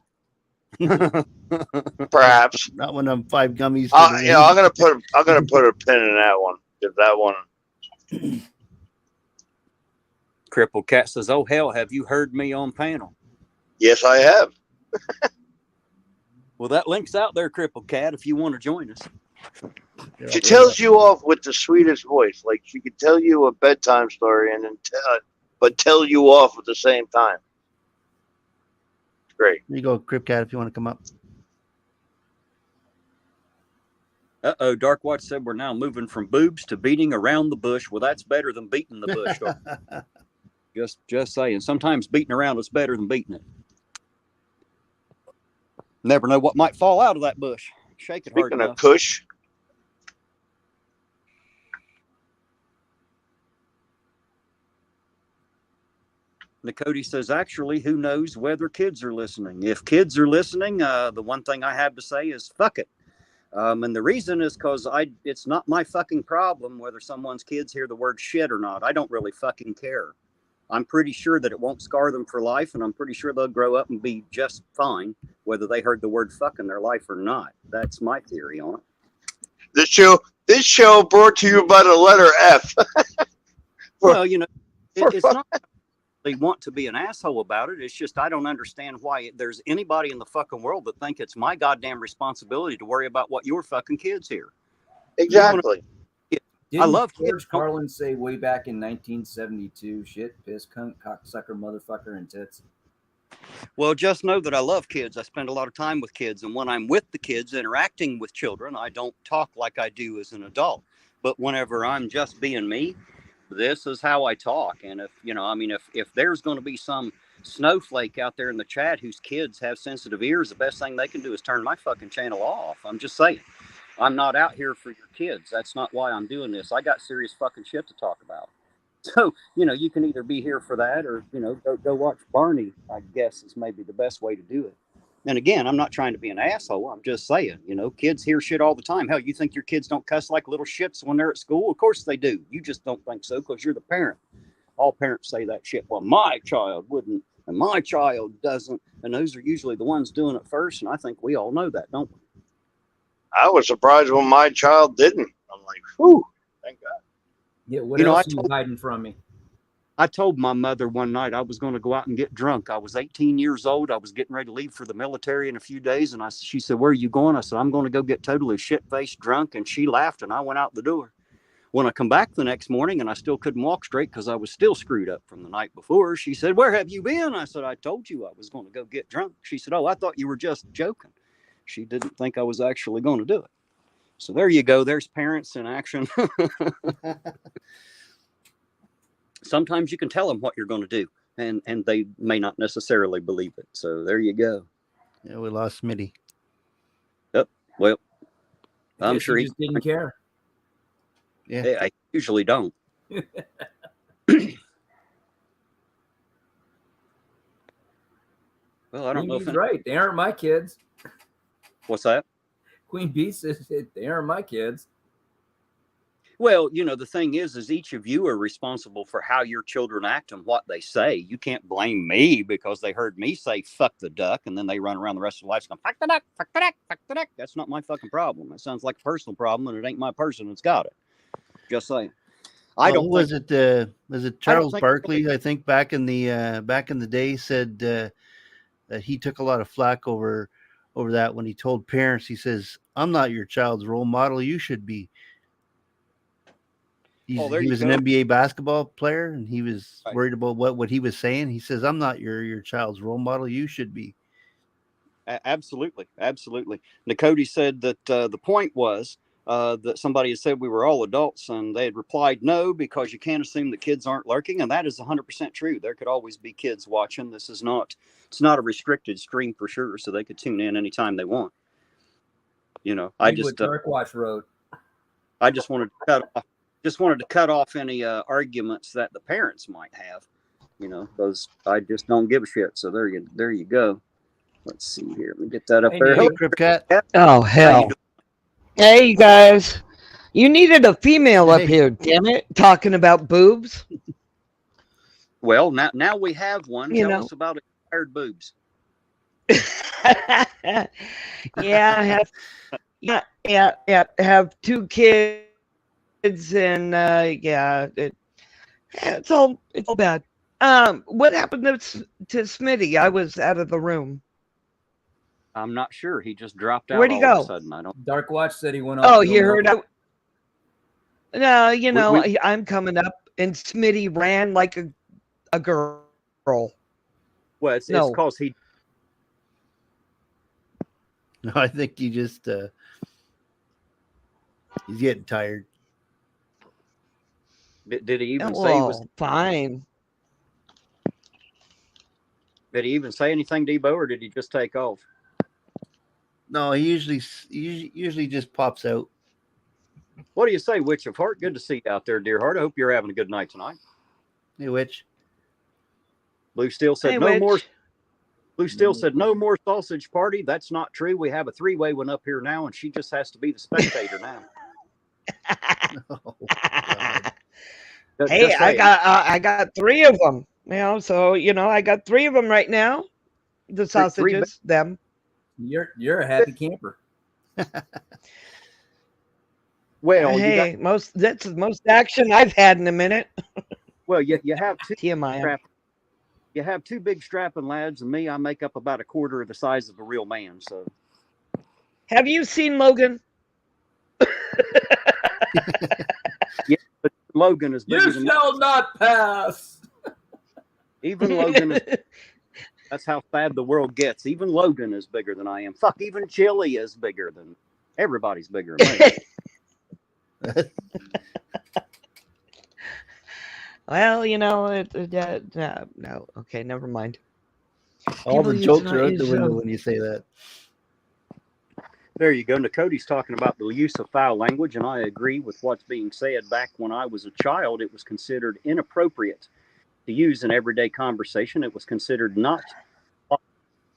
perhaps. Not when I'm 5 gummies. You know, I'm gonna put a pin in that one. If that one. Crippled Cat says, "Oh hell, have you heard me on panel?" Yes, I have. Well, that link's out there, Crippled Cat, if you want to join us. Here, She I'll bring it tells up. you off with the sweetest voice. Like she could tell you a bedtime story and then tell you off at the same time. It's great. Here you go, Crip Cat, if you want to come up. Uh-oh, Dark Watch said we're now moving from boobs to beating around the bush. Well, that's better than beating the bush. just saying. Sometimes beating around is better than beating it. Never know what might fall out of that bush. Shake it hard Speaking of enough. Kush, Nicody says, actually, who knows whether kids are listening? If kids are listening, the one thing I have to say is fuck it. And the reason is because it's not my fucking problem whether someone's kids hear the word shit or not. I don't really fucking care. I'm pretty sure that it won't scar them for life, and I'm pretty sure they'll grow up and be just fine, whether they heard the word fuck in their life or not. That's my theory on it. this show brought to you by the letter F. Well, you know, it's not they want to be an asshole about it. It's just I don't understand why there's anybody in the fucking world that think it's my goddamn responsibility to worry about what your fucking kids hear. Exactly. Didn't I love George kids. Carlin say way back in 1972, shit, piss, cunt, cocksucker, motherfucker, and tits? Well, just know that I love kids. I spend a lot of time with kids. And when I'm with the kids interacting with children, I don't talk like I do as an adult. But whenever I'm just being me, this is how I talk. And if, you know, I mean, if there's going to be some snowflake out there in the chat whose kids have sensitive ears, the best thing they can do is turn my fucking channel off. I'm just saying. I'm not out here for your kids. That's not why I'm doing this. I got serious fucking shit to talk about. So, you know, you can either be here for that or, you know, go watch Barney, I guess is maybe the best way to do it. And again, I'm not trying to be an asshole. I'm just saying, you know, kids hear shit all the time. Hell, you think your kids don't cuss like little shits when they're at school? Of course they do. You just don't think so because you're the parent. All parents say that shit. Well, my child wouldn't, and my child doesn't. And those are usually the ones doing it first. And I think we all know that, don't we? I was surprised when my child didn't. I'm like, whew, thank God. Yeah, what You know, else are you hiding from me? I told my mother one night I was going to go out and get drunk. I was 18 years old. I was getting ready to leave for the military in a few days. And she said, where are you going? I said, I'm going to go get totally shit-faced drunk. And she laughed and I went out the door. When I come back the next morning and I still couldn't walk straight because I was still screwed up from the night before, she said, where have you been? I said, I told you I was going to go get drunk. She said, oh, I thought you were just joking. She didn't think I was actually going to do it. So there you go. There's parents in action. Sometimes you can tell them what you're going to do, and they may not necessarily believe it. So there you go. Yeah, we lost Smitty. Yep. Well, I'm Guess sure he he just didn't care. Yeah. I usually don't. Well, I don't know if Queen Bee's right. They aren't my kids. What's that? Queen Bee says they aren't my kids. Well, you know, the thing is each of you are responsible for how your children act and what they say. You can't blame me because they heard me say fuck the duck and then they run around the rest of their life going, fuck the duck, fuck the duck, fuck the duck. That's not my fucking problem. It sounds like a personal problem and it ain't my person that's got it. Just saying. I don't was think, it Charles Barkley, I think back in the day said that he took a lot of flack over that when he told parents, he says, I'm not your child's role model, you should be. He was an NBA basketball player, and he was worried about what he was saying. He says, I'm not your child's role model. You should be. Absolutely. Absolutely. Nicody said that the point was that somebody had said we were all adults, and they had replied, no, because you can't assume that kids aren't lurking. And that is 100% true. There could always be kids watching. It's not a restricted stream for sure. So they could tune in anytime they want. You know, I just Dark Watch wrote. I just wanted to cut off any arguments that the parents might have, you know, because I just don't give a shit. So there you go. Let's see here. Let me get that up there. Hey, Crip Cat. Oh, hell. Hey, you guys. You needed a female up here, damn it. Talking about boobs. Well, now we have one. Tell us about expired boobs. Yeah, I have two kids. And it's all bad. What happened to Smitty? I was out of the room. I'm not sure. He just dropped out Where'd he all of a go? sudden. I don't. Dark Watch said he went off. Oh, to go you heard milk. No, you know, we- I'm coming up, and Smitty ran like a girl. Well, it's No. because he. No, I think he just he's getting tired. Did he even say he was? Well, fine. Did he even say anything, Debo, or did he just take off? No, he usually just pops out. What do you say, Witch of Heart? Good to see you out there, dear heart. I hope you're having a good night tonight. Hey, Witch. Blue Steel said Hey, no Witch. more. Blue Steel said no more sausage party. That's not true. We have a three-way one up here now, and she just has to be the spectator now. Oh, God. Hey, Just I saying. got 3 of them. You know, so I got 3 of them right now. The sausages, them. You're a happy camper. Well, Hey, that's the most action I've had in a minute. well, you have two. TMI. You have 2 big strapping lads, and me, I make up about a quarter of the size of a real man. So, Have you seen Logan? yeah, but Logan is bigger You than shall not pass. even Logan. That's how bad the world gets. Even Logan is bigger than I am. Fuck, even Chili is bigger than everybody's bigger than me. Well, no. Okay, never mind. All People the use jokes not are out use the window jokes. when you say that. There you go. Cody's talking about the use of foul language, and I agree with what's being said. Back when I was a child, it was considered inappropriate to use in everyday conversation. It was considered not.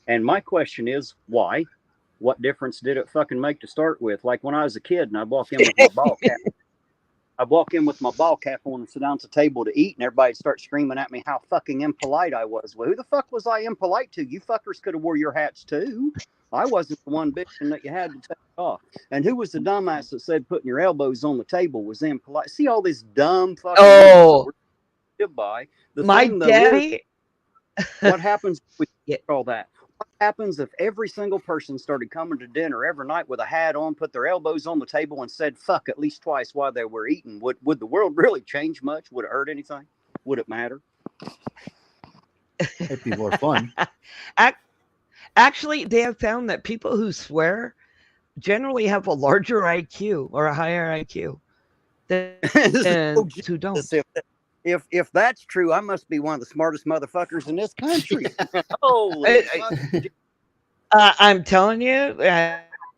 And my question is, why? What difference did it fucking make to start with? Like when I was a kid and I'd walk in with my ball cap. I'd walk in with my ball cap on and sit down at the table to eat, and everybody'd start screaming at me how fucking impolite I was. Well, who the fuck was I impolite to? You fuckers could have wore your hats too. I wasn't the one bitching that you had to take it off. And who was the dumbass that said putting your elbows on the table was impolite? See all this dumb fucking Oh, goodbye. my daddy. What happens if we Yeah. all that? What happens if every single person started coming to dinner every night with a hat on, put their elbows on the table, and said "fuck" at least twice while they were eating? Would the world really change much? Would it hurt anything? Would it matter? It'd be more fun. Actually, they have found that people who swear generally have a larger IQ or a higher IQ than who don't. If that's true, I must be one of the smartest motherfuckers in this country. Holy fuck. I'm telling you,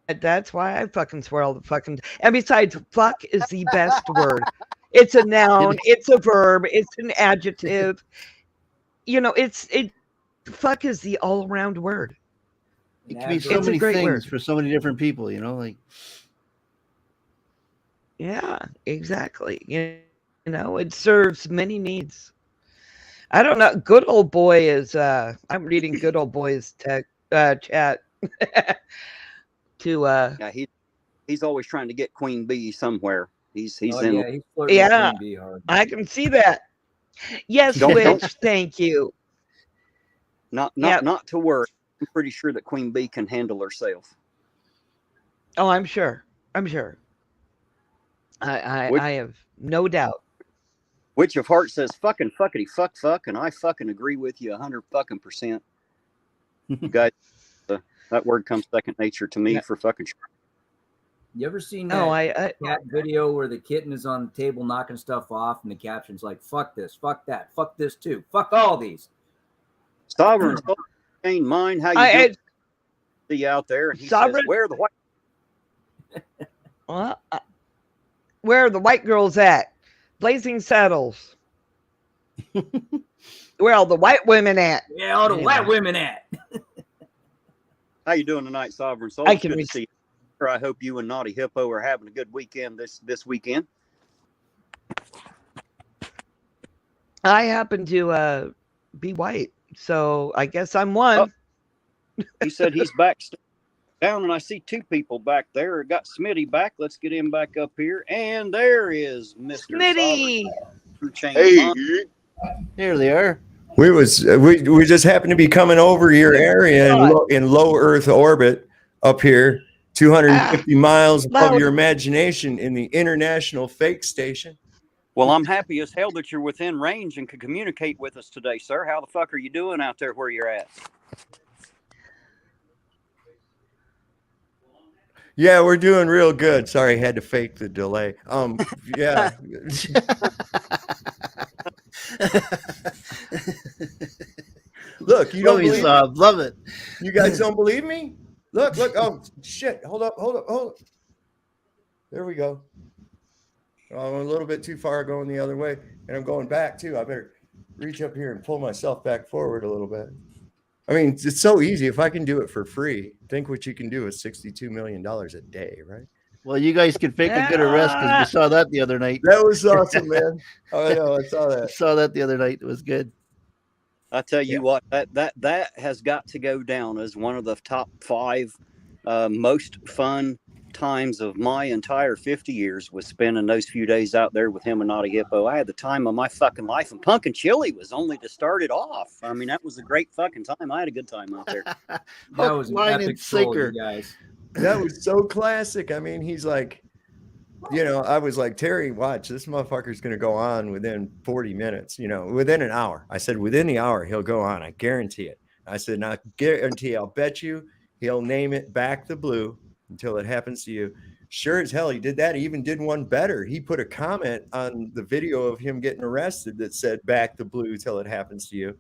that's why I fucking swear all the fucking. And besides, fuck is the best word. It's a noun. It's a verb. It's an adjective. Fuck is the all-around word. It can be so It's a many great things word. for so many different people, like. Yeah, exactly. It serves many needs. I don't know. Good old boy is. I'm reading good old boy's chat. Yeah, he's always trying to get Queen Bee somewhere. He's He's in. flirting with Queen Bee hard. I can see that. Yes, Don't- Witch. Thank you. Not to worry. I'm pretty sure that Queen Bee can handle herself. Oh, I'm sure. I have no doubt. Witch of Heart says fucking fuckity fuck, and I fucking agree with you 100%. You guys, that word comes second nature to me for fucking sure. You ever seen Oh, that cat video where the kitten is on the table knocking stuff off, and the caption's like, "Fuck this, fuck that, fuck this too, fuck all these." Sovereign Soul ain't mine. How you doing? See you out there, and he says, "Where are the white?" Well, where are the white girls at? Blazing Saddles. Where are all the white women at? Yeah, all the white women at. How you doing tonight, Sovereign Soul? It's good to see you. I hope you and Naughty Hippo are having a good weekend this weekend. I happen to be white, so I guess I'm one. He said he's back down, and I see 2 people back there. I got Smitty back. Let's get him back up here. And there is Mr. Smitty. Hey. Here they are. We just happened to be coming over your area in low Earth orbit up here, 250 miles above your imagination in the International Fake Station. Well, I'm happy as hell that you're within range and can communicate with us today, sir. How the fuck are you doing out there where you're at? Yeah, we're doing real good. Sorry, I had to fake the delay. Yeah. Look, you don't believe me? Love it. You guys don't believe me? Look. Oh, shit. Hold up. There we go. Oh, I'm a little bit too far going the other way, and I'm going back too. I better reach up here and pull myself back forward a little bit. I mean, it's so easy. If I can do it for free, think what you can do with $62 million a day, right? Well, you guys can fake a good arrest because we saw that the other night. That was awesome, man. Oh, I know. I saw that. Saw that the other night. It was good. I tell you what, that has got to go down as one of the top 5 most fun times of my entire 50 years was spending those few days out there with him and Naughty Hippo. I had the time of my fucking life, and Pumpkin Chili was only to start it off. I mean, that was a great fucking time. I had a good time out there. That was an epic troll, you guys. That was so classic. I mean, he's like, I was like, Terry, watch, this motherfucker's going to go on within 40 minutes, within an hour. I said, within the hour, he'll go on. I guarantee it. I said, now guarantee, I'll bet you he'll name it Back the Blue until it happens to you. Sure as hell, he did that. He even did one better. He put a comment on the video of him getting arrested that said, Back the Blue till it happens to you.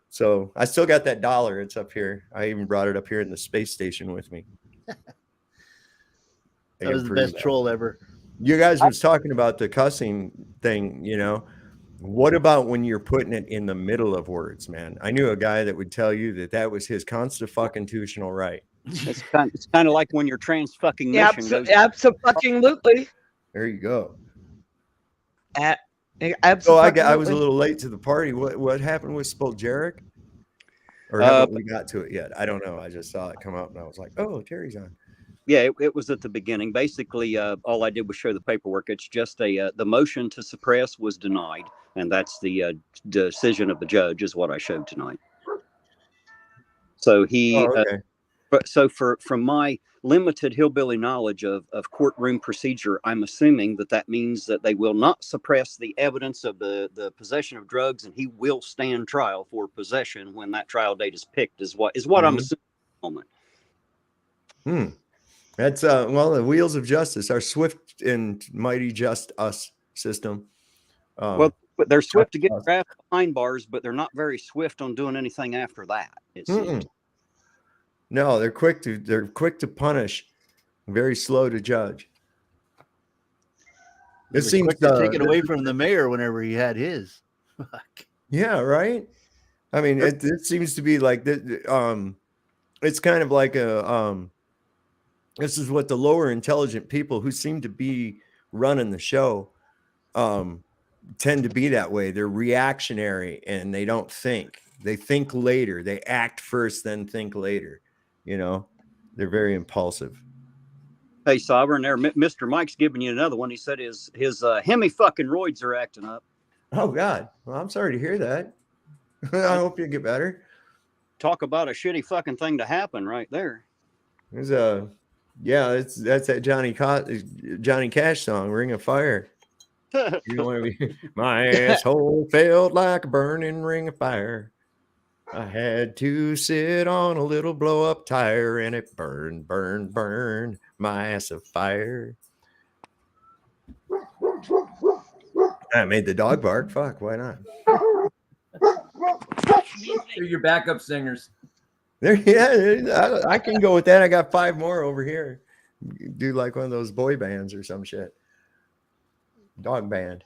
So I still got that $1. It's up here. I even brought it up here in the space station with me. That was the best troll ever. You guys was talking about the cussing thing, What about when you're putting it in the middle of words, man? I knew a guy that would tell you that was his constitutional right. It's kind of like when your trans fucking mission goes. Absolutely. There you go. Absolutely. I was a little late to the party. What happened with Spoljaric? Or haven't we got to it yet? I don't know. I just saw it come up and I was like, oh, Terry's on. Yeah, it was at the beginning. Basically, all I did was show the paperwork. It's just the motion to suppress was denied, and that's the decision of the judge is what I showed tonight. So from my limited hillbilly knowledge of courtroom procedure, I'm assuming that means that they will not suppress the evidence of the possession of drugs, and he will stand trial for possession when that trial date is picked. Is what I'm assuming at the moment. That's the wheels of justice, our swift and mighty just us system. Well, they're swift to get trapped behind bars, but they're not very swift on doing anything after that. It seems. No, they're quick to punish, very slow to judge. It seems to take it away from the mayor whenever he had his. Yeah, right. I mean, it seems to be like that. It's kind of like this is what the lower intelligent people who seem to be running the show tend to be that way. They're reactionary and they don't think. They think later. They act first, then think later. They're very impulsive. Hey, Sovereign, there, Mr. Mike's giving you another one. He said his hemi fucking roids are acting up. Oh, God. Well, I'm sorry to hear that. I hope you get better. Talk about a shitty fucking thing to happen right there. There's that's that Johnny Cash song, Ring of Fire. You don't want to be, my asshole felt like a burning ring of fire. I had to sit on a little blow-up tire and it burned my ass of fire. I made the dog bark. Fuck, why not? They're your backup singers. I can go with that. I got 5 more over here. Do like one of those boy bands or some shit. Dog band.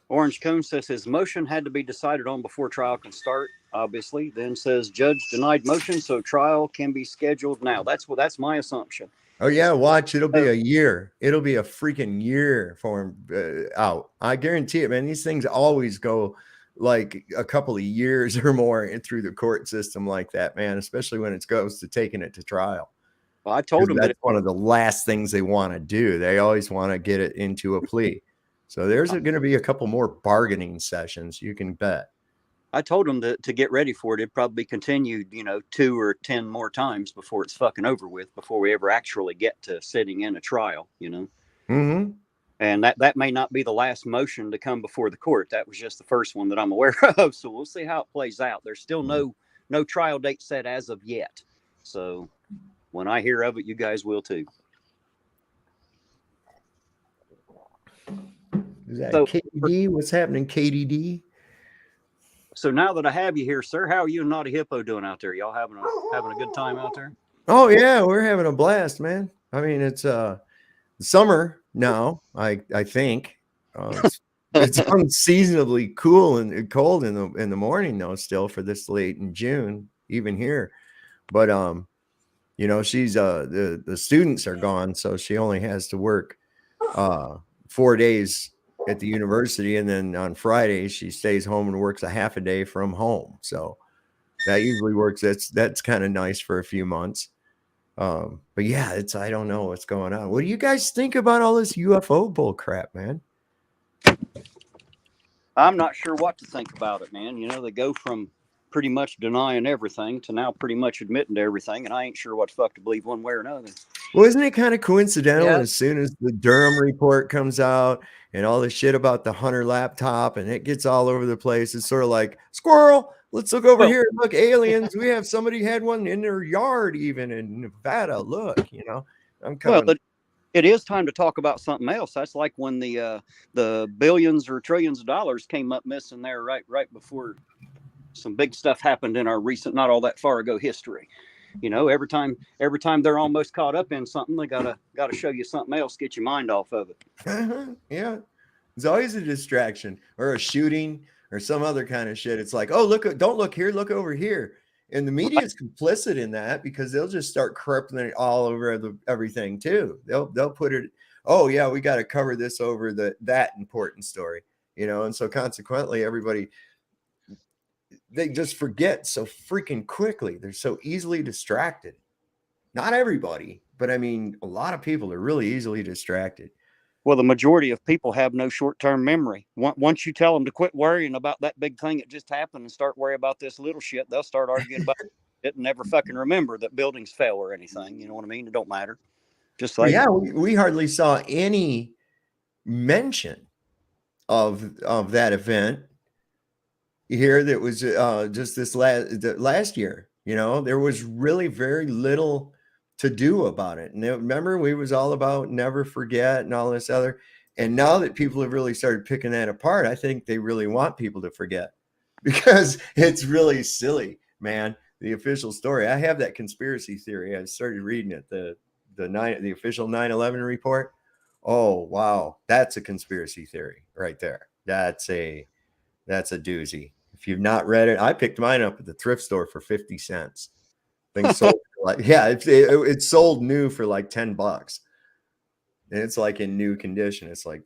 Orange Cone says his motion had to be decided on before trial can start, obviously. Then says judge denied motion, so trial can be scheduled now. That's my assumption. Oh, yeah, watch. It'll be a year. It'll be a freaking year for him out. I guarantee it, man. These things always go like a couple of years or more through the court system like that, man, especially when it goes to taking it to trial. Well, I told him that's one of the last things they want to do. They always want to get it into a plea. So there's going to be a couple more bargaining sessions, you can bet. I told them to get ready for it. It'd probably continue, 2 or 10 more times before it's fucking over with, before we ever actually get to sitting in a trial, Mm-hmm. And that may not be the last motion to come before the court. That was just the first one that I'm aware of. So we'll see how it plays out. There's still no trial date set as of yet. So when I hear of it, you guys will too. Is that So, KDD? What's happening, KDD? So now that I have you here, sir, how are you and Naughty Hippo doing out there? Y'all having a good time out there? Oh yeah, we're having a blast, man. I mean, it's summer now. I think it's unseasonably cool and cold in the morning though. Still for this late in June, even here. But she's the students are gone, so she only has to work 4 days at the university, and then on Fridays she stays home and works a half a day from home. So that usually works. That's kind of nice for a few months. But yeah, I don't know what's going on. What do you guys think about all this UFO bull crap, man? I'm not sure what to think about it, man. They go from pretty much denying everything to now pretty much admitting to everything, and I ain't sure what the fuck to believe one way or another. Well, isn't it kind of coincidental? Yeah. As soon as the Durham report comes out and all the shit about the Hunter laptop and it gets all over the place, it's sort of like, squirrel, let's look over here. Look, aliens. We have somebody had one in their yard, even in Nevada. Look, I'm coming. Well, it is time to talk about something else. That's like when the billions or trillions of dollars came up missing there right before some big stuff happened in our recent, not all that far ago history. Every time they're almost caught up in something, they gotta show you something else, get your mind off of it. Yeah, it's always a distraction or a shooting or some other kind of shit. It's like, oh, look, don't look here, look over here. And the media is complicit in that because they'll just start crippling it all over everything too. They'll put it, oh yeah, we got to cover this over that important story, and so consequently they just forget so freaking quickly. They're so easily distracted. Not everybody, but I mean, a lot of people are really easily distracted. Well, the majority of people have no short-term memory. Once you tell them to quit worrying about that big thing that just happened and start worrying about this little shit, they'll start arguing about it and never fucking remember that buildings fell or anything. You know what I mean? It don't matter. Just like, yeah, we hardly saw any mention of that event here. That was just this last year. There was really very little to do about it. And remember, we was all about never forget and all this other. And now that people have really started picking that apart, I think they really want people to forget because it's really silly, man. The official story. I have that conspiracy theory. I started reading it. The official 9/11 report. Oh wow, that's a conspiracy theory right there. That's a doozy. If you've not read it, I picked mine up at the thrift store for 50 cents. Things sold it's sold new for like $10, and it's like in new condition. It's like,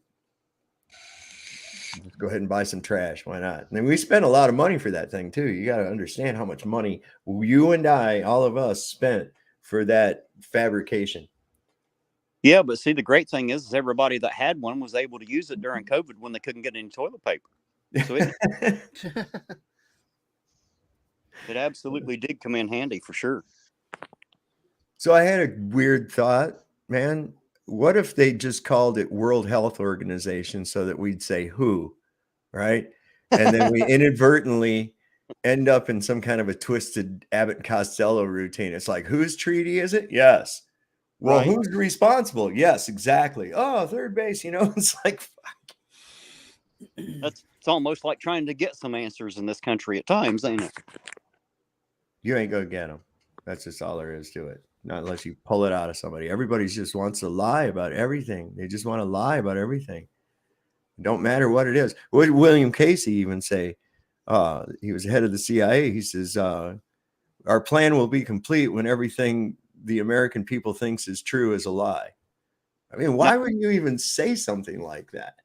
let's go ahead and buy some trash. Why not? And then we spent a lot of money for that thing too. You got to understand how much money you and I, all of us, spent for that fabrication. Yeah, but see, the great thing is everybody that had one was able to use it during COVID when they couldn't get any toilet paper. So it absolutely did come in handy for sure. So I had a weird thought, man. What if they just called it World Health Organization so that we'd say WHO, right? And then we inadvertently end up in some kind of a twisted Abbott and Costello routine. It's like, whose treaty is it? Yes. Well, Right. Who's responsible? Yes, exactly. Oh, third base, it's like, fuck. It's almost like trying to get some answers in this country at times, ain't it? You ain't gonna get them. That's just all there is to it. Not unless you pull it out of somebody. Everybody just wants to lie about everything. They just want to lie about everything. It don't matter what it is. What did William Casey even say? He was head of the CIA. He says, our plan will be complete when everything the American people thinks is true is a lie. I mean, why would you even say something like that?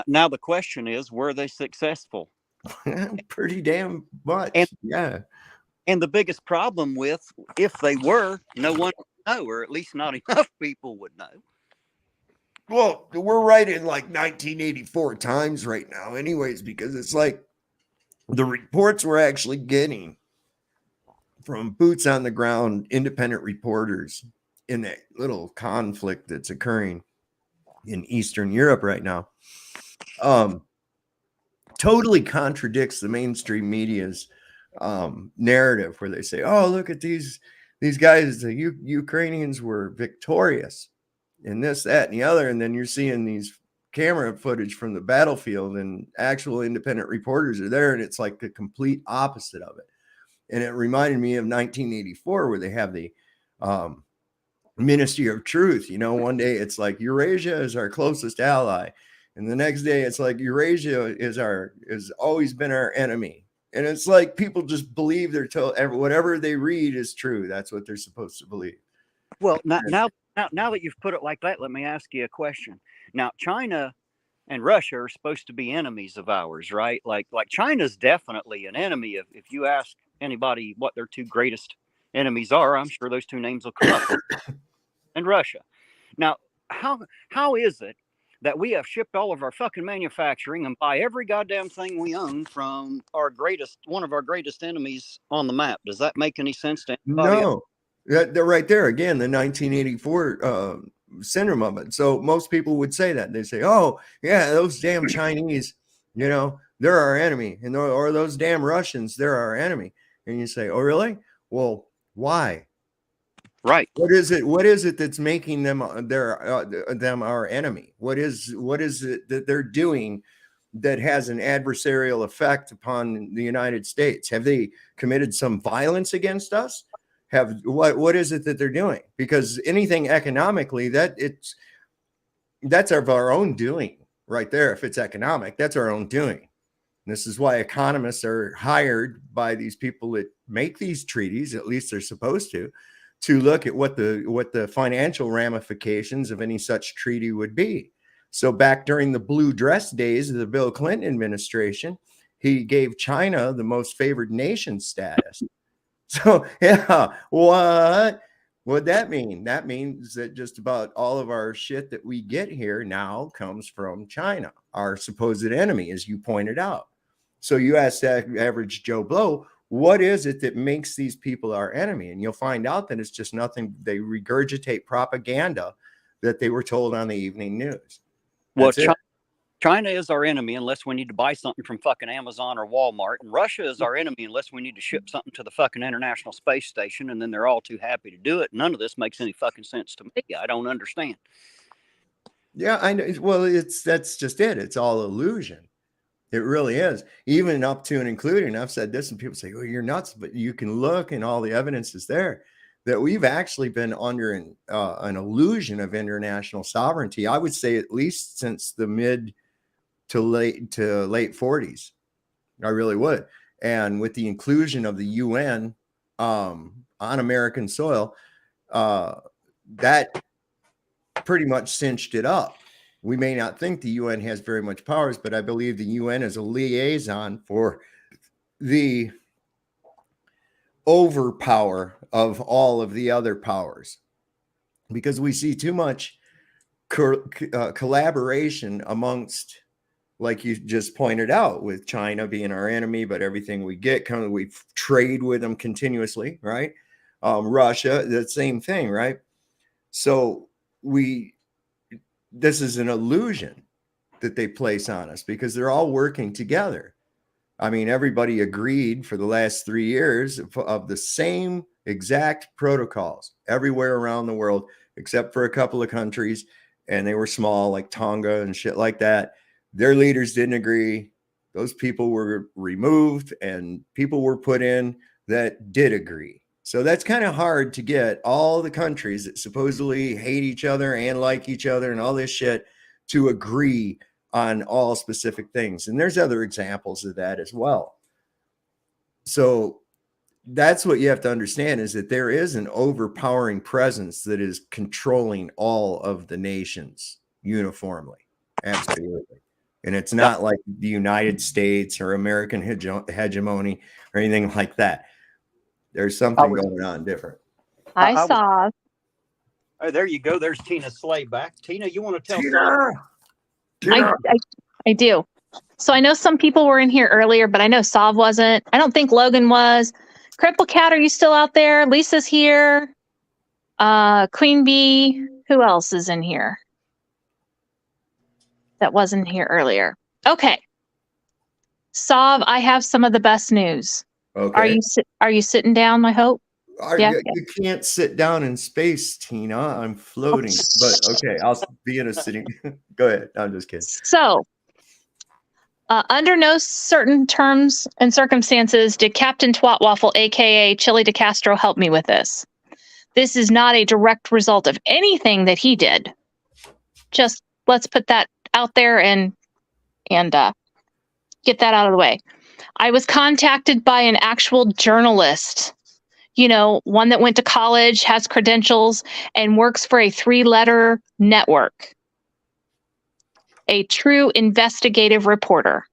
Now the question is, were they successful? Pretty damn much. Yeah. And the biggest problem with, if they were, no one would know, or at least not enough people would know. Well, we're right in like 1984 times right now, anyways, because it's like the reports we're actually getting from boots on the ground, independent reporters in that little conflict that's occurring in Eastern Europe right now, totally contradicts the mainstream media's narrative, where they say, "Oh, look at these guys, the Ukrainians were victorious in this, that, and the other," and then you're seeing these camera footage from the battlefield, and actual independent reporters are there, and it's like the complete opposite of it. And it reminded me of 1984, where they have the Ministry of Truth. You know, one day it's like Eurasia is our closest ally, and the next day it's like Eurasia is always been our enemy. And it's like people just believe they're told whatever they read is true. That's what they're supposed to believe. Well, now that you've put it like that, let me ask you a question. Now, China and Russia are supposed to be enemies of ours, right? Like China's definitely an enemy. If you ask anybody what their two greatest enemies are, I'm sure those two names will come up. And Russia. Now, how is it that we have shipped all of our fucking manufacturing and buy every goddamn thing we own from one of our greatest enemies on the map? Does that make any sense to anybody? No, they're right there again, the 1984 syndrome of it. So most people would say that. They say, "Oh, yeah, those damn Chinese, you know, they're our enemy," and or those damn Russians, they're our enemy. And you say, "Oh, really? Well, why?" Right. What is it that's making them them our enemy? What is it that they're doing that has an adversarial effect upon the United States? Have they committed some violence against us? What is it that they're doing? Because anything economically, that's of our own doing right there. If it's economic, that's our own doing. And this is why economists are hired by these people that make these treaties, at least they're supposed to look at what the financial ramifications of any such treaty would be. So back during the blue dress days of the Bill Clinton administration, he gave China the most favored nation status. So yeah, what'd that mean? That means that just about all of our shit that we get here now comes from China, our supposed enemy, as you pointed out. So you ask that average Joe Blow, what is it that makes these people our enemy? And you'll find out that it's just nothing. They regurgitate propaganda that they were told on the evening news. That's Well, China is our enemy unless we need to buy something from fucking Amazon or Walmart. And Russia is our enemy unless we need to ship something to the fucking International Space Station. And then they're all too happy to do it. None of this makes any fucking sense to me. I don't understand. Yeah, I know. Well, that's just it. It's all illusion. It really is. Even up to and including, I've said this and people say, "Oh, you're nuts," but you can look and all the evidence is there that we've actually been under an illusion of international sovereignty. I would say at least since the mid to late 40s. I really would. And with the inclusion of the UN on American soil, that pretty much cinched it up. We may not think the UN has very much powers, but I believe the UN is a liaison for the overpower of all of the other powers, because we see too much collaboration amongst, like you just pointed out, with China being our enemy, but everything we get, we trade with them continuously, right? Russia, the same thing, right? So this is an illusion that they place on us because they're all working together. I mean, everybody agreed for the last 3 years of the same exact protocols everywhere around the world, except for a couple of countries, and they were small, like Tonga and shit like that. Their leaders didn't agree. Those people were removed and people were put in that did agree. So that's kind of hard to get all the countries that supposedly hate each other and like each other and all this shit to agree on all specific things. And there's other examples of that as well. So that's what you have to understand, is that there is an overpowering presence that is controlling all of the nations uniformly. Absolutely. And it's not like the United States or American hegemony or anything like that. There's something going on different. I saw Oh, there you go. There's Tina Slay back. Tina, you want to tell I do. So I know some people were in here earlier, but I know Sav wasn't. I don't think Logan was. Cripple Cat, are you still out there? Lisa's here. Queen Bee. Who else is in here that wasn't here earlier? Okay. Sav, I have some of the best news. Okay. Are you sitting down, I hope? Yeah. You can't sit down in space, Tina. I'm floating. But okay, I'll be in a sitting. Go ahead. I'm just kidding. So, under no certain terms and circumstances did Captain Twatwaffle, aka Chili DeCastro, help me with this. This is not a direct result of anything that he did. Just let's put that out there and get that out of the way. I was contacted by an actual journalist, one that went to college, has credentials, and works for a 3-letter network. A true investigative reporter.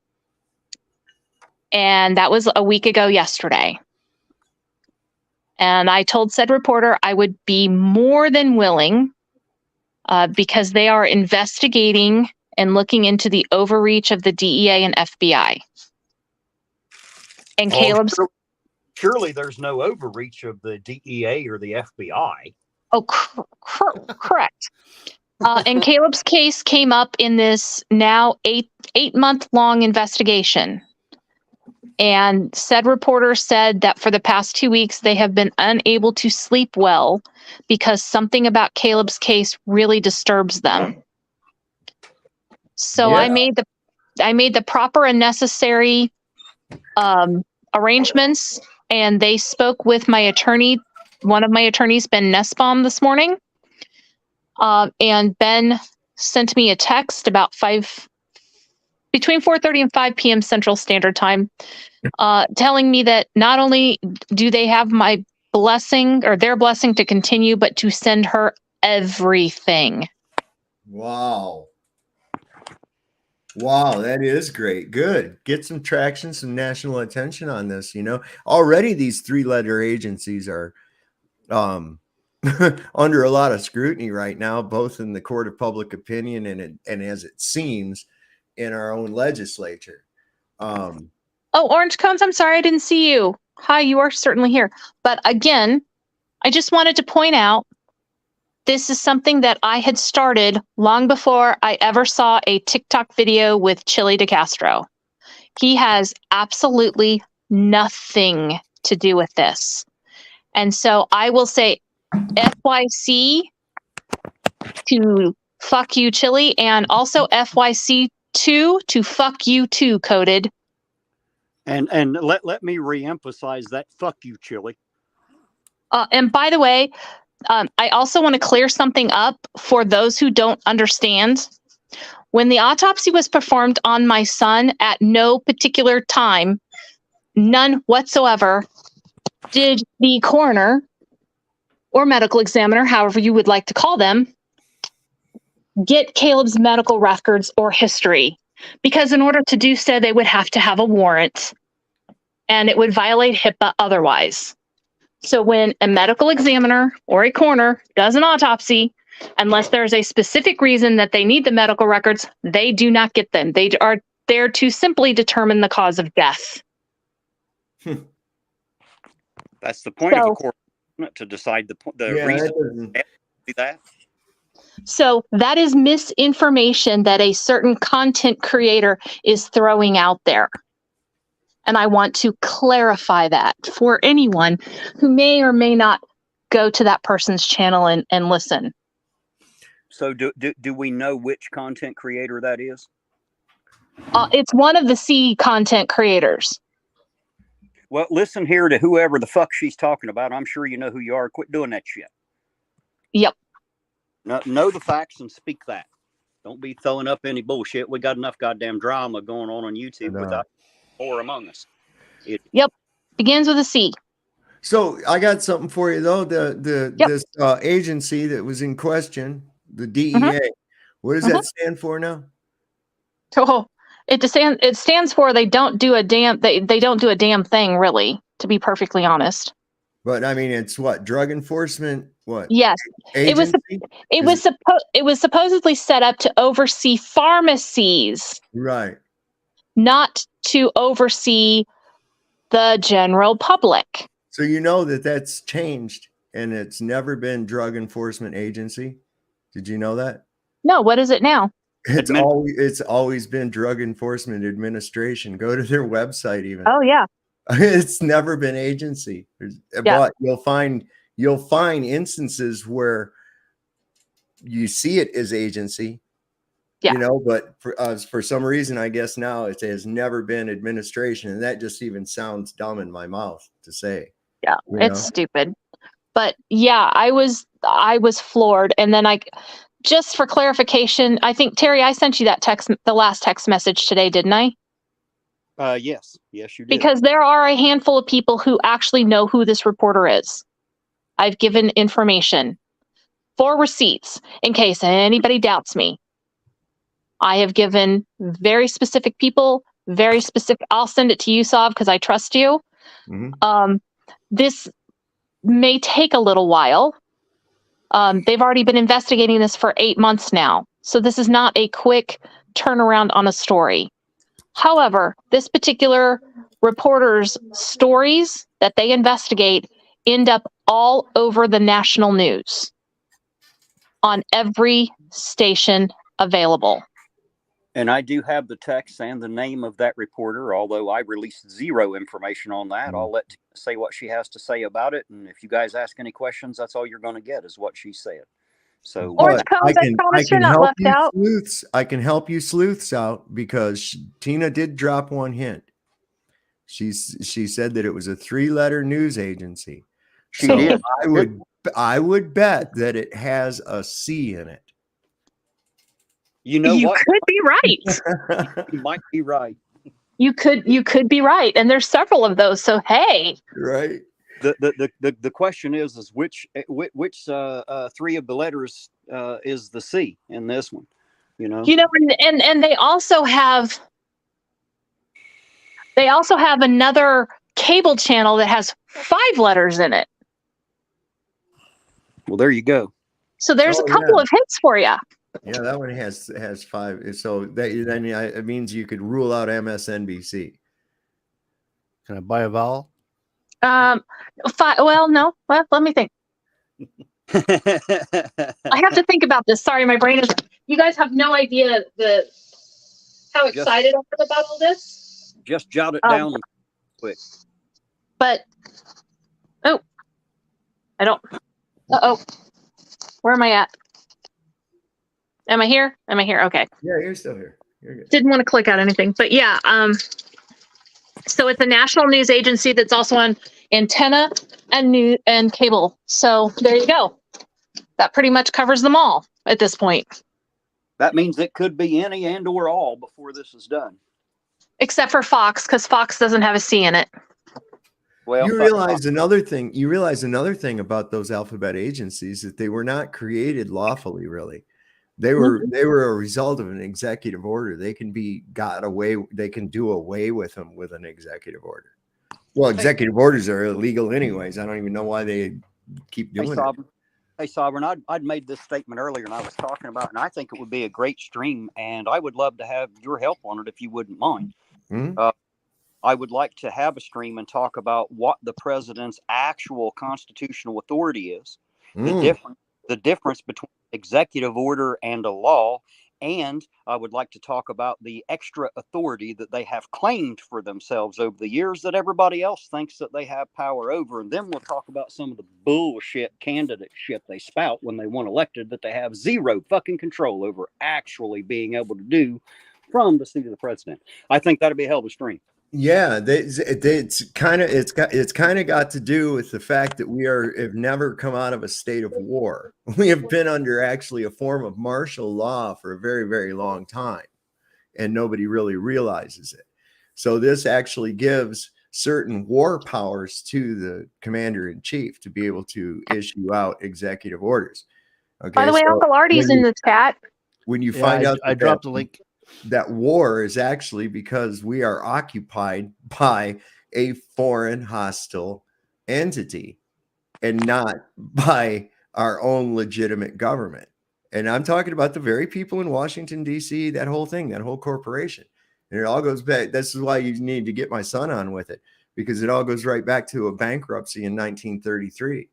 And that was a week ago yesterday. And I told said reporter I would be more than willing, because they are investigating and looking into the overreach of the DEA and FBI. And Caleb's... Surely there's no overreach of the DEA or the FBI. Oh, correct. And Caleb's case came up in this now 8-month-long investigation. And said reporter said that for the past 2 weeks, they have been unable to sleep well because something about Caleb's case really disturbs them. So yeah. I made the proper and necessary arrangements, and they spoke with my attorney, one of my attorneys, Ben Nussbaum, this morning. And Ben sent me a text about between 4:30 and 5 p.m. Central Standard Time, telling me that not only do they have my blessing or their blessing to continue, but to send her everything. Wow. Wow, that is great. Good. Get some traction, some national attention on this. Already these 3-letter agencies are under a lot of scrutiny right now, both in the court of public opinion and as it seems in our own legislature. Oh, Orange Cones, I'm sorry, I didn't see you. Hi, you are certainly here. But again, I just wanted to point out, this is something that I had started long before I ever saw a TikTok video with Chili DeCastro. He has absolutely nothing to do with this. And so I will say FYC to fuck you, Chili, and also FYC2 to fuck you too, Coded. And let me reemphasize that fuck you, Chili. And by the way, I also want to clear something up for those who don't understand. When the autopsy was performed on my son, at no particular time, none whatsoever, did the coroner or medical examiner, however you would like to call them, get Caleb's medical records or history. Because in order to do so, they would have to have a warrant, and it would violate HIPAA otherwise. So when a medical examiner or a coroner does an autopsy, unless there's a specific reason that they need the medical records, they do not get them. They are there to simply determine the cause of death. That's the point of a court, to decide the reason. That. So that is misinformation that a certain content creator is throwing out there. And I want to clarify that for anyone who may or may not go to that person's channel and listen. So do we know which content creator that is? It's one of the C content creators. Well, listen here to whoever the fuck she's talking about. I'm sure you know who you are. Quit doing that shit. Yep. Know the facts and speak that. Don't be throwing up any bullshit. We got enough goddamn drama going on YouTube without or among us. Yep. Begins with a C. So I got something for you though. This agency that was in question, the DEA. What does that stand for now? Oh, it stands for they don't do a damn thing, really, to be perfectly honest. But I mean, it's what, Drug Enforcement What? Yes, Agency? it was supposedly set up to oversee pharmacies, Right. not to oversee the general public. So you know that's changed, and it's never been Drug Enforcement Agency. Did you know that? No, what is it now? It's always been Drug Enforcement Administration. Go to their website even. Oh yeah. It's never been agency. But you'll find instances where you see it as agency. Yeah. You know, but for some reason, I guess now it has never been administration, and that just even sounds dumb in my mouth to say. Yeah, it's stupid. But yeah, I was floored. And then just for clarification, I think Terry, I sent you that the last text message today, didn't I? Yes, you did. Because there are a handful of people who actually know who this reporter is. I've given information for receipts in case anybody doubts me. I have given very specific people, very specific. I'll send it to you, Sav, because I trust you. Mm-hmm. This may take a little while. They've already been investigating this for 8 months now. So this is not a quick turnaround on a story. However, this particular reporter's stories that they investigate end up all over the national news on every station available. And I do have the text and the name of that reporter, although I released zero information on that. I'll let Tina say what she has to say about it. And if you guys ask any questions, that's all you're going to get is what she said. So Orange Cones, I promise you're not left out. I can help you sleuths out because Tina did drop one hint. She said that it was a 3-letter news agency. She did. I would bet that it has a C in it. You know you what? Could be right. You might be right. You could be right, and there's several of those. So hey, right. The question is which 3 of the letters is the C in this one? You know, and they also have another cable channel that has 5 letters in it. Well, there you go. So there's a couple of hits for you. Yeah, that one has 5. So then it means you could rule out MSNBC. Can I buy a vowel? 5. Well, no. Well, let me think. I have to think about this. Sorry, my brain is. You guys have no idea how excited I am about all this. Just jot it down quick. But I don't. Where am I at? Am I here? Okay. Yeah, you're still here. You're good. Didn't want to click out anything, but yeah. So it's a national news agency that's also on antenna and cable. So there you go. That pretty much covers them all at this point. That means it could be any and or all before this is done. Except for Fox, because Fox doesn't have a C in it. Well, you realize another thing about those alphabet agencies, that they were not created lawfully, really. They were a result of an executive order. They can do away with them with an executive order. Well, executive orders are illegal anyways. I don't even know why they keep doing it. Hey, Sovereign, I'd made this statement earlier, and I was talking about, and I think it would be a great stream, and I would love to have your help on it if you wouldn't mind. Mm-hmm. I would like to have a stream and talk about what the president's actual constitutional authority is, the difference between executive order and a law, and I would like to talk about the extra authority that they have claimed for themselves over the years that everybody else thinks that they have power over. And then we'll talk about some of the bullshit candidate shit they spout when they want elected that they have zero fucking control over actually being able to do from the seat of the president. I think that'd be a hell of a stream. Yeah, it's kind of got to do with the fact that we have never come out of a state of war. We have been under actually a form of martial law for a very, very long time, and nobody really realizes it. So this actually gives certain war powers to the commander in chief to be able to issue out executive orders. Okay. By the way, Uncle Artie's in the chat. When you find out, I dropped the link. That war is actually because we are occupied by a foreign hostile entity and not by our own legitimate government. And I'm talking about the very people in Washington, D.C., that whole thing, that whole corporation. And it all goes back. This is why you need to get my son on with it, because it all goes right back to a bankruptcy in 1933.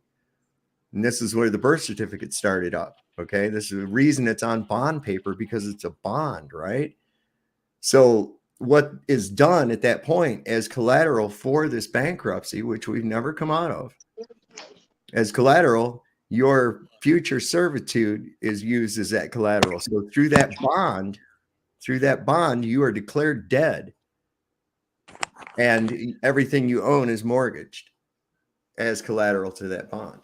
And this is where the birth certificate started up. Okay. This is the reason it's on bond paper, because it's a bond, right? So what is done at that point as collateral for this bankruptcy, which we've never come out of, as collateral, your future servitude is used as that collateral. So through that bond, you are declared dead, and everything you own is mortgaged as collateral to that bond.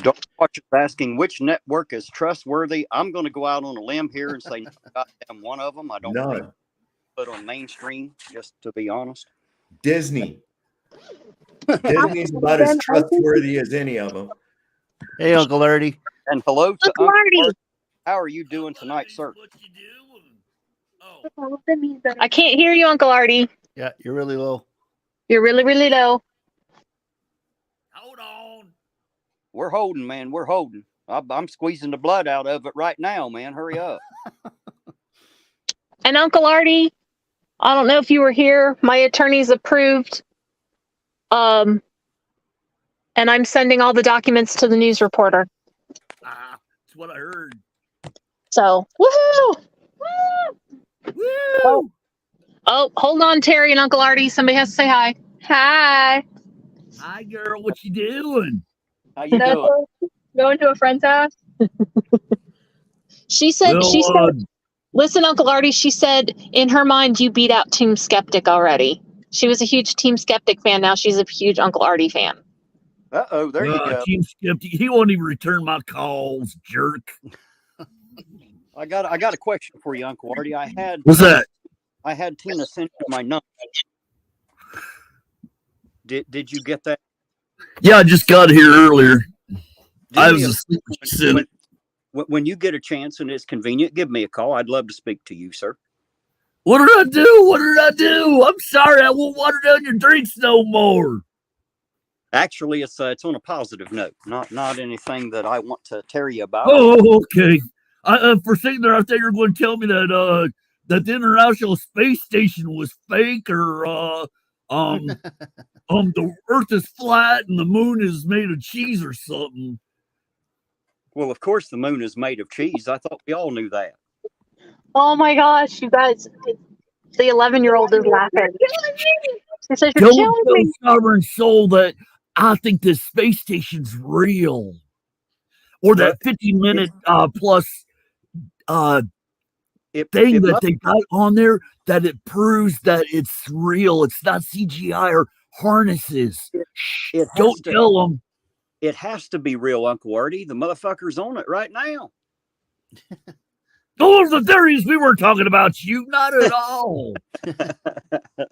Don't watch us asking which network is trustworthy. I'm going to go out on a limb here and say not goddamn one of them. I don't think put on mainstream, just to be honest. Disney's about as trustworthy as any of them. Hey, Uncle Artie. And hello to Uncle Artie. How are you doing tonight, sir? I can't hear you, Uncle Artie. Yeah, you're really low. You're really, really low. Hold on. We're holding, man. We're holding. I'm squeezing the blood out of it right now, man. Hurry up. And Uncle Artie, I don't know if you were here. My attorney's approved. And I'm sending all the documents to the news reporter. That's what I heard. So, woohoo! Woo! Oh, hold on, Terry and Uncle Artie. Somebody has to say hi. Hi. Hi, girl. What you doing? How you doing? Going to a friend's house. She said, listen, Uncle Artie, she said in her mind, you beat out Team Skeptic already. She was a huge Team Skeptic fan. Now she's a huge Uncle Artie fan. Uh-oh, there you go. Team Skeptic. He won't even return my calls, jerk. I got a question for you, Uncle Artie. What's that? I had Tina send you my number. Did you get that? Yeah, I just got here earlier. I was asleep. When you get a chance and it's convenient, give me a call. I'd love to speak to you, sir. What did I do? What did I do? I'm sorry. I won't water down your drinks no more. Actually, it's on a positive note, not anything that I want to tell you about. Oh, okay. For a second there, I thought you were going to tell me that that the International Space Station was fake, or the Earth is flat and the moon is made of cheese or something. Well, of course, the moon is made of cheese. I thought we all knew that. Oh my gosh, you guys! The 11-year-old is laughing. She says, "You're killing me, stubborn soul." That I think this space station's real, or that 50-minute plus thing that they got on there, that it proves that it's real. It's not CGI or harnesses. Don't tell them. It has to be real, Uncle Artie. The motherfucker's on it right now. Those are the theories. We weren't talking about you, not at all.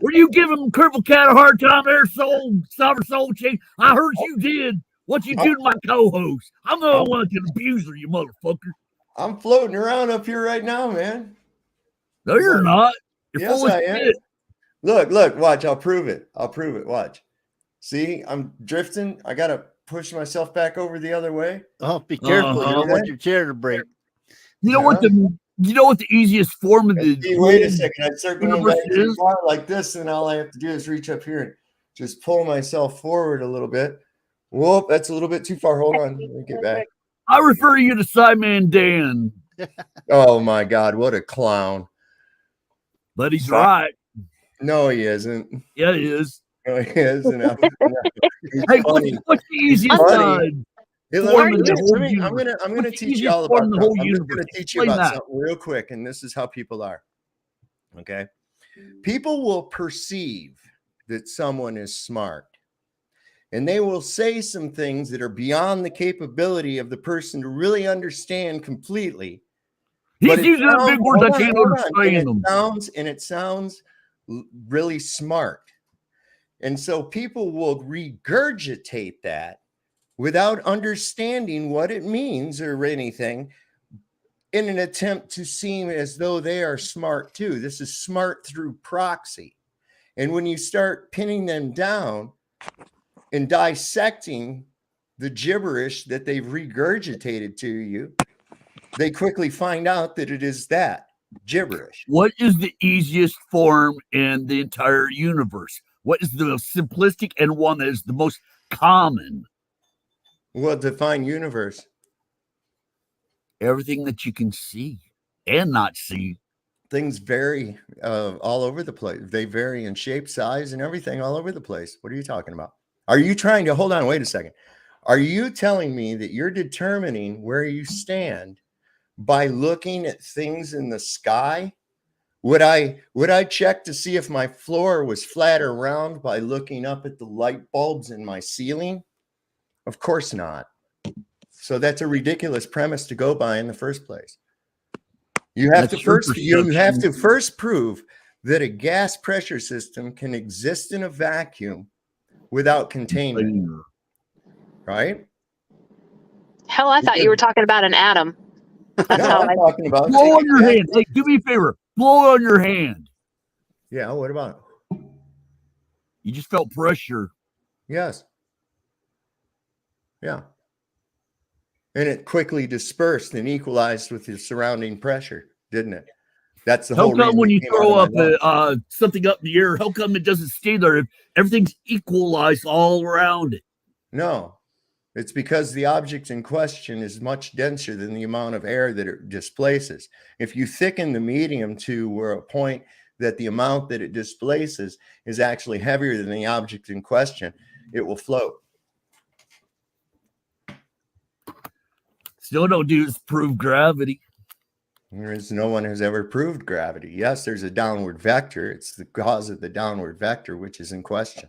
Were you giving Cripple Cat a hard time there, sovereign soul chain? I heard you did. What you do to my co-host? I'm the one that can abuse her, you motherfucker. I'm floating around up here right now, man. No, you're not. You're yes, full of I am. shit. Look, watch. I'll prove it. Watch. See, I'm drifting. I got to push myself back over the other way. Oh, be careful. You don't want your chair to break. You know what the easiest form of the wait a second. I start going back too far like this, and all I have to do is reach up here and just pull myself forward a little bit. Whoop, that's a little bit too far. Hold on. Let me get back. I refer you to Simon Dan. Oh my God, what a clown. But he's right. No, he isn't. Yeah, he is. No, he isn't. Hey, what's the easiest side? I'm gonna teach you all about that. I'm just gonna teach you about something real quick, and this is how people are. Okay, people will perceive that someone is smart, and they will say some things that are beyond the capability of the person to really understand completely. He's using a big word I can't understand them. It sounds really smart, and so people will regurgitate that without understanding what it means or anything, in an attempt to seem as though they are smart too. This is smart through proxy. And when you start pinning them down and dissecting the gibberish that they've regurgitated to you, they quickly find out that it is that gibberish. What is the easiest form in the entire universe? What is the most simplistic and one that is the most common? Well, define universe. Everything that you can see and not see. Things vary all over the place. They vary in shape, size, and everything all over the place. What are you talking about? Are you trying to hold on? Wait a second. Are you telling me that you're determining where you stand by looking at things in the sky? Would I check to see if my floor was flat or round by looking up at the light bulbs in my ceiling? Of course not. So that's a ridiculous premise to go by in the first place. You have to first prove that a gas pressure system can exist in a vacuum without containment. Right? Hell, I thought you were talking about an atom. That's how I'm talking about blow on your hand. Hey, do me a favor. Blow on your hand. Yeah, what about it? You just felt pressure. Yes. Yeah. And it quickly dispersed and equalized with the surrounding pressure, didn't it? That's the whole reason. How come when you throw up something up in the air, how come it doesn't stay there if everything's equalized all around it? No, it's because the object in question is much denser than the amount of air that it displaces. If you thicken the medium to where a point that the amount that it displaces is actually heavier than the object in question, it will float. Still don't do is prove gravity. There is no one has ever proved gravity. Yes, there's a downward vector. It's the cause of the downward vector, which is in question.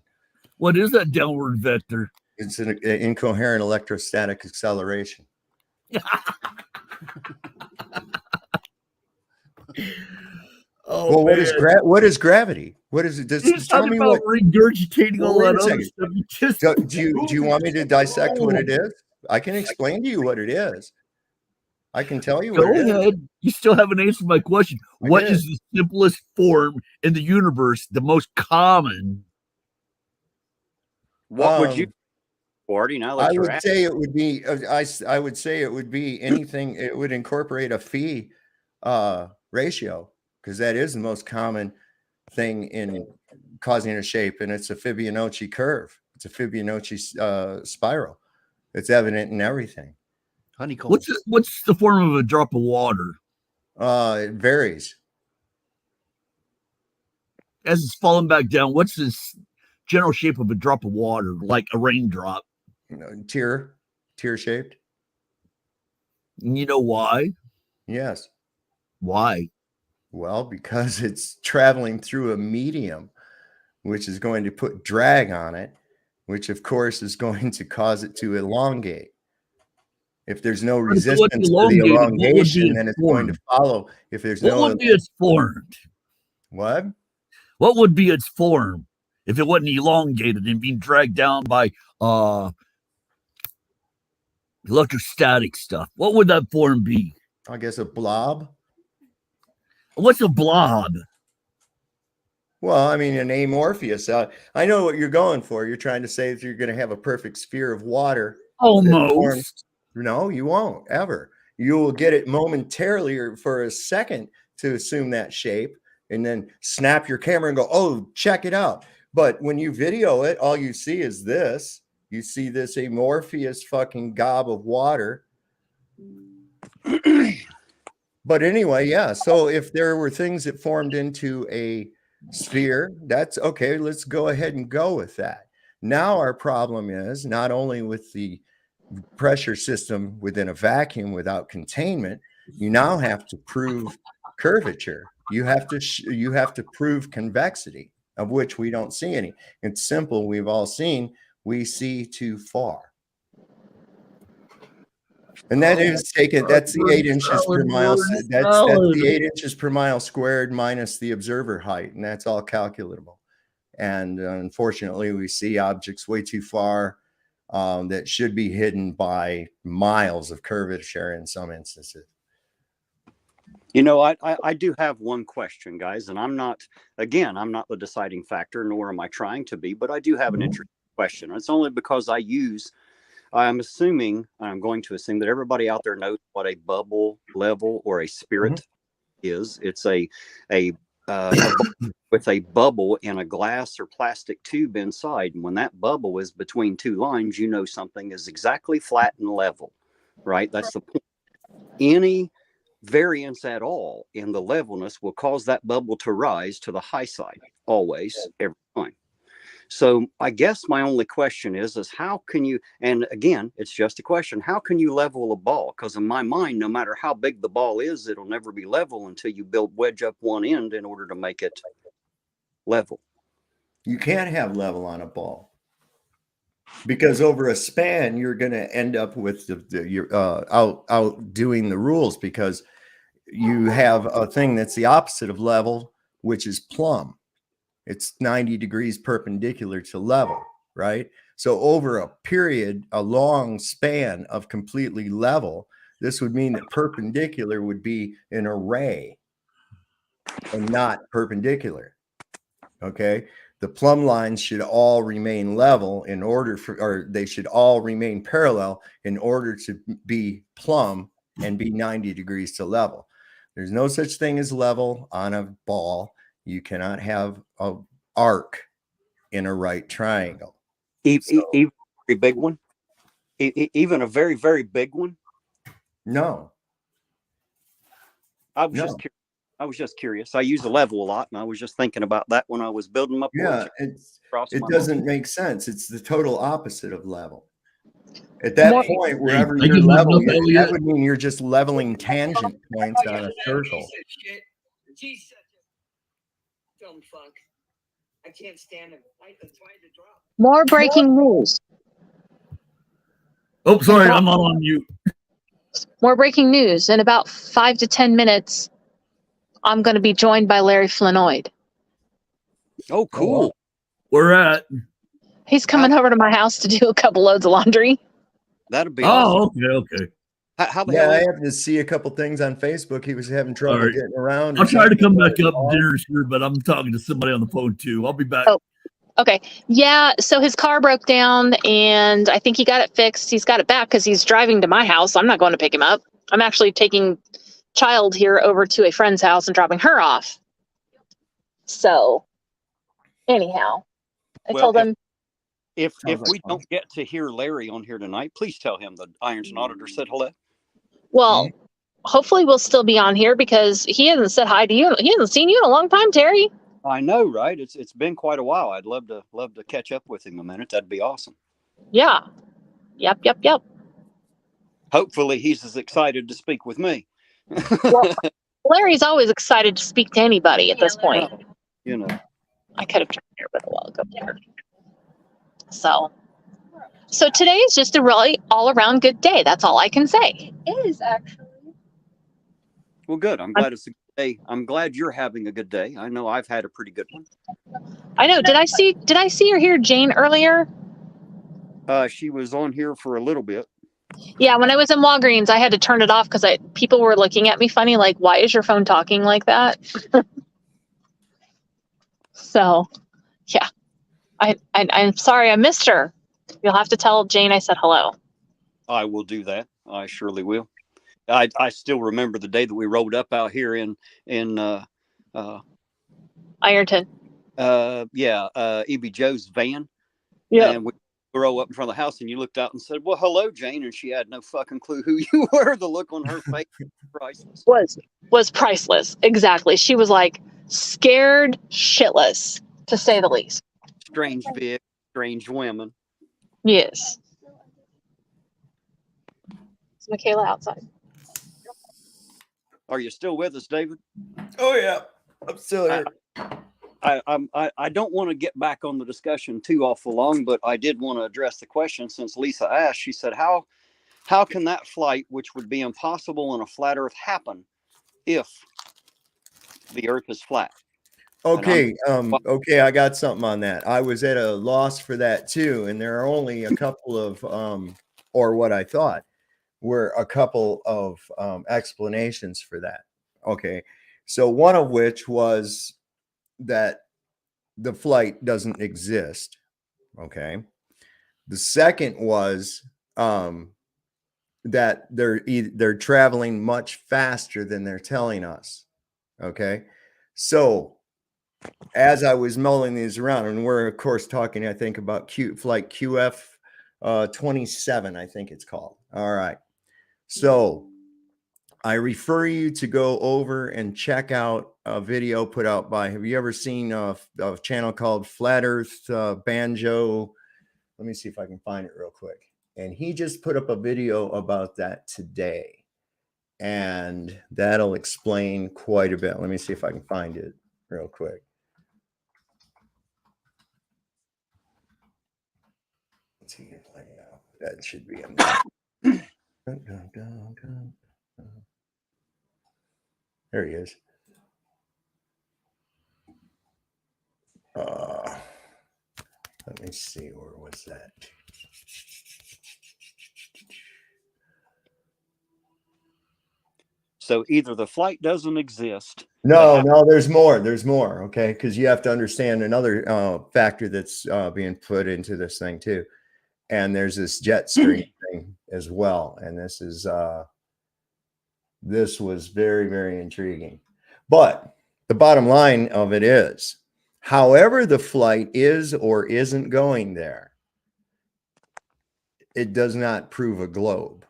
What is that downward vector? It's an incoherent electrostatic acceleration. Oh, well, what is gravity? What is it? Tell me about regurgitating all that other stuff. Do you want me to dissect what it is? I can explain to you what it is. I can tell you. Go ahead. You still haven't answered my question. What is the simplest form in the universe? The most common. What would you, Marty? Now that I would say it would be. I would say it would be anything. It would incorporate a phi ratio, because that is the most common thing in causing a shape, and it's a Fibonacci curve. It's a Fibonacci spiral. It's evident in everything. Honeycomb. What's the form of a drop of water? It varies. As it's falling back down, what's this general shape of a drop of water, like a raindrop? Tear shaped. You know why? Yes. Why? Well, because it's traveling through a medium, which is going to put drag on it, which of course is going to cause it to elongate. If there's no resistance to the elongation, then it's going to follow. If there's what would be its form? What would be its form if it wasn't elongated and being dragged down by electrostatic stuff? What would that form be? I guess a blob. What's a blob? Well, I mean, an amorphous. I know what you're going for. You're trying to say that you're going to have a perfect sphere of water. Almost. No, you won't ever. You will get it momentarily or for a second to assume that shape and then snap your camera and go, oh, check it out. But when you video it, all you see is this. You see this amorphous fucking gob of water. But anyway, yeah. So if there were things that formed into a sphere, that's okay. Let's go ahead and go with that. Now our problem is not only with the pressure system within a vacuum without containment, you now have to prove curvature. You have to prove convexity, of which we don't see any. It's simple. We've all seen. We see too far. And that is taken. That's the 8 inches per mile. That's the 8 inches per mile squared minus the observer height, and that's all calculable. And unfortunately, we see objects way too far that should be hidden by miles of curvature in some instances. You know, I do have one question, guys, and I'm not the deciding factor, nor am I trying to be, but I do have an interesting question. It's only because I use I'm going to assume that everybody out there knows what a bubble level or a spirit is. It's a with a bubble in a glass or plastic tube inside. And when that bubble is between two lines, you know something is exactly flat and level, right? That's the point. Any variance at all in the levelness will cause that bubble to rise to the high side, always, every time. So I guess my only question is how can you, and again, it's just a question, how can you level a ball? Because in my mind, no matter how big the ball is, it'll never be level until you wedge up one end in order to make it level. You can't have level on a ball because over a span, you're going to end up with you're outdoing the rules, because you have a thing that's the opposite of level, which is plumb. It's 90 degrees perpendicular to level, right? So over a period, a long span of completely level, this would mean that perpendicular would be an array and not perpendicular. Okay. The plumb lines should all remain level in order for, or they should all remain parallel in order to be plumb and be 90 degrees to level. There's no such thing as level on a ball. You cannot have a arc in a right triangle. Even a very big one? Even a very, very big one? No. I was just curious. I use a level a lot, and I was just thinking about that when I was building my porch. Yeah, it doesn't make sense. It's the total opposite of level. At that point, wherever you're level, that would mean you're just leveling tangent points on a circle. I can't stand him. I tried to drop. More breaking news. Oh, sorry, I'm on mute. More breaking news. In about 5 to 10 minutes, I'm going to be joined by Larry Flanoid. Oh, cool. Where at? He's coming over to my house to do a couple loads of laundry. That'd be awesome. Okay. How the hell? I happened to see a couple things on Facebook. He was having trouble getting around. I'll try to come back up dinner, sure, but I'm talking to somebody on the phone too. I'll be back. Oh, okay. Yeah, so his car broke down, and I think he got it fixed. He's got it back because he's driving to my house. I'm not going to pick him up. I'm actually taking child here over to a friend's house and dropping her off. So, anyhow, I told him. If we don't get to hear Larry on here tonight, please tell him the Ironton Auditor said hello. Well, hopefully we'll still be on here because he hasn't said hi to you. He hasn't seen you in a long time, Terry. I know, right? It's been quite a while. I'd love to catch up with him a minute. That'd be awesome. Yeah. Yep. Hopefully he's as excited to speak with me. Well, Larry's always excited to speak to anybody at this point. You know. I could have turned here a while ago there. So today is just a really all-around good day. That's all I can say. It is actually. Well, good. I'm glad it's a good day. I'm glad you're having a good day. I know I've had a pretty good one. I know. Did I see or hear Jane earlier? She was on here for a little bit. Yeah, when I was in Walgreens, I had to turn it off because people were looking at me funny, like, why is your phone talking like that? So, yeah. I'm sorry I missed her. You'll have to tell Jane I said hello. I will do that. I surely will. I still remember the day that we rolled up out here in Ironton. E.B. Joe's van. Yeah. And we drove up in front of the house, and you looked out and said, "Well, hello, Jane," and she had no fucking clue who you were. The look on her face was priceless. Was priceless. Exactly. She was like scared shitless, to say the least. Strange big, strange women. Yes. Is Michaela outside? Are you still with us, David? Oh yeah, I'm still here. I don't want to get back on the discussion too awful long, but I did want to address the question since Lisa asked. She said, "How can that flight, which would be impossible on a flat Earth, happen if the Earth is flat?" Okay, I got something on that. I was at a loss for that too, and there are only a couple of, or what I thought were a couple of explanations for that. Okay, so one of which was that the flight doesn't exist. Okay, the second was that they're traveling much faster than they're telling us. Okay, so as I was mulling these around, and we're of course talking, I think, about flight QF 27, I think it's called. All right, so I refer you to go over and check out a video put out by, have you ever seen a channel called Flat Earth Banjo? Let me see if I can find it real quick. And he just put up a video about that today. And that'll explain quite a bit. Let me see if I can find it real quick. Let's see. That should be enough. There he is. Let me see, where was that? So either the flight doesn't exist. No, there's more. There's more. Okay, because you have to understand another factor that's being put into this thing too. And there's this jet stream thing as well. And this was very, very intriguing. But the bottom line of it is, however the flight is or isn't going there, it does not prove a globe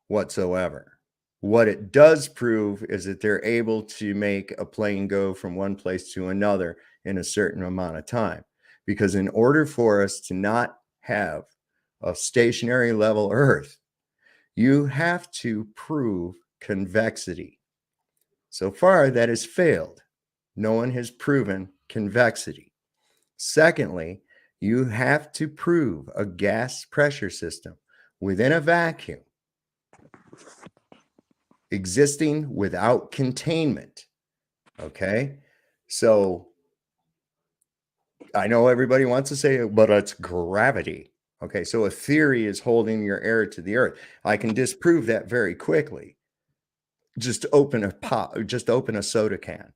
whatsoever. What it does prove is that they're able to make a plane go from one place to another in a certain amount of time. Because in order for us to not have a stationary level Earth, you have to prove convexity. So far, that has failed. No one has proven convexity. Secondly, you have to prove a gas pressure system within a vacuum existing without containment. Okay, so I know everybody wants to say, but it's gravity. Okay, so a theory is holding your air to the Earth. I can disprove that very quickly. Just open a soda can.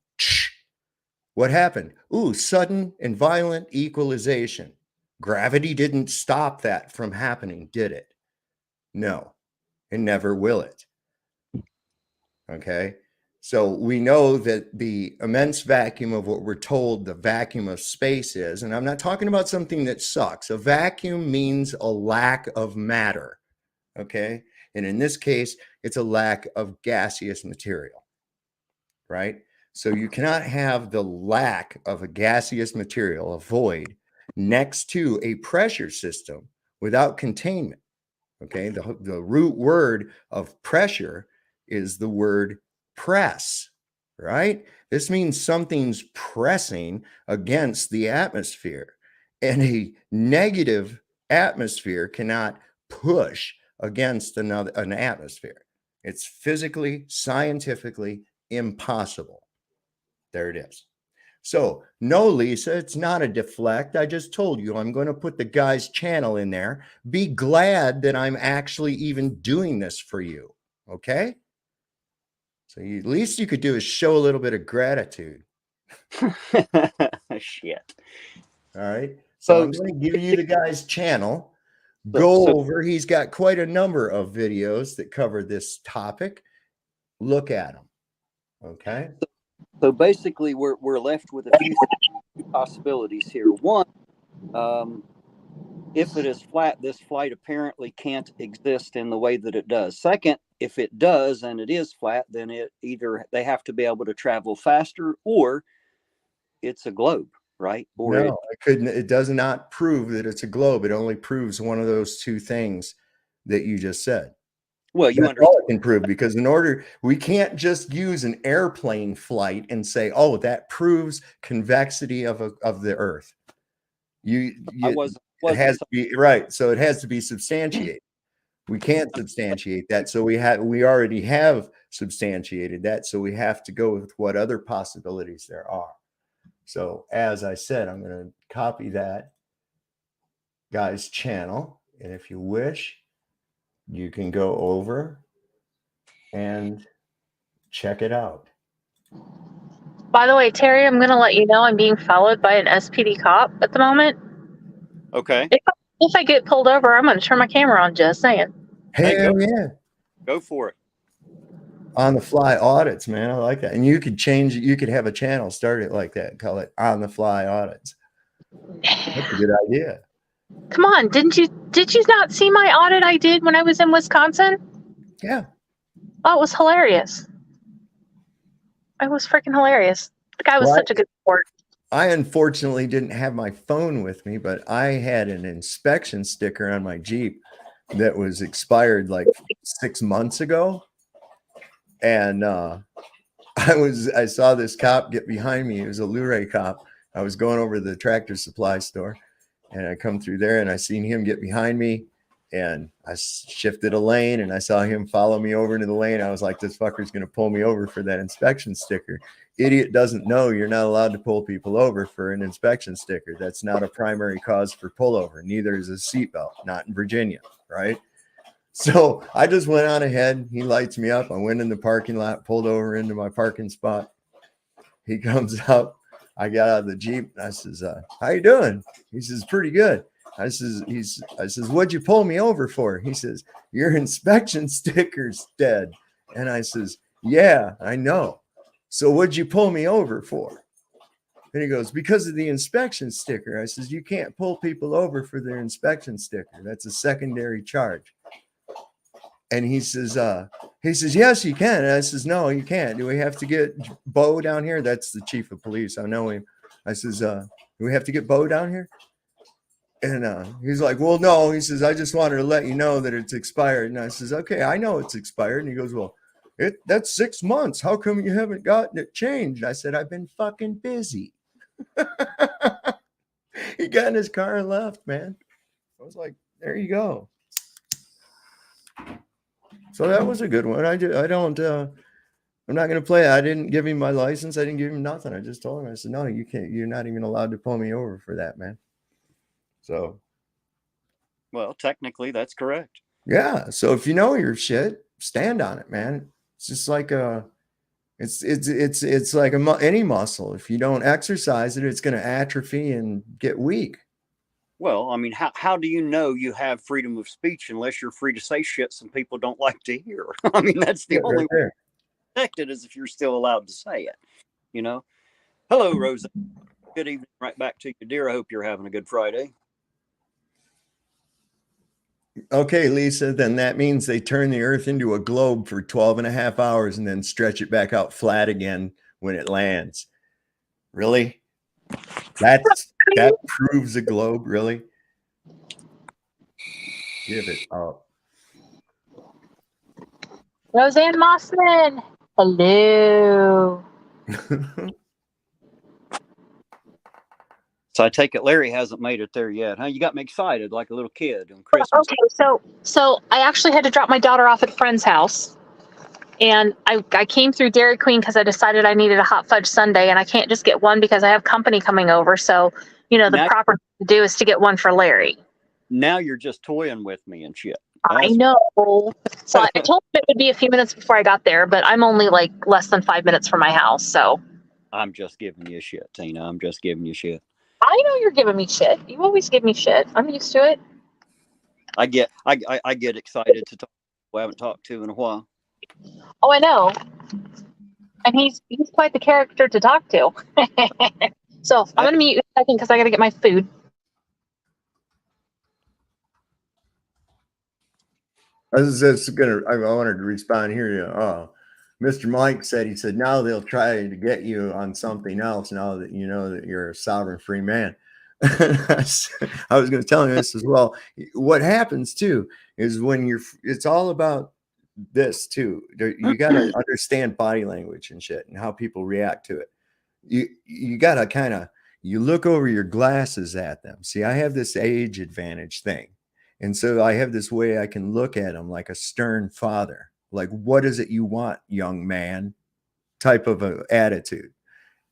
What happened? Ooh, sudden and violent equalization. Gravity didn't stop that from happening, did it? No, and never will it. Okay, so we know that the immense vacuum of what we're told the vacuum of space is, and I'm not talking about something that sucks. A vacuum means a lack of matter. Okay, and in this case, it's a lack of gaseous material, right? So you cannot have the lack of a gaseous material, a void, next to a pressure system without containment. Okay, the root word of pressure is the word press, right? This means something's pressing against the atmosphere, and a negative atmosphere cannot push against an atmosphere. It's physically, scientifically impossible. There it is. So, no, Lisa, it's not a deflect. I just told you I'm going to put the guy's channel in there. Be glad that I'm actually even doing this for you. Okay? So, at least you could do is show a little bit of gratitude. Shit. All right. So, I'm going to give you the guy's channel. Go over. He's got quite a number of videos that cover this topic. Look at them. Okay. So basically, we're left with a few possibilities here. One, if it is flat, this flight apparently can't exist in the way that it does. Second, if it does and it is flat, then it either they have to be able to travel faster, or it's a globe, right? Or no, it does not prove that it's a globe. It only proves one of those two things that you just said. Well, you understand. All it can prove, because we can't just use an airplane flight and say, oh, that proves convexity of the Earth. It has to be right. So it has to be substantiated. We can't substantiate that. So we already have substantiated that. So we have to go with what other possibilities there are. So as I said, I'm going to copy that guy's channel. And if you wish, you can go over and check it out. By the way, Terry, I'm going to let you know I'm being followed by an SPD cop at the moment. Okay. If I get pulled over, I'm going to turn my camera on, just saying. Hey, Hell yeah. go for it. On the fly audits, man. I like that. And you could change it. You could have a channel, start it like that, call it on the fly audits. That's a good idea. Come on, did you not see my audit I did when I was in Wisconsin? Yeah. Oh, it was hilarious. It was freaking hilarious. The guy was such a good sport. I unfortunately didn't have my phone with me, but I had an inspection sticker on my Jeep that was expired like 6 months ago. And I saw this cop get behind me. It was a Luray cop. I was going over to the Tractor Supply store, and I come through there, and I seen him get behind me, and I shifted a lane, and I saw him follow me over into the lane. I was like, this fucker's going to pull me over for that inspection sticker. Idiot doesn't know you're not allowed to pull people over for an inspection sticker. That's not a primary cause for pullover. Neither is a seatbelt, not in Virginia, right? So I just went on ahead. He lights me up. I went in the parking lot, pulled over into my parking spot. He comes up. I got out of the Jeep. And I says, how you doing? He says, pretty good. I says, what'd you pull me over for? He says, your inspection sticker's dead. And I says, yeah, I know. So what'd you pull me over for? And he goes, because of the inspection sticker. I says, you can't pull people over for their inspection sticker. That's a secondary charge. And he says, yes, you can. And I says, no, you can't. Do we have to get Bo down here? That's the chief of police. I know him. I says, do we have to get Bo down here? And he's like, well, no. He says, I just wanted to let you know that it's expired. And I says, okay, I know it's expired. And he goes, well, that's 6 months. How come you haven't gotten it changed? I said, I've been fucking busy. He got in his car and left, man. I was like, there you go. So that was a good one. I'm not going to play it. I didn't give him my license. I didn't give him nothing. I just told him, I said, no, you can't. You're not even allowed to pull me over for that, man. So. Well, technically that's correct. Yeah. So if you know your shit, stand on it, man. It's just like it's like any muscle. If you don't exercise it, it's going to atrophy and get weak. Well, I mean, how do you know you have freedom of speech unless you're free to say shit some people don't like to hear? I mean, that's the only way to protect it is if you're still allowed to say it, you know? Hello, Rosa. Good evening. Right back to you, dear. I hope you're having a good Friday. Okay, Lisa, then that means they turn the earth into a globe for 12 and a half hours and then stretch it back out flat again when it lands. Really? That proves a globe, really? Give it up. Roseanne Mossman. Hello. So I take it Larry hasn't made it there yet, huh? You got me excited like a little kid on Christmas. Okay, so I actually had to drop my daughter off at a friend's house. And I came through Dairy Queen because I decided I needed a hot fudge sundae, and I can't just get one because I have company coming over. So, the proper thing to do is to get one for Larry. Now you're just toying with me and shit. I know. So I told him it would be a few minutes before I got there, but I'm only like less than 5 minutes from my house. So I'm just giving you shit, Tina. I'm just giving you shit. I know you're giving me shit. You always give me shit. I'm used to it. I get excited to talk to people I haven't talked to in a while. Oh, I know. And he's quite the character to talk to. So I'm going to mute you a second because I got to get my food. I wanted to respond here. Mr. Mike said, now they'll try to get you on something else now that you know that you're a sovereign free man. I was going to tell him this as well. What happens too is when it's all about this too. You got to understand body language and shit and how people react to it. You got to you look over your glasses at them. See, I have this age advantage thing. And so I have this way I can look at them like a stern father. Like, what is it you want, young man? Type of an attitude.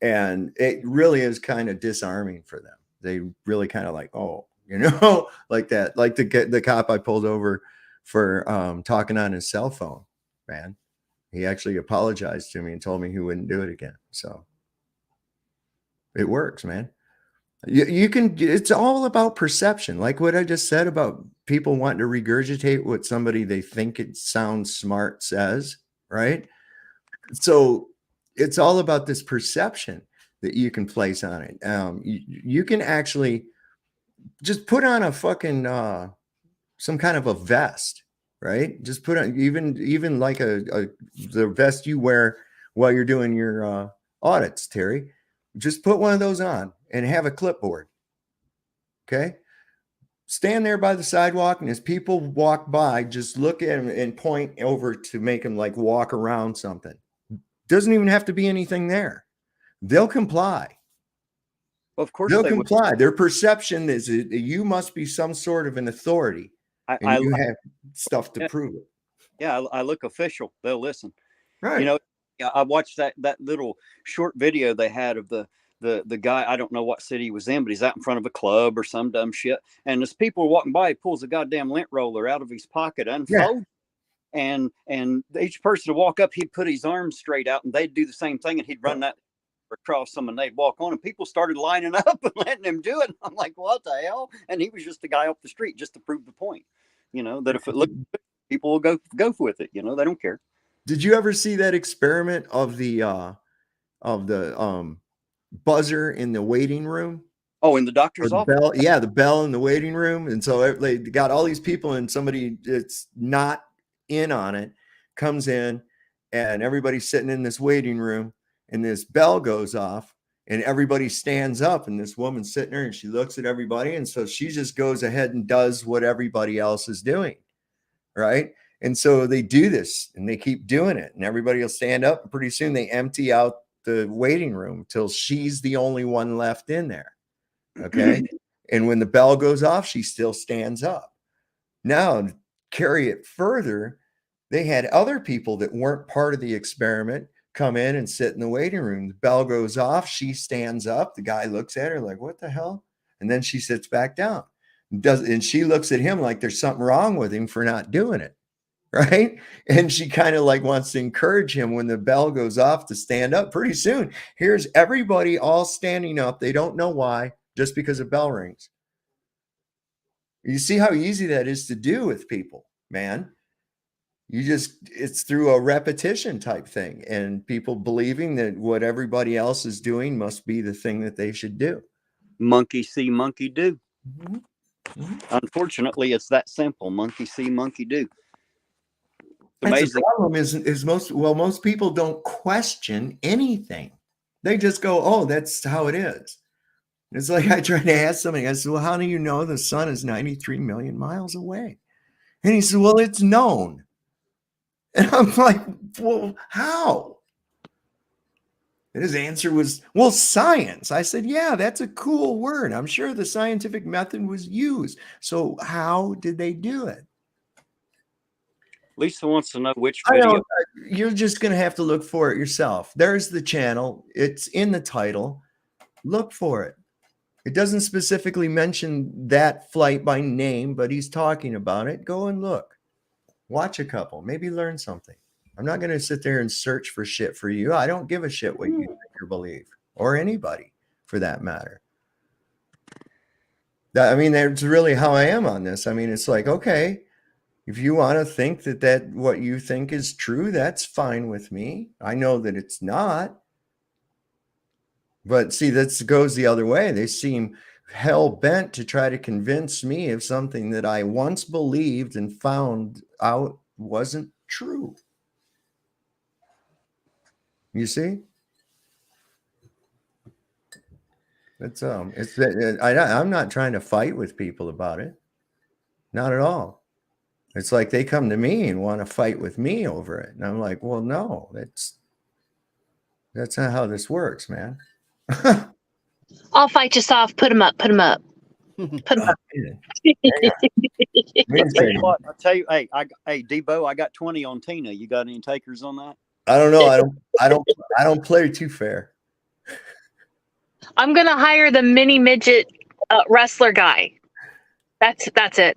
And it really is kind of disarming for them. They really kind of like, oh, like that. Like the cop I pulled over for talking on his cell phone, man. He actually apologized to me and told me he wouldn't do it again. So it works, man. You can, it's all about perception. Like what I just said about people wanting to regurgitate what somebody they think it sounds smart says, right? So it's all about this perception that you can place on it. You can actually just put on a fucking some kind of a vest, right? Just put on even like the vest you wear while you're doing your audits, Terry. Just put one of those on and have a clipboard. Okay. Stand there by the sidewalk, and as people walk by, just look at them and point over to make them like walk around something. Doesn't even have to be anything there. They'll comply. Well, of course They'll they would. comply. Their perception is that you must be some sort of an authority, and you have stuff to prove it. Yeah, I look official. They'll listen. Right. You know, I watched that little short video they had of the guy. I don't know what city he was in, but he's out in front of a club or some dumb shit. And as people are walking by, he pulls a goddamn lint roller out of his pocket, unfolds, and each person to walk up, he'd put his arms straight out, and they'd do the same thing, and he'd run that across them, and they'd walk on, and people started lining up and letting him do it. And I'm like, what the hell? And he was just a guy off the street, just to prove the point, you know, that if it looks good, people will go with it. You know, they don't care. Did you ever see that experiment of the buzzer in the waiting room? Oh, in the doctor's office? Bell, yeah, the bell in the waiting room. And so they got all these people, and somebody that's not in on it comes in, and everybody's sitting in this waiting room, and this bell goes off, and everybody stands up, and this woman's sitting there, and she looks at everybody, and so she just goes ahead and does what everybody else is doing, right? And so they do this, and they keep doing it, and everybody will stand up, and pretty soon they empty out the waiting room till she's the only one left in there. Okay. And when the bell goes off, she still stands up. Now, to carry it further, they had other people that weren't part of the experiment come in and sit in the waiting room. The bell goes off, she stands up. The guy looks at her like, what the hell? And then she sits back down. And she looks at him like there's something wrong with him for not doing it. Right. And she kind of like wants to encourage him when the bell goes off to stand up. Pretty soon, here's everybody all standing up. They don't know why, just because a bell rings. You see how easy that is to do with people, man. It's through a repetition type thing, and people believing that what everybody else is doing must be the thing that they should do. Monkey see, monkey do. Mm-hmm. Mm-hmm. Unfortunately, it's that simple. Monkey see, monkey do. That's the problem is most people don't question anything. They just go, oh, that's how it is. It's like I tried to ask somebody, I said, well, how do you know the sun is 93 million miles away? And he said, well, it's known. And I'm like, well, how? And his answer was, well, science. I said, yeah, that's a cool word. I'm sure the scientific method was used. So how did they do it? Lisa wants to know which video. You're just going to have to look for it yourself. There's the channel. It's in the title. Look for it. It doesn't specifically mention that flight by name, but he's talking about it. Go and look. Watch a couple. Maybe learn something. I'm not going to sit there and search for shit for you. I don't give a shit what you think or believe, or anybody for that matter. That's really how I am on this. I mean, it's like, okay, if you want to think that what you think is true, that's fine with me. I know that it's not. But see, that goes the other way. They seem hell-bent to try to convince me of something that I once believed and found out wasn't true. You see? I'm not trying to fight with people about it. Not at all. It's like they come to me and want to fight with me over it. And I'm like, well, no, that's not how this works, man. I'll fight you soft. Put them up. Put them up. Put them up. I'll tell you, hey, Debo, I got 20 on Tina. You got any takers on that? I don't know. I don't play too fair. I'm gonna hire the mini midget wrestler guy. That's it.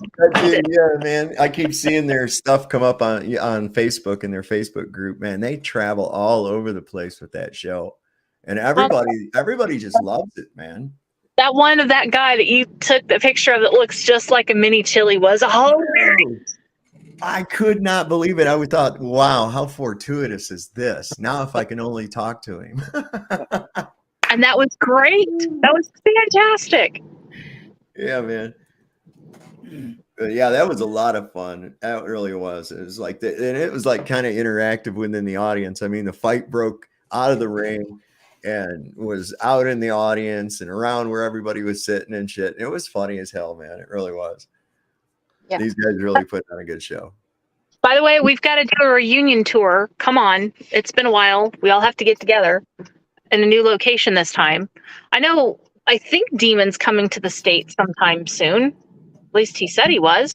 Yeah, man. I keep seeing their stuff come up on Facebook in their Facebook group. Man, they travel all over the place with that show, and everybody just loves it, man. That one of that guy that you took the picture of that looks just like a mini chili was hilarious. I could not believe it. I would thought, wow, how fortuitous is this? Now, if I can only talk to him. And that was great. That was fantastic. Yeah, man. Yeah, that was a lot of fun. That really was. It was like, and it was like kind of interactive within the audience. I mean, the fight broke out of the ring and was out in the audience and around where everybody was sitting and shit. And it was funny as hell, man. It really was. Yeah. These guys really put on a good show. By the way, we've got to do a reunion tour. Come on. It's been a while. We all have to get together in a new location this time. I think Demon's coming to the States sometime soon. At least he said he was.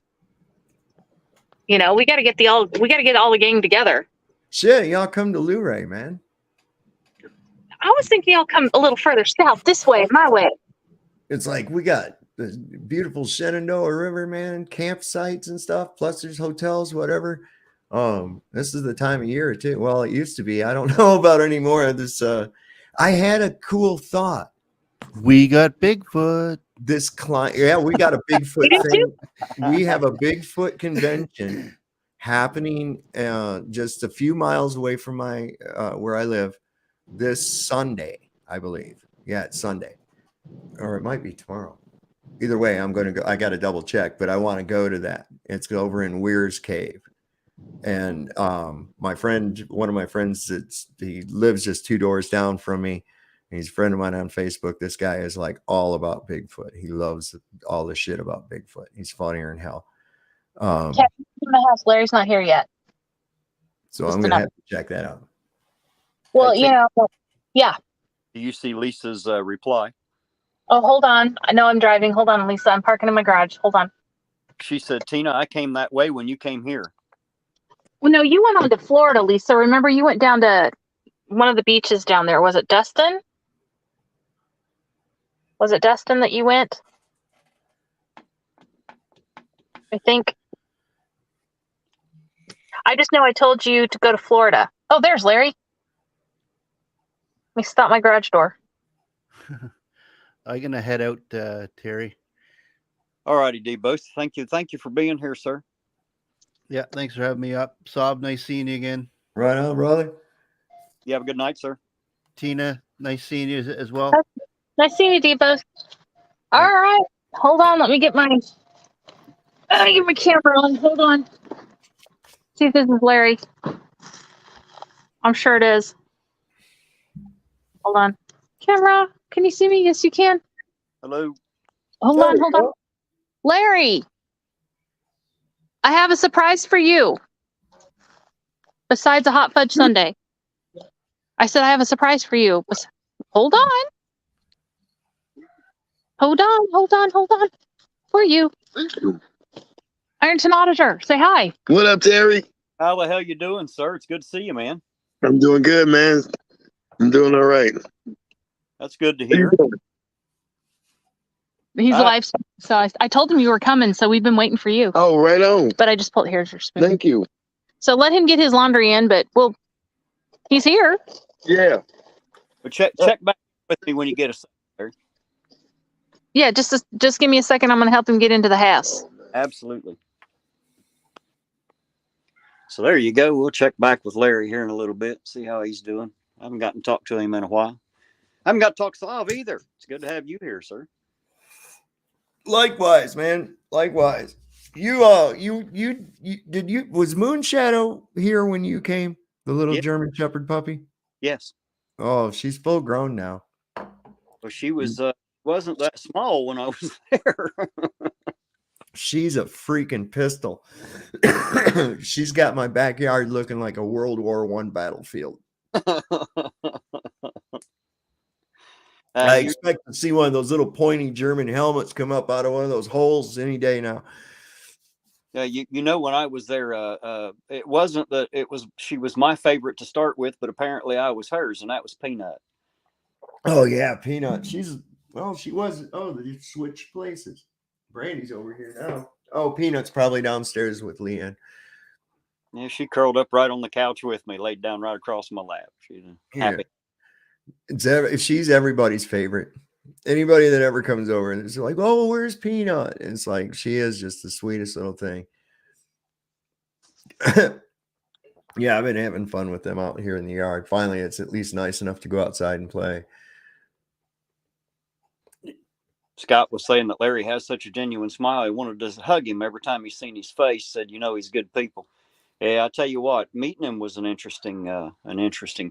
You know, we got to get all the gang together. Shit, y'all come to Luray, man. I was thinking I'll come a little further south, this way, my way. It's like we got the beautiful Shenandoah River, man, campsites and stuff. Plus, there's hotels, whatever. This is the time of year too. Well, it used to be. I don't know about anymore. I had a cool thought. We got Bigfoot. This client, yeah, we got a Bigfoot thing. We have a Bigfoot convention happening just a few miles away from my where I live this Sunday, I believe. Yeah, it's Sunday, or it might be tomorrow. Either way, I'm going to go. I got to double check, but I want to go to that. It's over in Weir's Cave, and my friend, one of my friends, he lives just 2 doors down from me. He's a friend of mine on Facebook. This guy is like all about Bigfoot. He loves all the shit about Bigfoot. He's funnier than hell. In my house. Larry's not here yet. So I'm going to have to check that out. Well, yeah. Do you see Lisa's reply? Oh, hold on. I know I'm driving. Hold on, Lisa. I'm parking in my garage. Hold on. She said, Tina, I came that way when you came here. Well, no, you went on to Florida, Lisa. Remember, you went down to one of the beaches down there. Was it Destin? Was it Destin that you went? I think. I just know I told you to go to Florida. Oh, there's Larry. Let me stop my garage door. I'm gonna head out, Terry. All righty, D-Both. Thank you for being here, sir. Yeah, thanks for having me up. Sob, nice seeing you again. Right on, brother. You have a good night, sir. Tina, nice seeing you as well. Nice seeing you, Depot. All right. Hold on. Let me get my camera on. Hold on. See if this is Larry. I'm sure it is. Hold on. Camera. Can you see me? Yes, you can. Hello. Hold on. Larry, I have a surprise for you. Besides a hot fudge sundae. I said I have a surprise for you. Hold on. Hold on. For you. Irontonauditor, say hi. What up, Terry? How the hell you doing, sir? It's good to see you, man. I'm doing good, man. I'm doing all right. That's good to hear. He's alive, so I told him you were coming, so we've been waiting for you. Oh, right on. But I just pulled, here's your spoon. Thank you. So let him get his laundry in, but he's here. Yeah. But check back with me when you get a second. Yeah, just give me a second. I'm going to help him get into the house. Absolutely. So there you go. We'll check back with Larry here in a little bit, see how he's doing. I haven't gotten to talk to him in a while. I haven't got to talk to Slav either. It's good to have you here, sir. Likewise, man. Likewise. Was Moonshadow here when you came? The little German Shepherd puppy? Yes. Oh, she's full grown now. Well, she wasn't that small when I was there. She's a freaking pistol. She's got my backyard looking like a World War I battlefield. I expect to see one of those little pointy German helmets come up out of one of those holes any day now. Yeah, you know, when I was there, it wasn't that she was my favorite to start with, but apparently I was hers, and that was Peanut. Oh yeah, Peanut. She was. Oh, they switched places. Brandy's over here now. Oh, Peanut's probably downstairs with Leanne. Yeah, she curled up right on the couch with me, laid down right across my lap. She's happy. She's everybody's favorite. Anybody that ever comes over and it's like, oh, where's Peanut? And it's like, she is just the sweetest little thing. Yeah, I've been having fun with them out here in the yard. Finally, it's at least nice enough to go outside and play. Scott was saying that Larry has such a genuine smile. He wanted to hug him every time he seen his face. Said, he's good people. Yeah, I tell you what, meeting him was an interesting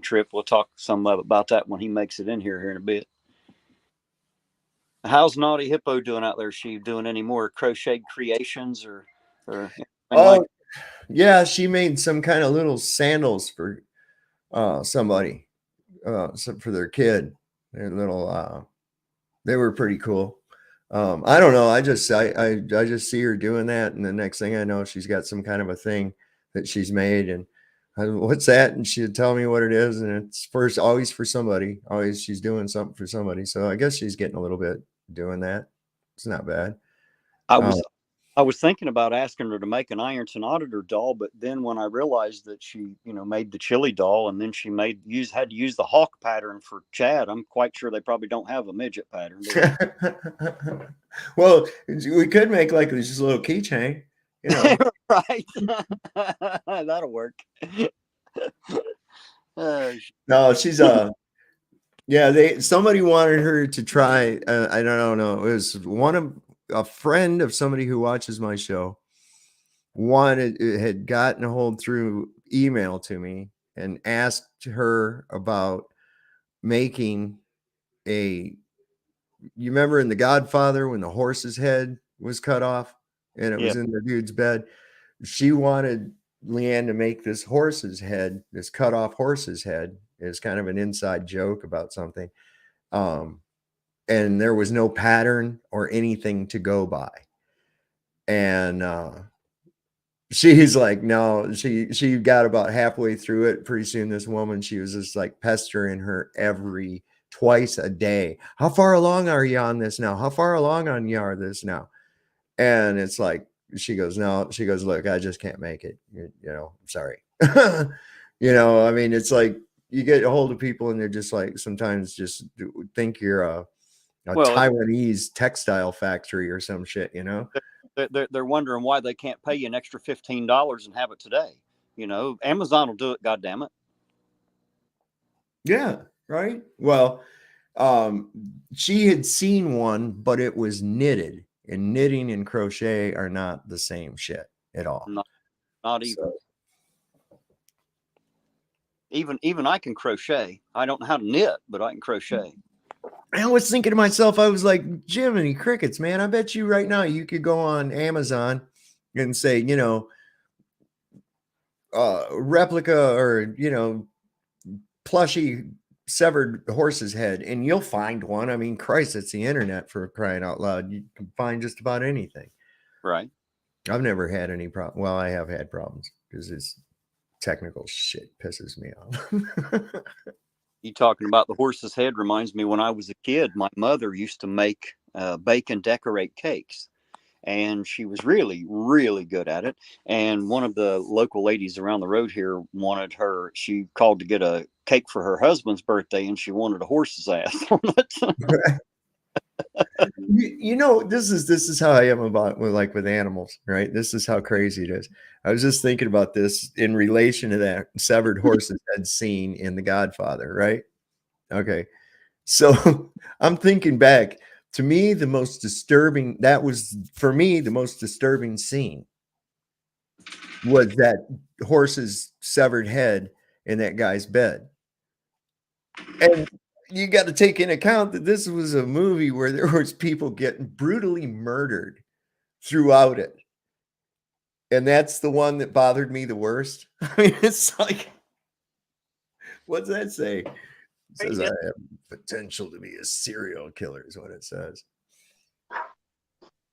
trip. We'll talk some about that when he makes it in here in a bit. How's Naughty Hippo doing out there? Is she doing any more crochet creations or anything like? Yeah, she made some kind of little sandals for somebody, for their kid. Their little, they were pretty cool. I don't know. I just see her doing that, and the next thing I know, she's got some kind of a thing that she's made, and what's that? And she'd tell me what it is, and it's always for somebody. Always she's doing something for somebody. So I guess she's getting a little bit doing that. It's not bad. I was thinking about asking her to make an irontonauditor doll, but then when I realized that she, made the chili doll, and then she had to use the hawk pattern for Chad, I'm quite sure they probably don't have a midget pattern. Well, we could make like this little keychain, right? That'll work. No, she's yeah. Somebody wanted her to try. I don't know. It was a friend of somebody who watches my show had gotten a hold through email to me and asked her about making you remember in The Godfather when the horse's head was cut off and it was in the dude's bed? She wanted Leanne to make this horse's head, this cut off horse's head. It's kind of an inside joke about something. And there was no pattern or anything to go by. And she's like, no, she got about halfway through it. Pretty soon this woman, she was just like pestering her twice a day. How far along are you on this now? How far along on you are this now? And it's like, she goes, no, she goes, look, I just can't make it. I'm sorry. I mean, it's like you get a hold of people and they're just like, sometimes just think you're a Taiwanese textile factory or some shit, They're wondering why they can't pay you an extra $15 and have it today. Amazon will do it. God damn it. Yeah. Right. Well, she had seen one, but it was knitted, and knitting and crochet are not the same shit at all. Not even. So. Even I can crochet. I don't know how to knit, but I can crochet. I was thinking to myself, I was like, Jiminy Crickets, man, I bet you right now you could go on Amazon and say, replica or, plushy severed horse's head, and you'll find one. I mean, Christ, it's the internet, for crying out loud. You can find just about anything. Right. I've never had any problem. Well, I have had problems because it's technical shit pisses me off. You talking about the horse's head reminds me when I was a kid, my mother used to make bake and decorate cakes. And she was really, really good at it. And one of the local ladies around the road here she called to get a cake for her husband's birthday, and she wanted a horse's ass on it. This is how I am with animals, right? This is how crazy it is. I was just thinking about this in relation to that severed horse's head scene in The Godfather, right? Okay. So I'm thinking back. To me, the most disturbing scene was that horse's severed head in that guy's bed. And you got to take into account that this was a movie where there was people getting brutally murdered throughout it. And that's the one that bothered me the worst. I mean, it's like, what's that say? It says I have potential to be a serial killer is what it says.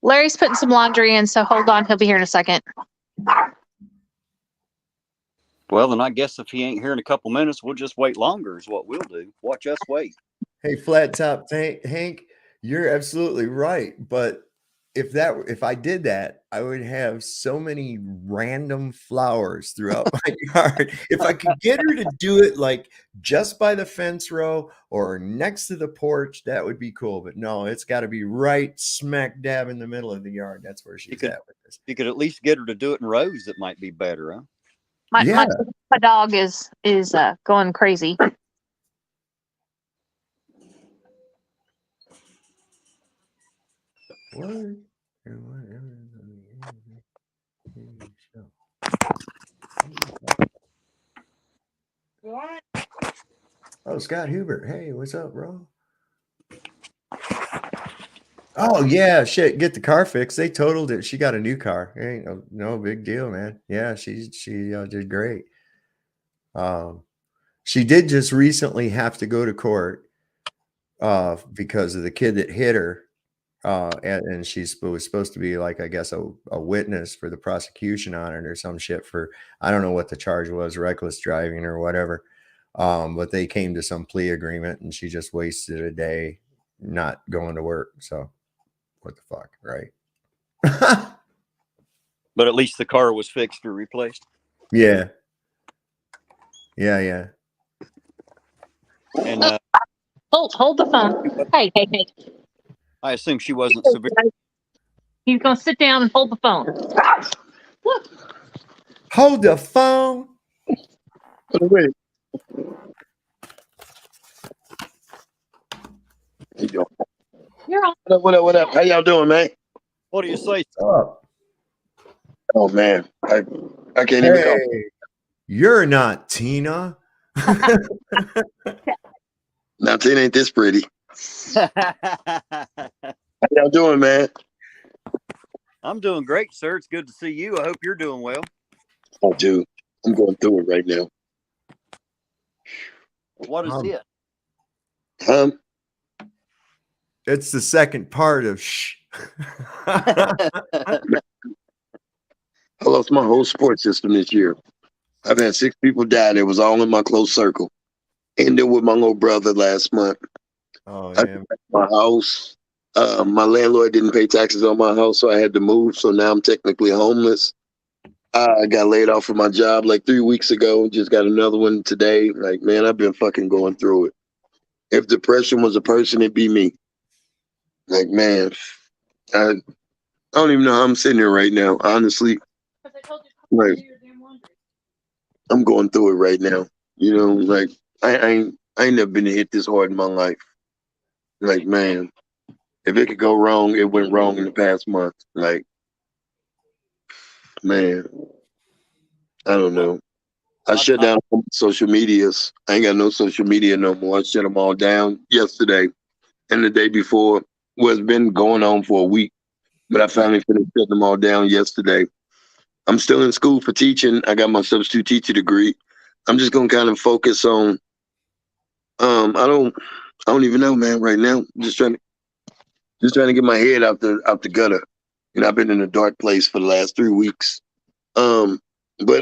Larry's putting some laundry in, so hold on. He'll be here in a second. Well, then I guess if he ain't here in a couple minutes, we'll just wait longer is what we'll do. Watch us wait. Hey, Flat Top Hank, you're absolutely right. But if I did that, I would have so many random flowers throughout my yard. If I could get her to do it like just by the fence row or next to the porch, that would be cool. But no, it's got to be right smack dab in the middle of the yard. That's where she's at with this. You could at least get her to do it in rows. That might be better, huh? My dog is going crazy. Oh, Scott Hubert. Hey, what's up, bro? Oh yeah, shit. Get the car fixed. They totaled it. She got a new car. Ain't no big deal, man. Yeah, she did great. She did just recently have to go to court because of the kid that hit her. And she was supposed to be like, I guess, a witness for the prosecution on it or some shit for, I don't know what the charge was, reckless driving or whatever. But they came to some plea agreement and she just wasted a day not going to work. So what the fuck, right? But at least the car was fixed or replaced. Yeah. Yeah. And hold the phone. Hey. I assume she wasn't severe. He's gonna sit down and hold the phone. Hold the phone. Wait. You're on. What up? How y'all doing, man? What do you say? Oh man, I can't even come. You're not Tina. Now Tina ain't this pretty. How y'all doing, man? I'm doing great, sir. It's good to see you. I hope you're doing well. Oh, dude, I'm going through it right now. What is it? It's the second part of shh. I lost my whole support system this year. I've had 6 people die. It was all in my close circle. Ended with my little brother last month. Oh, I yeah. my house. My landlord didn't pay taxes on my house, so I had to move. So now I'm technically homeless. I got laid off from my job like 3 weeks ago. Just got another one today. Like, man, I've been fucking going through it. If depression was a person, it'd be me. Like, man, I don't even know how I'm sitting here right now, honestly. Like, I'm going through it right now. You know, like I ain't never been hit this hard in my life. Like, man, if it could go wrong, it went wrong in the past month. Like, man, I don't know. I shut down all my social medias. I ain't got no social media no more. I shut them all down yesterday and the day before. Well, it's been going on for a week, but I finally finished shutting them all down yesterday. I'm still in school for teaching. I got my substitute teacher degree. I'm just gonna kind of focus on. I don't even know, man. Right now, I'm just trying to get my head out the gutter. You know, I've been in a dark place for the last 3 weeks. But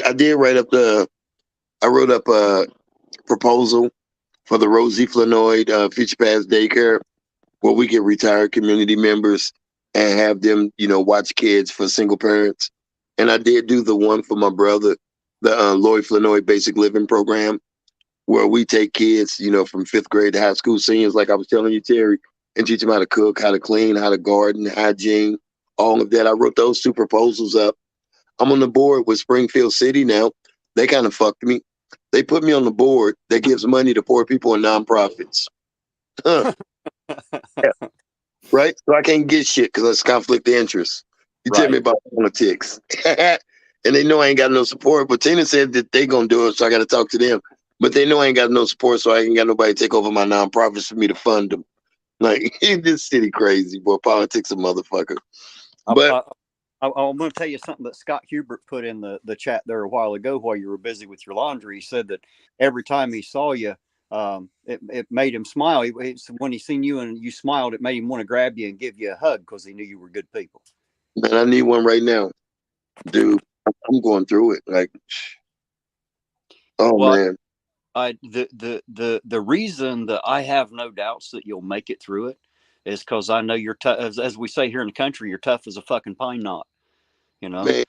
I did I wrote up a proposal for the Rosie Flanoid Future Past Daycare, where we get retired community members and have them, you know, watch kids for single parents. And I did do the one for my brother, the Lloyd Flanoid Basic Living Program, where we take kids, you know, from 5th grade to high school seniors, like I was telling you, Terry, and teach them how to cook, how to clean, how to garden, hygiene, all of that. I wrote those 2 proposals up. I'm on the board with Springfield City now. They kind of fucked me. They put me on the board that gives money to poor people and nonprofits. Huh. Yeah. Right? So I can't get shit because it's conflict of interest. You tell me about politics. And they know I ain't got no support. But Tina said that they going to do it, so I got to talk to them. But they know I ain't got no support, so I ain't got nobody to take over my nonprofits for me to fund them. Like, this city crazy, boy. Politics a motherfucker. But I'm going to tell you something that Scott Hubert put in the chat there a while ago while you were busy with your laundry. He said that every time he saw you, it made him smile. When he seen you and you smiled, it made him want to grab you and give you a hug because he knew you were good people. Man, I need one right now, dude. I'm going through it. Like, man. The reason that I have no doubts that you'll make it through it is because I know you're tough, as we say here in the country, you're tough as a fucking pine knot, you know. Man,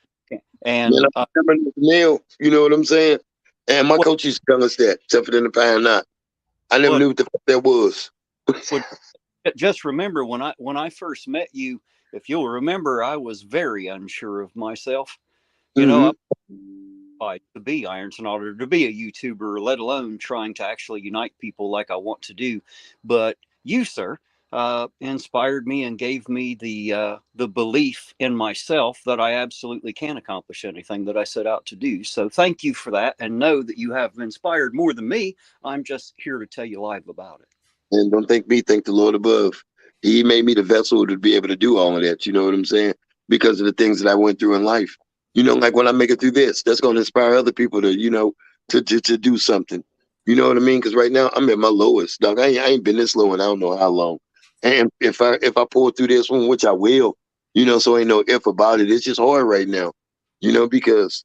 And I remember Neil, you know what I'm saying? And my coach used to tell us that, tougher than the pine knot. I never knew what the fuck that was. just remember when I first met you, if you'll remember, I was very unsure of myself. You know, to be irontonauditor, to be a YouTuber, let alone trying to actually unite people like I want to do. But you, sir, inspired me and gave me the belief in myself that I absolutely can accomplish anything that I set out to do. So thank you for that, and know that you have inspired more than me. I'm just here to tell you live about it. And don't thank me, thank the Lord above. He made me the vessel to be able to do all of that. You know what I'm saying? Because of the things that I went through in life. You know, like when I make it through this, that's going to inspire other people to, you know, to do something. You know what I mean? Because right now I'm at my lowest, dog. I ain't been this low in I don't know how long. And if I pull through this one, which I will, you know, so ain't no if about it. It's just hard right now, you know, because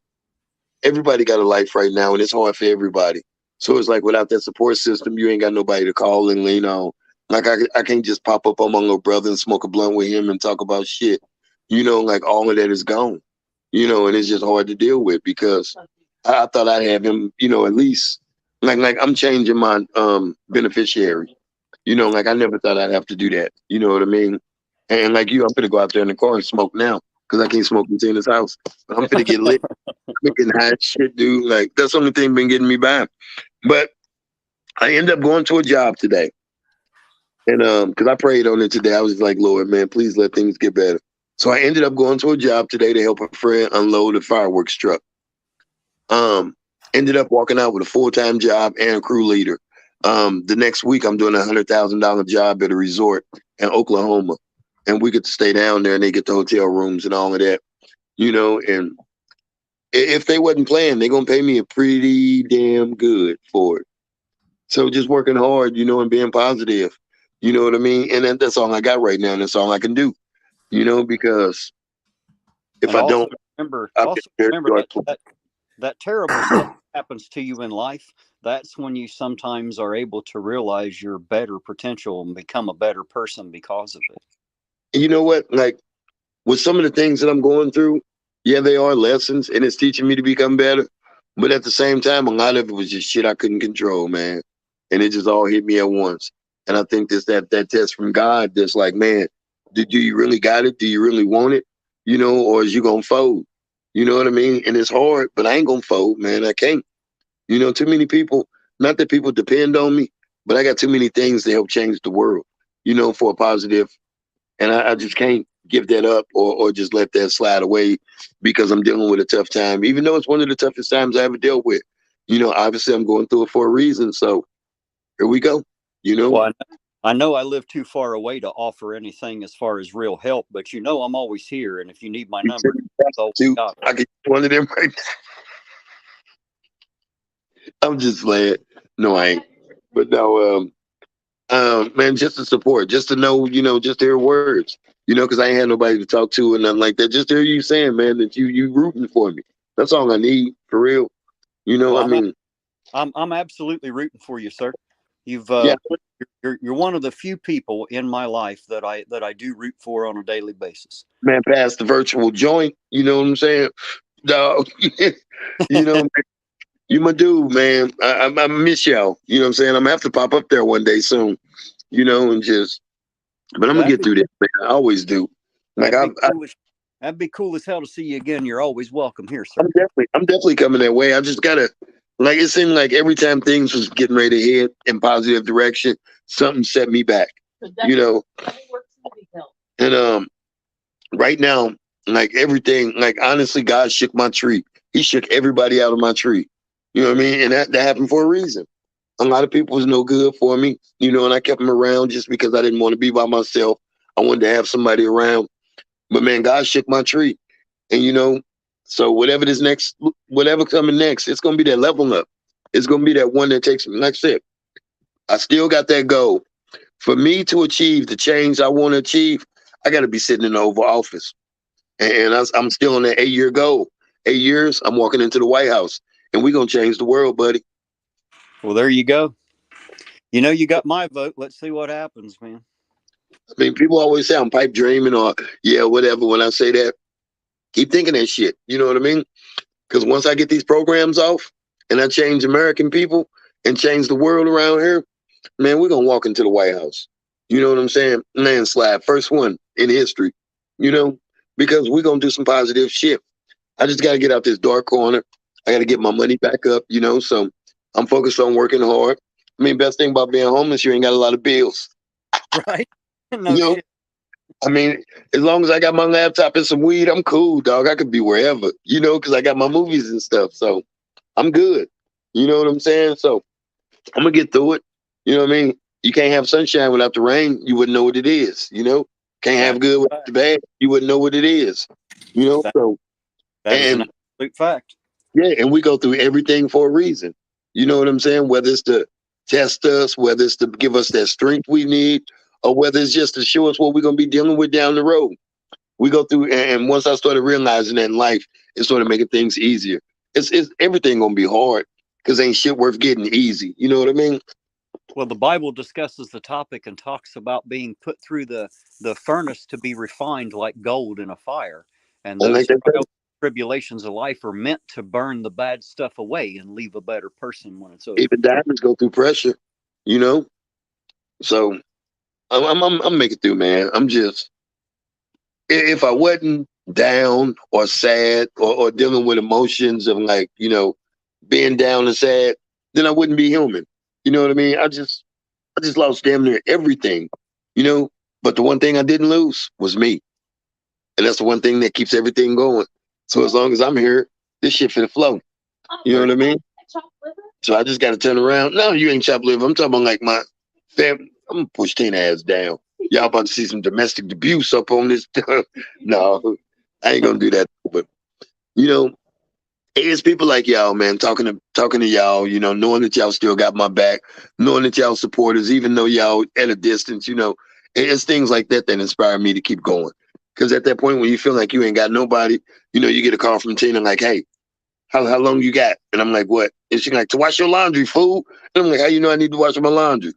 everybody got a life right now, and it's hard for everybody. So it's like without that support system, you ain't got nobody to call and lean on. Like I can't just pop up on my little brother and smoke a blunt with him and talk about shit. You know, like all of that is gone. You know, and it's just hard to deal with because I thought I'd have him, you know, at least like I'm changing my beneficiary. You know, like I never thought I'd have to do that. You know what I mean? And like you, I'm gonna go out there in the car and smoke now because I can't smoke in Tina's house. But I'm gonna get lit, making hot shit, dude. Like that's the only thing been getting me by. But I end up going to a job today, and because I prayed on it today, I was like, Lord, man, please let things get better. So I ended up going to a job today to help a friend unload a fireworks truck. Ended up walking out with a full-time job and crew leader. The next week I'm doing $100,000 job at a resort in Oklahoma, and we get to stay down there and they get the hotel rooms and all of that, you know. And if they wasn't playing, they're gonna pay me a pretty damn good for it. So just working hard, you know, and being positive, you know what I mean. And that's all I got right now, and that's all I can do, you know, because if and I also don't, remember, I'll also get remember that terrible stuff happens to you in life. That's when you sometimes are able to realize your better potential and become a better person because of it. you know what, like with some of the things that I'm going through, yeah, they are lessons and it's teaching me to become better. But at the same time, a lot of it was just shit I couldn't control, man. And it just all hit me at once. And I think this that test from God that's like, man, do you really got it? Do you really want it? You know, or is you gonna fold? You know what I mean? And it's hard, but I ain't gonna fold, man. I can't. You know, too many people, not that people depend on me, but I got too many things to help change the world, you know, for a positive, and I just can't give that up or just let that slide away because I'm dealing with a tough time, even though it's one of the toughest times I ever dealt with. You know, obviously I'm going through it for a reason. So here we go. You know, Well, I know I live too far away to offer anything as far as real help, but you know I'm always here, and if you need my number, I get one of them right now. I'm just glad. No, I ain't. But no, man, just to support, just to know, you know, just to hear words, you know, because I ain't had nobody to talk to and nothing like that. Just to hear you saying, man, that you rooting for me. That's all I need for real. You know, well, I mean, I'm absolutely rooting for you, sir. You've yeah, you're one of the few people in my life that I do root for on a daily basis. man, past the virtual joint. You know what I'm saying? Dog, you know, man, you my dude, man. I miss y'all. You know what I'm saying? I'm gonna have to pop up there one day soon. You know, and just, but I'm gonna get through this, man. I always do. Like that'd be cool as hell to see you again. You're always welcome here, sir. I'm definitely coming that way. I just gotta, like, it seemed like every time things was getting ready to head in positive direction, something set me back. You know, and right now, like everything, like honestly, God shook my tree. He shook everybody out of my tree. You know what I mean? And that happened for a reason. A lot of people was no good for me, you know, and I kept them around just because I didn't want to be by myself. I wanted to have somebody around. But man, God shook my tree. And you know, so whatever coming next, it's gonna be that level up. It's gonna be that one that takes me. Like I said, I still got that goal. For me to achieve the change I want to achieve, I got to be sitting in the Oval Office, and I'm still on that 8-year goal. 8 years, I'm walking into the White House, and we're gonna change the world, buddy. Well, there you go. You know, you got my vote. Let's see what happens, man. I mean, people always say I'm pipe dreaming or yeah, whatever. When I say that, keep thinking that shit. You know what I mean? Because once I get these programs off and I change American people and change the world around here, man, we're gonna walk into the White House. You know what I'm saying? Landslide, first one in history. You know, because we're gonna do some positive shit. I just gotta get out this dark corner. I gotta get my money back up. You know, so I'm focused on working hard. I mean, best thing about being homeless, you ain't got a lot of bills. Right? No You know, shit. I mean, as long as I got my laptop and some weed, I'm cool, dog. I could be wherever, you know, because I got my movies and stuff. So I'm good. You know what I'm saying? So I'm gonna get through it. You know what I mean? You can't have sunshine without the rain. You wouldn't know what it is. You know, can't have That's good a without the fact. bad. You wouldn't know what it is. You know, That, so that is an and absolute fact. yeah, and we go through everything for a reason. You know what I'm saying? Whether it's to test us, whether it's to give us that strength we need, or whether it's just to show us what we're gonna be dealing with down the road. We go through, and once I started realizing that in life, it started making things easier. It's everything gonna be hard because ain't shit worth getting easy. You know what I mean? Well, the Bible discusses the topic and talks about being put through the furnace to be refined like gold in a fire. And And like those that, trials, tribulations of life are meant to burn the bad stuff away and leave a better person when it's over. even diamonds go through pressure. You know, so I'm making through, man. I'm just if I wasn't down or sad or dealing with emotions of like being down and sad, then I wouldn't be human. You know what I mean? I just lost damn near everything. You know, but the one thing I didn't lose was me. And that's the one thing that keeps everything going. So as long as I'm here, this shit finna flow. You know what I mean? So I just got to turn around. No, you ain't chopped liver. I'm talking about like my family. I'm gonna push Tina ass down. Y'all about to see some domestic abuse up on this. No, I ain't gonna do that. But you know, it's people like y'all, man, talking to y'all. You know, knowing that y'all still got my back, knowing that y'all supporters, even though y'all at a distance. You know, it's things like that that inspire me to keep going. Because at that point when you feel like you ain't got nobody, you get a call from Tina like, "Hey, how long you got?" And I'm like, "What?" And she's like, "To wash your laundry, fool." And I'm like, "How you know I need to wash my laundry?"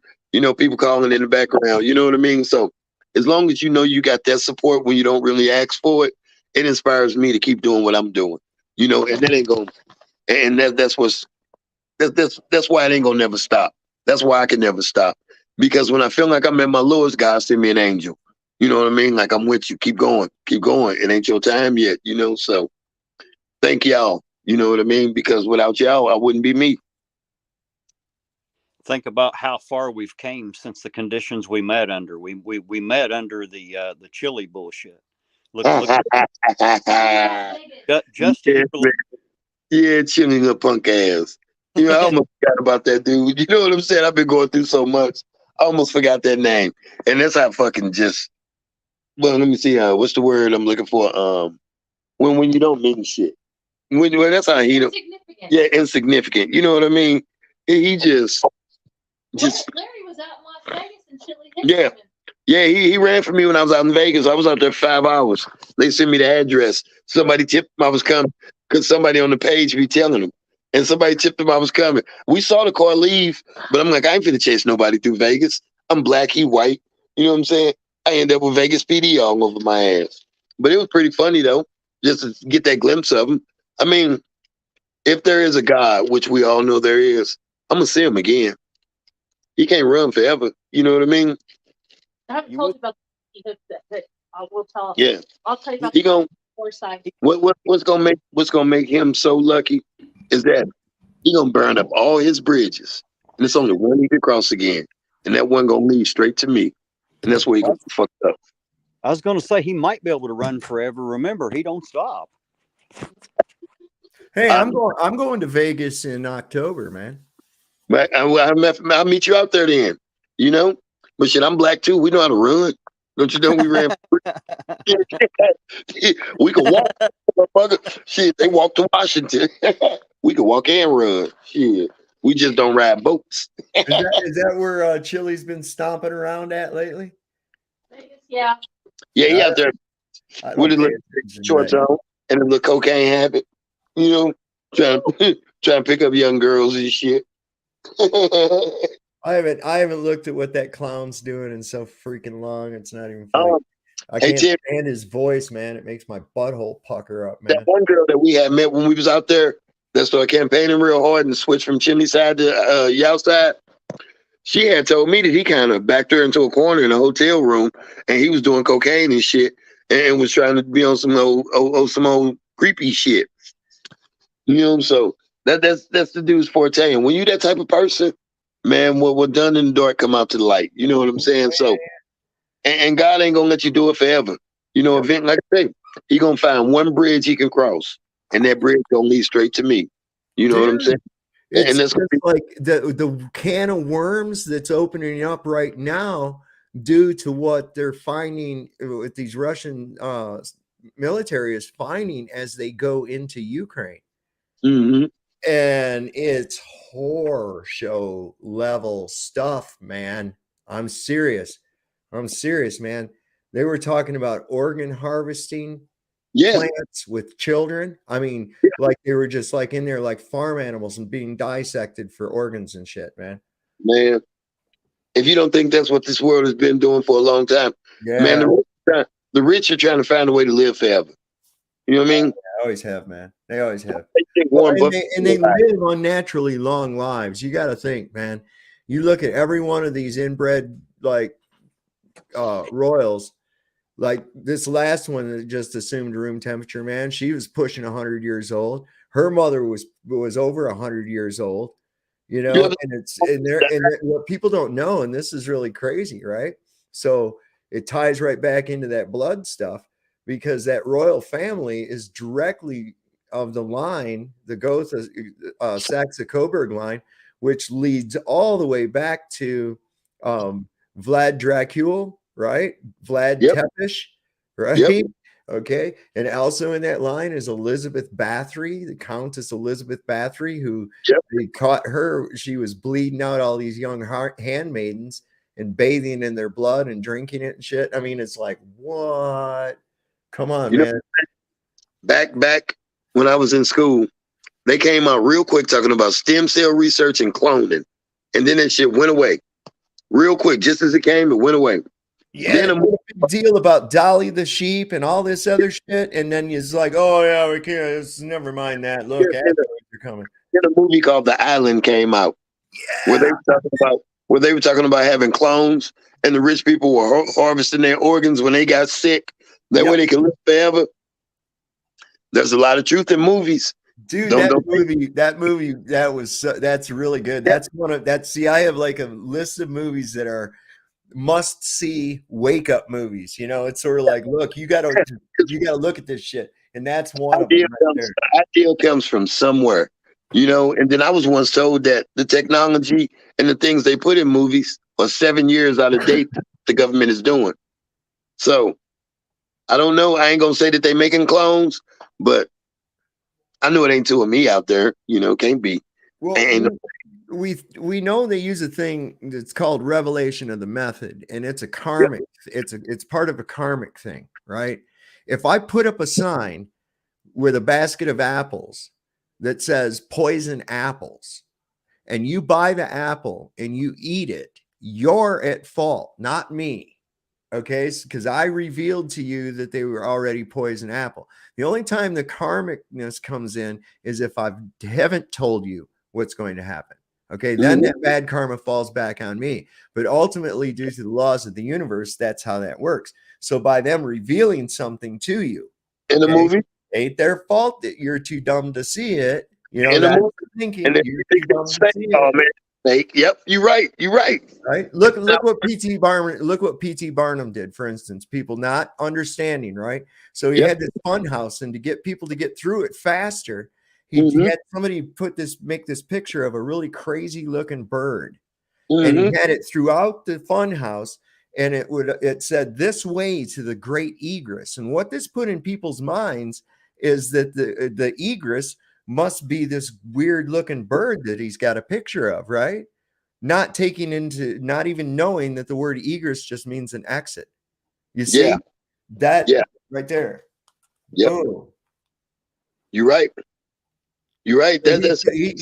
People calling in the background. You know what I mean? So as long as you know you got that support when you don't really ask for it, it inspires me to keep doing what I'm doing. And that ain't going. And that's why it ain't gonna never stop. That's why I can never stop. Because when I feel like I'm at my lowest, God send me an angel. You know what I mean? Like I'm with you. Keep going. Keep going. It ain't your time yet. So thank y'all. You know what I mean? Because without y'all, I wouldn't be me. Think about how far we've came since the conditions we met under. We met under the chili bullshit. Look, just a Yeah, year man. Yeah, chilling a punk ass. I almost forgot about that dude. You know what I'm saying? I've been going through so much. I almost forgot that name. And that's how fucking just well, let me see, what's the word I'm looking for? When you don't mean shit. Well, that's how he don't. Yeah, insignificant. You know what I mean? He just Larry was out in Las Vegas and Chili hit yeah. him. Yeah, he ran for me when I was out in Vegas. I was out there 5 hours. They sent me the address. Somebody tipped him I was coming because somebody on the page be telling him. And somebody tipped him I was coming. We saw the car leave, but I'm like, I ain't finna chase nobody through Vegas. I'm black, he white. You know what I'm saying? I end up with Vegas PD all over my ass. But it was pretty funny though, just to get that glimpse of him. I mean, if there is a God, which we all know there is, I'm gonna see him again. He can't run forever. You know what I mean? I haven't told you about that. I will tell. Yeah. I'll tell you about He gonna foresight. what's gonna make him so lucky is that he gonna burn up all his bridges, and it's only one he can cross again, and that one gonna lead straight to me, and that's where he gonna fuck up. I was going to say he might be able to run forever. Remember, he don't stop. Hey, I'm going to Vegas in October, man. But I'll meet you out there then, But shit, I'm black too. We know how to run. Don't you know we ran? We can walk, motherfucker. Shit, they walk to Washington. We can walk and run. Shit, we just don't ride boats. Is that where Chili's been stomping around at lately? Yeah. Yeah, he out there with his little shorts on and a little cocaine habit, trying to pick up young girls and shit. I haven't looked at what that clown's doing in so freaking long. It's not even funny. Um, I hey can't Tim, stand his voice, man. It makes my butthole pucker up, that man. one girl that we had met when we was out there that started campaigning real hard and switched from chimney side to Yow side. She had told me that he kind of backed her into a corner in a hotel room, and he was doing cocaine and shit, and was trying to be on some old creepy shit. You know, so that's the dude's forte. And when you that type of person, man, what done in the dark come out to the light. You know what I'm saying? So, and God ain't gonna let you do it forever. You know, event like I say, he gonna find one bridge he can cross, and that bridge gonna lead straight to me. You know what I'm saying? Dude, it's And that's just like the can of worms that's opening up right now due to what they're finding with these Russian military is finding as they go into Ukraine. mm-hmm. And it's horror show level stuff, man. I'm serious, man. They were talking about organ harvesting Yeah, plants with children. I mean, like they were just like in there like farm animals and being dissected for organs and shit, man. man. If you don't think that's what this world has been doing for a long time, man, Yeah, the rich are trying to find a way to live forever. You know what I mean? they always have, man. They always have. They think Well, Warren and Buffett. they live unnaturally long lives. You got to think, man. You look at every one of these inbred like royals. Like this last one that just assumed room temperature, man. She was pushing 100 years old. Her mother was over 100 years old. You know, and what people don't know, and this is really crazy, right? So it ties right back into that blood stuff because that royal family is directly of the line, the Goth Saxe-Coburg line, which leads all the way back to Vlad Dracul, right? Vlad Tepes, right? Yep. Okay. And also in that line is Elizabeth Bathory, the Countess Elizabeth Bathory, who they caught her. She was bleeding out all these young handmaidens and bathing in their blood and drinking it and shit. I mean, it's like, what? Come on, man. Know, back when I was in school, they came out real quick talking about stem cell research and cloning. And then that shit went away real quick. Just as it came, it went away. Yeah, then a big deal about Dolly the sheep and all this other shit, and then it's like, oh yeah, we can't. Never mind that. Look, asteroids are coming. Then a movie called The Island came out, where they were talking about having clones, and the rich people were harvesting their organs when they got sick. That way they can live forever. There's a lot of truth in movies. Dude, that's really good. That's see, I have like a list of movies that are must see wake up movies. You know, it's sort of like, look, you gotta look at this shit. And that's one of them right there. The idea comes from somewhere, you know. And then I was once told that the technology and the things they put in movies are 7 years out of date that the government is doing. So I don't know. I ain't gonna say that they making clones, but I know it ain't two of me out there. You know, can't be. Well, we know they use a thing that's called revelation of the method, and it's a karmic. It's part of a karmic thing, right? If I put up a sign with a basket of apples that says poison apples, and you buy the apple and you eat it, you're at fault, not me. Okay, because I revealed to you that they were already poison apple. The only time the karmicness comes in is if I haven't told you what's going to happen. Okay, then that bad karma falls back on me. But ultimately, due to the laws of the universe, that's how that works. So by them revealing something to you in the movie, ain't their fault that you're too dumb to see it. You know, in the movie, thinking you're too dumb to see it. Oh man. Yep, you're right. You're right. Right. Look what P.T. Barnum did, for instance, people not understanding, right? So he had this fun house, and to get people to get through it faster, he had somebody make this picture of a really crazy looking bird. And he had it throughout the fun house, and it said this way to the great egress. And what this put in people's minds is that the egress must be this weird looking bird that he's got a picture of, right? Not even knowing that the word egress just means an exit. You see that right there. Yeah, you're right. You're right. That's You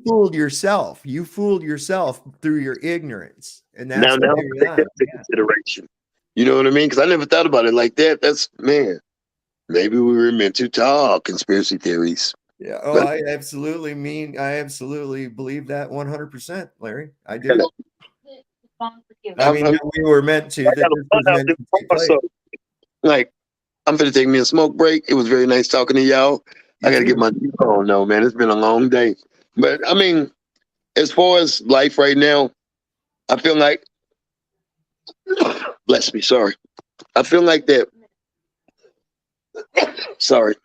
fooled yourself. You fooled yourself through your ignorance, and that's now where you're take at. that into consideration. You know what I mean? Because I never thought about it like that. That's man. Maybe we were meant to talk conspiracy theories. Yeah. Oh, I absolutely believe that 100%, Larry. I do. I mean, we were meant to. That this was meant to take place. So, like, I'm gonna take me a smoke break. It was very nice talking to y'all. I gotta get my oh no, man. It's been a long day. But I mean, as far as life right now, I feel like bless me, sorry. I feel like that sorry.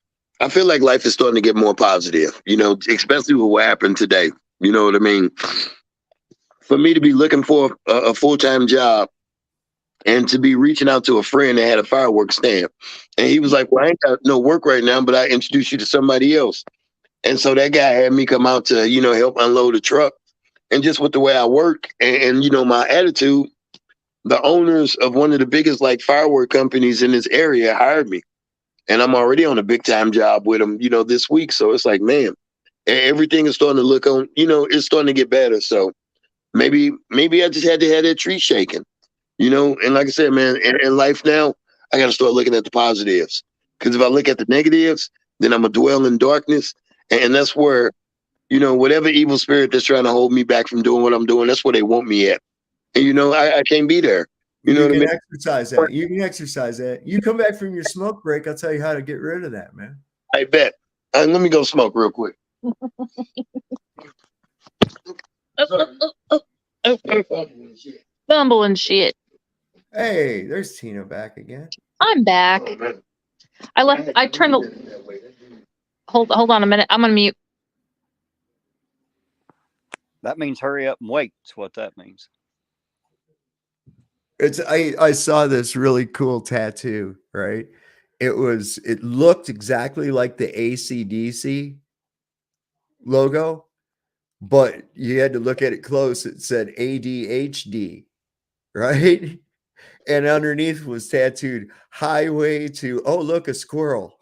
I feel like life is starting to get more positive, you know, especially with what happened today. You know what I mean? For me to be looking for a full-time job and to be reaching out to a friend that had a fireworks stand. And he was like, well, I ain't got no work right now, but I introduce you to somebody else. And so that guy had me come out to, you know, help unload a truck. And just with the way I work and you know, my attitude, the owners of one of the biggest like firework companies in this area hired me. And I'm already on a big time job with them, you know, this week. So it's like, man, everything is starting to look on, you know, it's starting to get better. So maybe I just had to have that tree shaking, you know. And like I said, man, in life now, I got to start looking at the positives. Because if I look at the negatives, then I'm going to dwell in darkness. And that's where, you know, whatever evil spirit that's trying to hold me back from doing what I'm doing, that's where they want me at. And, you know, I can't be there. You know what I mean? Exercise that. You can exercise that. You come back from your smoke break, I'll tell you how to get rid of that, man. I bet. Let me go smoke real quick. Bumbling shit. Hey, there's Tina back again. I'm back. I turned the. Hold on a minute. I'm gonna mute. That means hurry up and wait. That's what that means. I saw this really cool tattoo, right? It looked exactly like the AC/DC logo, but you had to look at it close. It said ADHD, right? And underneath was tattooed highway to, oh, look, a squirrel.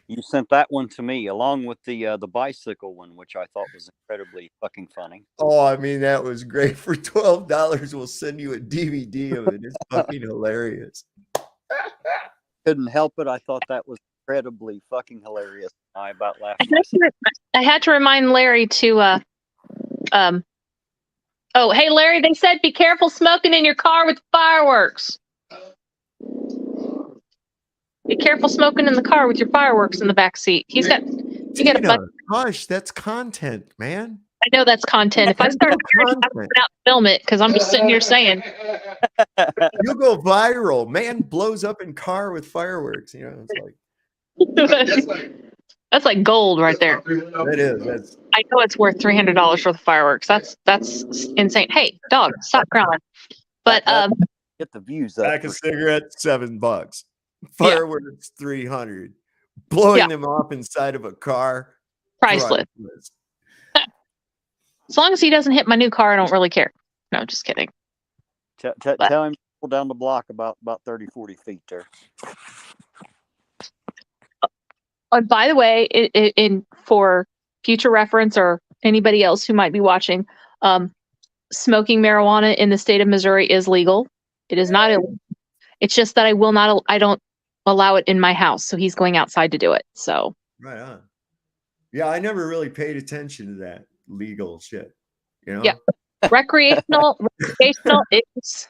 You sent that one to me along with the bicycle one, which I thought was incredibly fucking funny. Oh, I mean, that was great. For $12, we'll send you a DVD of it. It's fucking hilarious. Couldn't help it. I thought that was incredibly fucking hilarious. I about laughed. I had to remind Larry to oh, hey Larry, they said be careful smoking in your car with fireworks. Be careful smoking in the car with your fireworks in the back seat. You got a bunch. Gosh, that's content, man. I know that's content. If I start out to film it, because I'm just sitting here saying. You'll go viral. Man blows up in car with fireworks. You know, it's like that's like gold right there. It is. I know it's worth $300 for the fireworks. That's insane. Hey, dog, stop growling. But get the views up. Pack of cigarettes, $7. Fireworks, 300. Blowing them off inside of a car, priceless. As long as he doesn't hit my new car, I don't really care. No, just kidding. Tell him to pull down the block about 30, 40 feet there. By the way, in for future reference or anybody else who might be watching, smoking marijuana in the state of Missouri is legal. It is not illegal. It's just that I don't allow it in my house. So he's going outside to do it. So right on. Yeah, I never really paid attention to that legal shit. You know? Yeah. Recreational is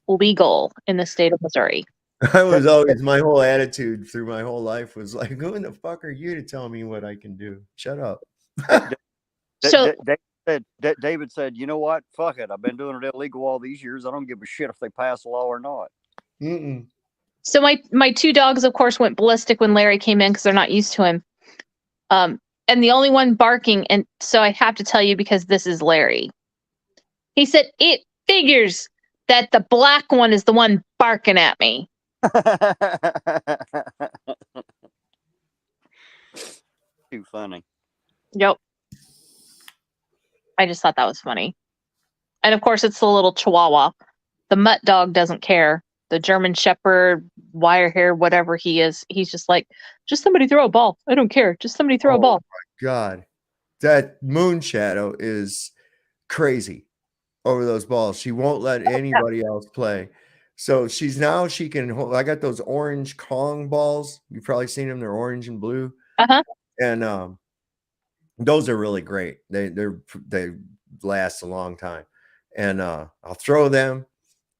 legal in the state of Missouri. I was always, my whole attitude through my whole life was like, who in the fuck are you to tell me what I can do? Shut up. So David said, you know what? Fuck it. I've been doing it illegal all these years. I don't give a shit if they pass a law or not. Mm-mm. So my two dogs, of course, went ballistic when Larry came in because they're not used to him. And the only one barking, and so I have to tell you because this is Larry. He said, it figures that the black one is the one barking at me. Too funny. Yep. I just thought that was funny. And of course, it's the little Chihuahua. The mutt dog doesn't care. the German Shepherd, wire hair, whatever he is. He's just like, just somebody throw a ball. I don't care. Just somebody throw a ball. My God, that Moon Shadow is crazy over those balls. She won't let anybody else play. So she can hold. I got those orange Kong balls. You've probably seen them. They're orange and blue. And those are really great. They last a long time. And I'll throw them,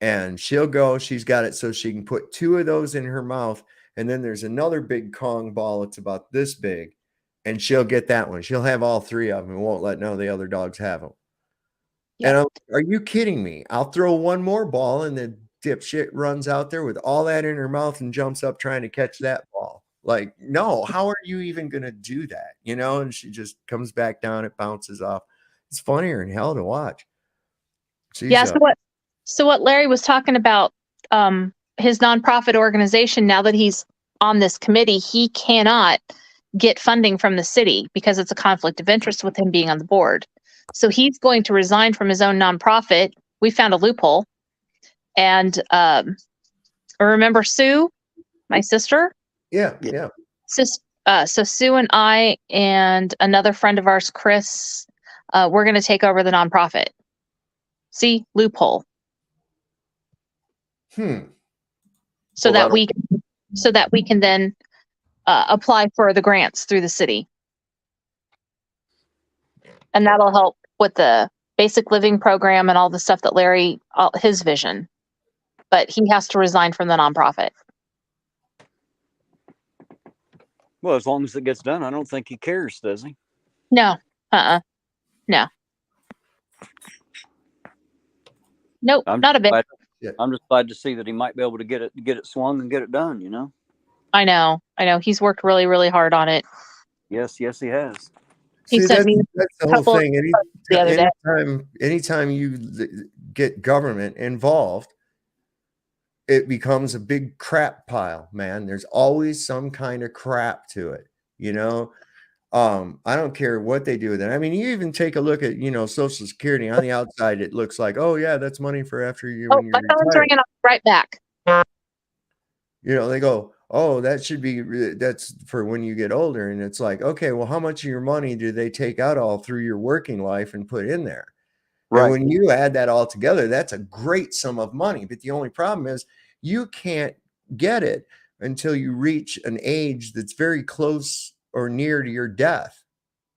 and she'll go. She's got it so she can put 2 of those in her mouth, and then there's another big Kong ball. It's about this big, and she'll get that one. She'll have all 3 of them and won't let none of the other dogs have them. And are you kidding me? I'll throw one more ball, and the dipshit runs out there with all that in her mouth and jumps up trying to catch that ball. Like, no, how are you even going to do that? You know, and she just comes back down. It bounces off. It's funnier than hell to watch. So what Larry was talking about, his nonprofit organization, now that he's on this committee, he cannot get funding from the city because it's a conflict of interest with him being on the board. So he's going to resign from his own nonprofit. We found a loophole. And remember Sue, my sister? Yeah. So Sue and I and another friend of ours, Chris, we're going to take over the nonprofit. See, loophole. So that we can then apply for the grants through the city. And that'll help with the basic living program and all the stuff that Larry, his vision. But he has to resign from the nonprofit. Well, as long as it gets done, I don't think he cares, does he? No. No. Nope, not a bit. I'm just glad to see that he might be able to get it swung and get it done, you know? I know. He's worked really, really hard on it. Yes, he has. He sent me that's the whole thing. Anytime you get government involved, it becomes a big crap pile, man. There's always some kind of crap to it, you know. I don't care what they do with it. I mean, you even take a look at, Social Security on the outside. It looks like, oh yeah, that's money for after you. Oh, my phone's ringing up right back. They go, oh, that's for when you get older. And it's like, okay, well, how much of your money do they take out all through your working life and put in there? Right. And when you add that all together, that's a great sum of money. But the only problem is you can't get it until you reach an age that's very close or near to your death,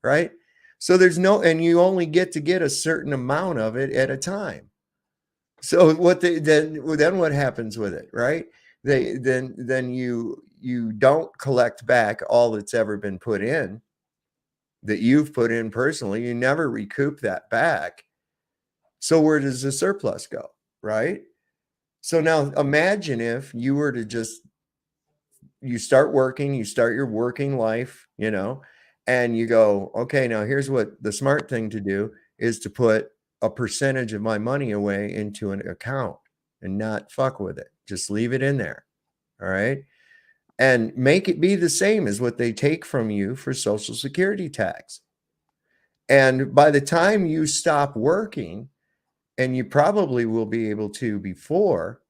right? So and you only get a certain amount of it at a time. So then what happens with it, right? Then you don't collect back all that's ever been put in, that you've put in personally. You never recoup that back. So where does the surplus go, right? So now imagine if you were to you start working, you start your working life, and you go, okay, now here's what the smart thing to do is to put a percentage of my money away into an account and not fuck with it. Just leave it in there. All right. And make it be the same as what they take from you for Social Security tax. And by the time you stop working, and you probably will be able to before,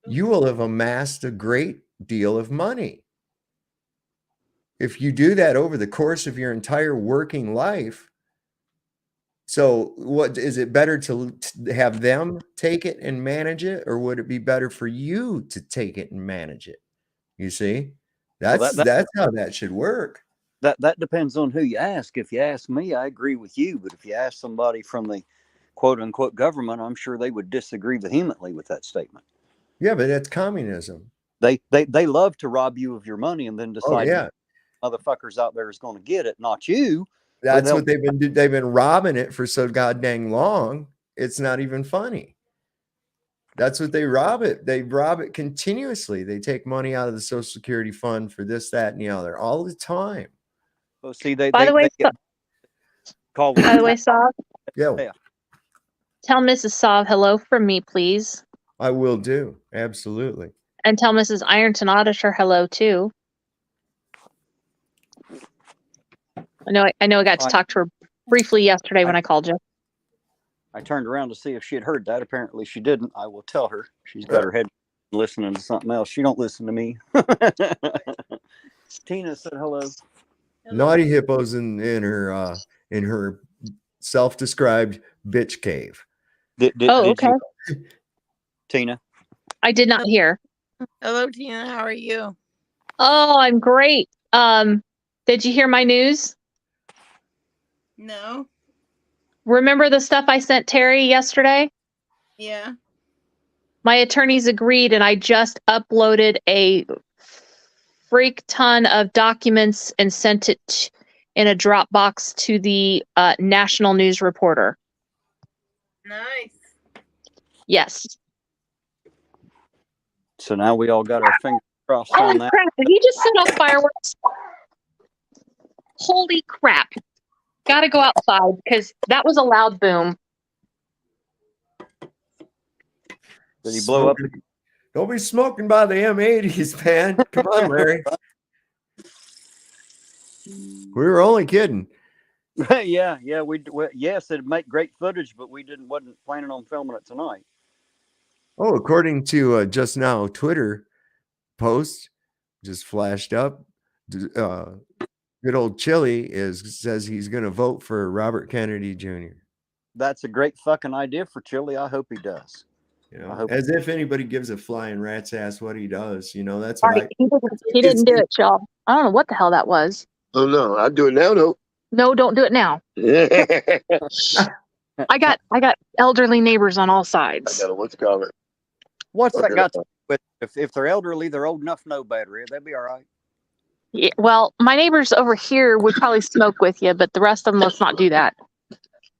you will have amassed a great deal of money. If you do that over the course of your entire working life, so what is it better to have them take it and manage it, or would it be better for you to take it and manage it? You see, that's how that should work. That depends on who you ask. If you ask me, I agree with you. But if you ask somebody from the quote unquote government, I'm sure they would disagree vehemently with that statement. Yeah, but that's communism. They love to rob you of your money and then decide motherfuckers out there is going to get it, not you. That's what they've been robbing it for so goddamn long. It's not even funny. That's what they rob it. They rob it continuously. They take money out of the Social Security fund for this, that, and the other all the time. Well, see, By the way, Sav. Yeah. Tell Mrs. Sav hello from me, please. I will do. Absolutely. And tell Mrs. Irontonauditor hello too. I know I got to talk to her briefly yesterday when I called you. I turned around to see if she had heard that. Apparently she didn't. I will tell her. She's got her head listening to something else. She don't listen to me. Tina said hello. Naughty Hippo's in her self-described bitch cave. Did okay. you, Tina? I did not hear. Hello, Tina. How are you? Oh, I'm great. Did you hear my news? No. Remember the stuff I sent Terry yesterday? Yeah. My attorneys agreed, and I just uploaded a freak ton of documents and sent it in a Dropbox to the National News Reporter. Nice. Yes. So now we all got our fingers crossed on Holy that. crap! Did he just set off fireworks? Holy crap! Gotta go outside because that was a loud boom. Did he blow up? Don't be smoking by the M80s, man. Come on, Larry. We were only kidding. yeah. Yes, it'd make great footage, but we wasn't planning on filming it tonight. Oh, according to just now Twitter post just flashed up. Good old Chili says he's going to vote for Robert Kennedy Jr. That's a great fucking idea for Chili. I hope he does. You know, as if anybody gives a flying rat's ass what he does. You know, that's All what right, he didn't do it, y'all. I don't know what the hell that was. Oh no, I do it now though. No, don't do it now. I got elderly neighbors on all sides. I got what's called it. What's that got to do with? If they're elderly, they're old enough to know better. That'd be all right. Yeah, well, my neighbors over here would probably smoke with you, but the rest of them, let's not do that.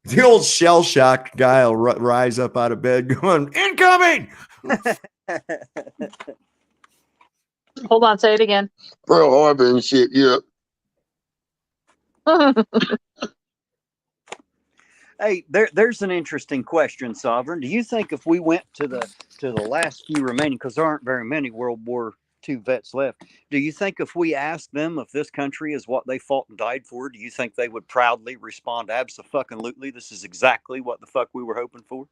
The old shell-shocked guy will rise up out of bed going, incoming! Hold on, say it again. Pearl Harbor and shit, yeah. Hey, there's an interesting question, Sovereign. Do you think if we went to the last few remaining, because there aren't very many World War II vets left, do you think if we asked them if this country is what they fought and died for, do you think they would proudly respond, abso-fucking-lutely, this is exactly what the fuck we were hoping for?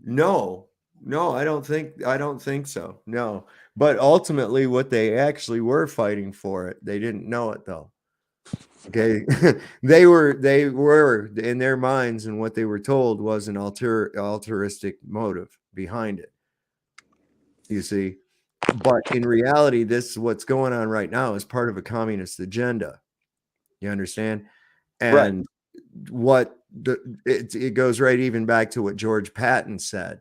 No, I don't think so. No, but ultimately what they actually were fighting for it, they didn't know it though. Okay. they were in their minds, and what they were told was an altruistic motive behind it, you see. But in reality, what's going on right now is part of a communist agenda. You understand? And it goes right even back to what George Patton said.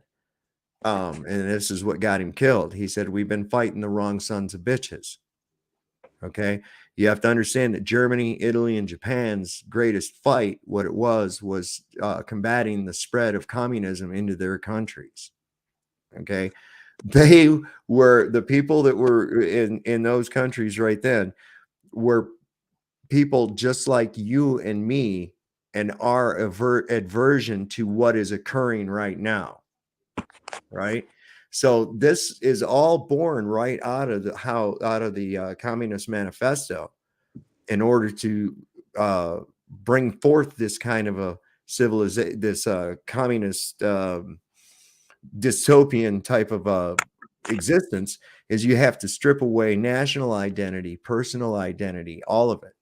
And this is what got him killed. He said, we've been fighting the wrong sons of bitches. Okay. You have to understand that Germany, Italy, and Japan's greatest fight, what it was combating the spread of communism into their countries. Okay. They were the people that were in those countries right then were people just like you and me, and our aversion to what is occurring right now. Right. So this is all born right out of the Communist Manifesto, in order to bring forth this kind of a civilization, this communist dystopian type of existence. Is you have to strip away national identity, personal identity, all of it.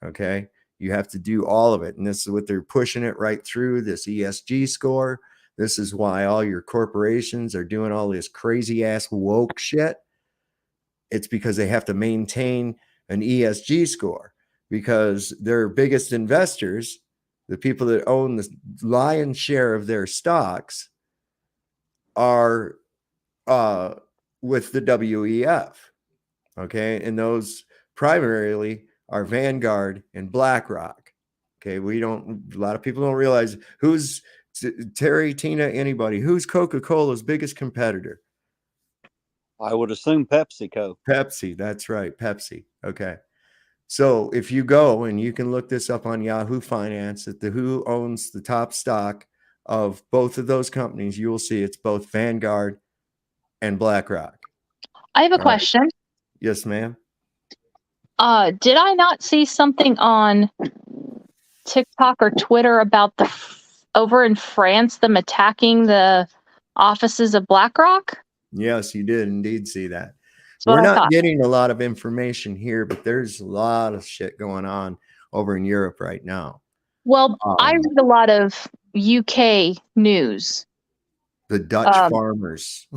Okay, you have to do all of it, and this is what they're pushing it right through this ESG score. This is why all your corporations are doing all this crazy ass woke shit. It's because they have to maintain an ESG score, because their biggest investors, the people that own the lion's share of their stocks, are with the WEF. Okay, and those primarily are Vanguard and BlackRock. Okay, a lot of people don't realize who's Terry, Tina, anybody, who's Coca-Cola's biggest competitor? I would assume PepsiCo. Pepsi, that's right, Pepsi. Okay. So if you go, and you can look this up on Yahoo Finance, at who owns the top stock of both of those companies, you will see it's both Vanguard and BlackRock. I have a question. Yes, ma'am. Did I not see something on TikTok or Twitter about over in France, them attacking the offices of BlackRock. Yes, you did indeed see that. That's what We're I not thought. getting a lot of information here, but there's a lot of shit going on over in Europe right now. Well, I Um, read a lot of UK news the Dutch farmers,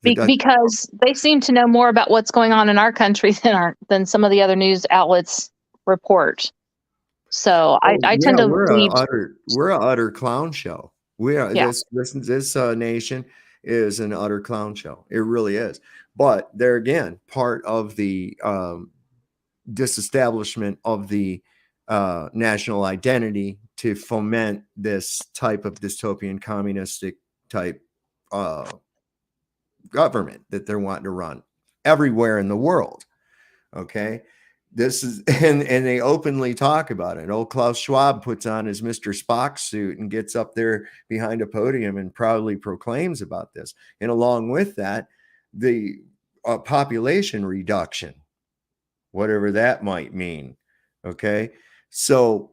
because they seem to know more about what's going on in our country than some of the other news outlets report. So I tend yeah, to believe. we're a utter clown show. We are Yeah. this nation is an utter clown show. It really is. But there again, part of the disestablishment of the national identity to foment this type of dystopian communistic type government that they're wanting to run everywhere in the world. Okay. This is and they openly talk about it. Old Klaus Schwab puts on his Mr. Spock suit and gets up there behind a podium and proudly proclaims about this. And along with that, the population reduction, whatever that might mean. Okay. So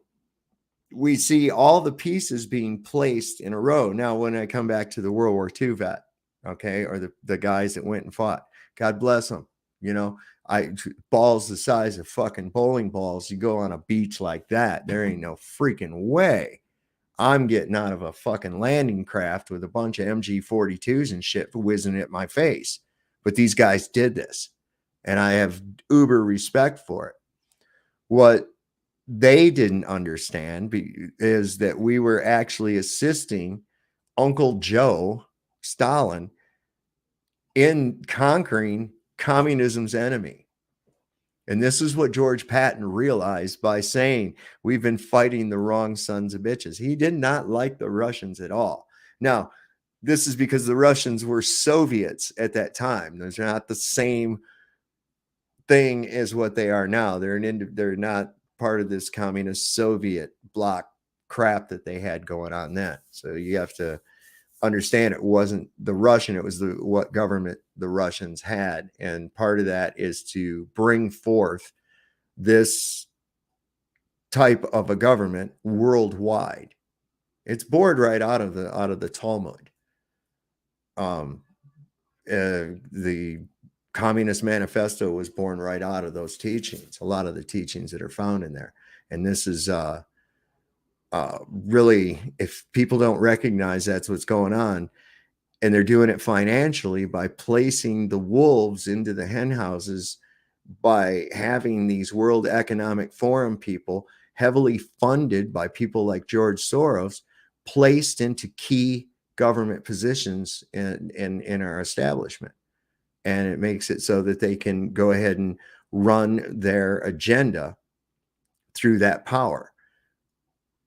we see all the pieces being placed in a row. Now, when I come back to the World War II vet, okay, or the guys that went and fought, God bless them. You know, balls the size of fucking bowling balls. You go on a beach like that, there ain't no freaking way I'm getting out of a fucking landing craft with a bunch of MG-42s and shit whizzing at my face. But these guys did this, and I have uber respect for it. What they didn't understand is that we were actually assisting Uncle Joe Stalin in conquering communism's enemy. And this is what George Patton realized by saying, we've been fighting the wrong sons of bitches. He did not like the Russians at all. Now, this is because the Russians were Soviets at that time. Those are not the same thing as what they are now. They're not part of this communist Soviet bloc crap that they had going on then. So you have to understand, it wasn't the Russian, it was what government the Russians had. And part of that is to bring forth this type of a government worldwide. It's bored right out of the Talmud. The Communist Manifesto was born right out of those teachings, a lot of the teachings that are found in there. And this is really, if people don't recognize that's what's going on, and they're doing it financially by placing the wolves into the hen houses, by having these World Economic Forum people heavily funded by people like George Soros placed into key government positions in our establishment. And it makes it so that they can go ahead and run their agenda through that power.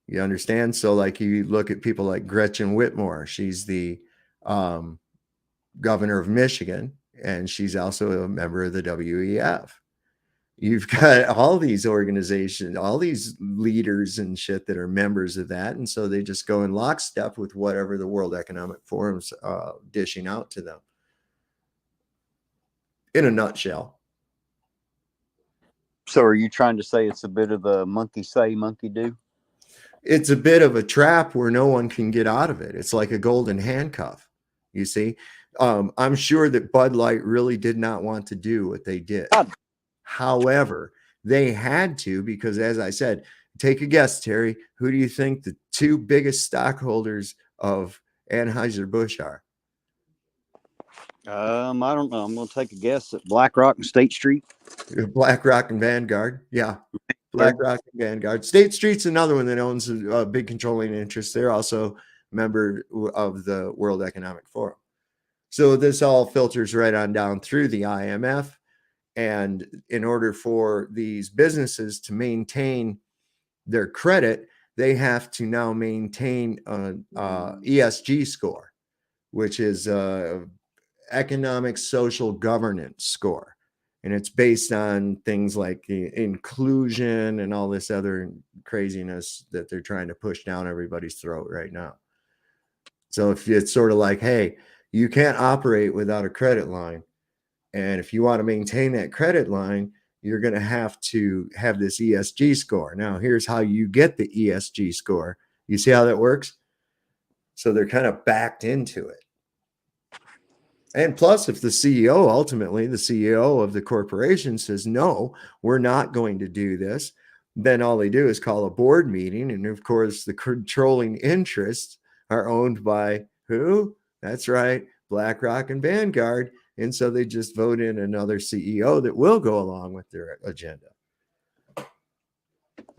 You understand? So like you look at people like Gretchen Whitmer, she's the governor of Michigan, and she's also a member of the WEF. You've got all these organizations, all these leaders and shit that are members of that. And so they just go in lockstep with whatever the World Economic Forum's dishing out to them. In a nutshell. So are you trying to say it's a bit of the monkey say, monkey do? It's a bit of a trap where no one can get out of it. It's like a golden handcuff, you see. I'm sure that Bud Light really did not want to do what they did. However, they had to, because as I said, take a guess, Terry, who do you think the two biggest stockholders of Anheuser-Busch are? I don't know. I'm going to take a guess at BlackRock and State Street. BlackRock and Vanguard. Yeah. BlackRock and Vanguard. State Street's another one that owns a big controlling interest. They're also a member of the World Economic Forum. So this all filters right on down through the IMF. And in order for these businesses to maintain their credit, they have to now maintain an ESG score, which is economic social governance score. And it's based on things like inclusion and all this other craziness that they're trying to push down everybody's throat right now. So if it's sort of like, hey, you can't operate without a credit line. And if you want to maintain that credit line, you're going to have this ESG score. Now, here's how you get the ESG score. You see how that works? So they're kind of backed into it. And plus, if the CEO, ultimately the CEO of the corporation says, no, we're not going to do this, then all they do is call a board meeting. And of course, the controlling interests are owned by who? That's right, BlackRock and Vanguard. And so they just vote in another CEO that will go along with their agenda.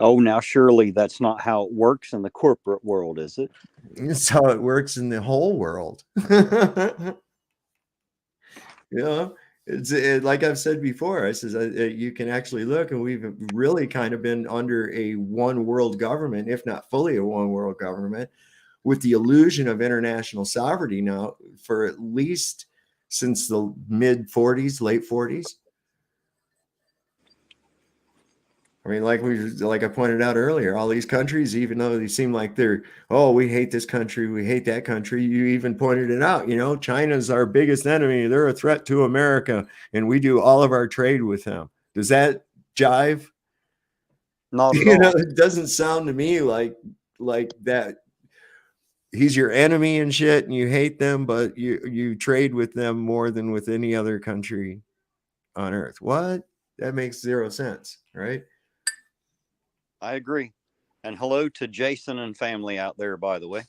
Oh, now surely that's not how it works in the corporate world, is it? It's how it works in the whole world. You know, like I've said before, I says you can actually look, and we've really kind of been under a one world government, if not fully a one world government, with the illusion of international sovereignty now for at least since the mid 40s, late 40s. I mean, like I pointed out earlier, all these countries, even though they seem like they're, oh, we hate this country, we hate that country. You even pointed it out, China's our biggest enemy. They're a threat to America, and we do all of our trade with them. Does that jive? Not at all. It doesn't sound to me like that. He's your enemy and shit, and you hate them, but you trade with them more than with any other country on earth. What? That makes zero sense, right? I agree. And hello to Jason and family out there, by the way.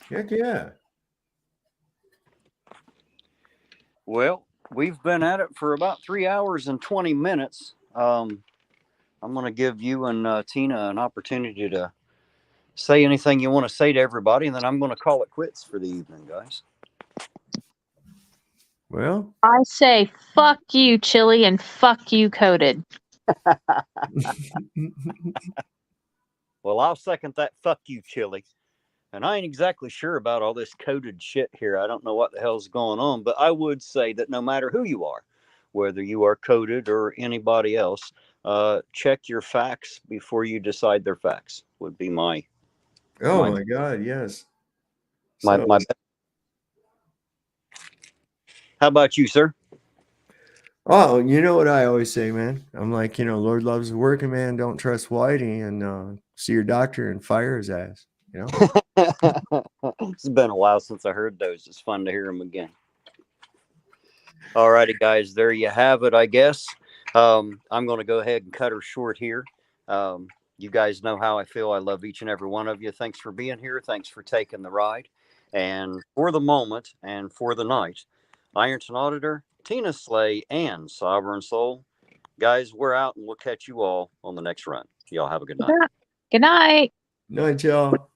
Heck yeah. Well, we've been at it for about 3 hours and 20 minutes. I'm going to give you and Tina an opportunity to say anything you want to say to everybody, and then I'm going to call it quits for the evening, guys. Well, I say fuck you, Chili, and fuck you, Coded. Well, I'll second that fuck you, Chili. And I ain't exactly sure about all this coded shit here. I don't know what the hell's going on, but I would say that no matter who you are, whether you are coded or anybody else, check your facts before you decide they're facts would be my. Oh my God, yes. My. How about you, sir? Oh, you know what I always say, man? I'm like, Lord loves the working man. Don't trust Whitey, and see your doctor and fire his ass. It's been a while since I heard those. It's fun to hear them again. All righty, guys. There you have it, I guess. I'm going to go ahead and cut her short here. You guys know how I feel. I love each and every one of you. Thanks for being here. Thanks for taking the ride. And for the moment and for the night, Ironton Auditor, Tina Slay, and Sovereign Soul. Guys, we're out, and we'll catch you all on the next run. Y'all have a good night. Good night. Night, y'all.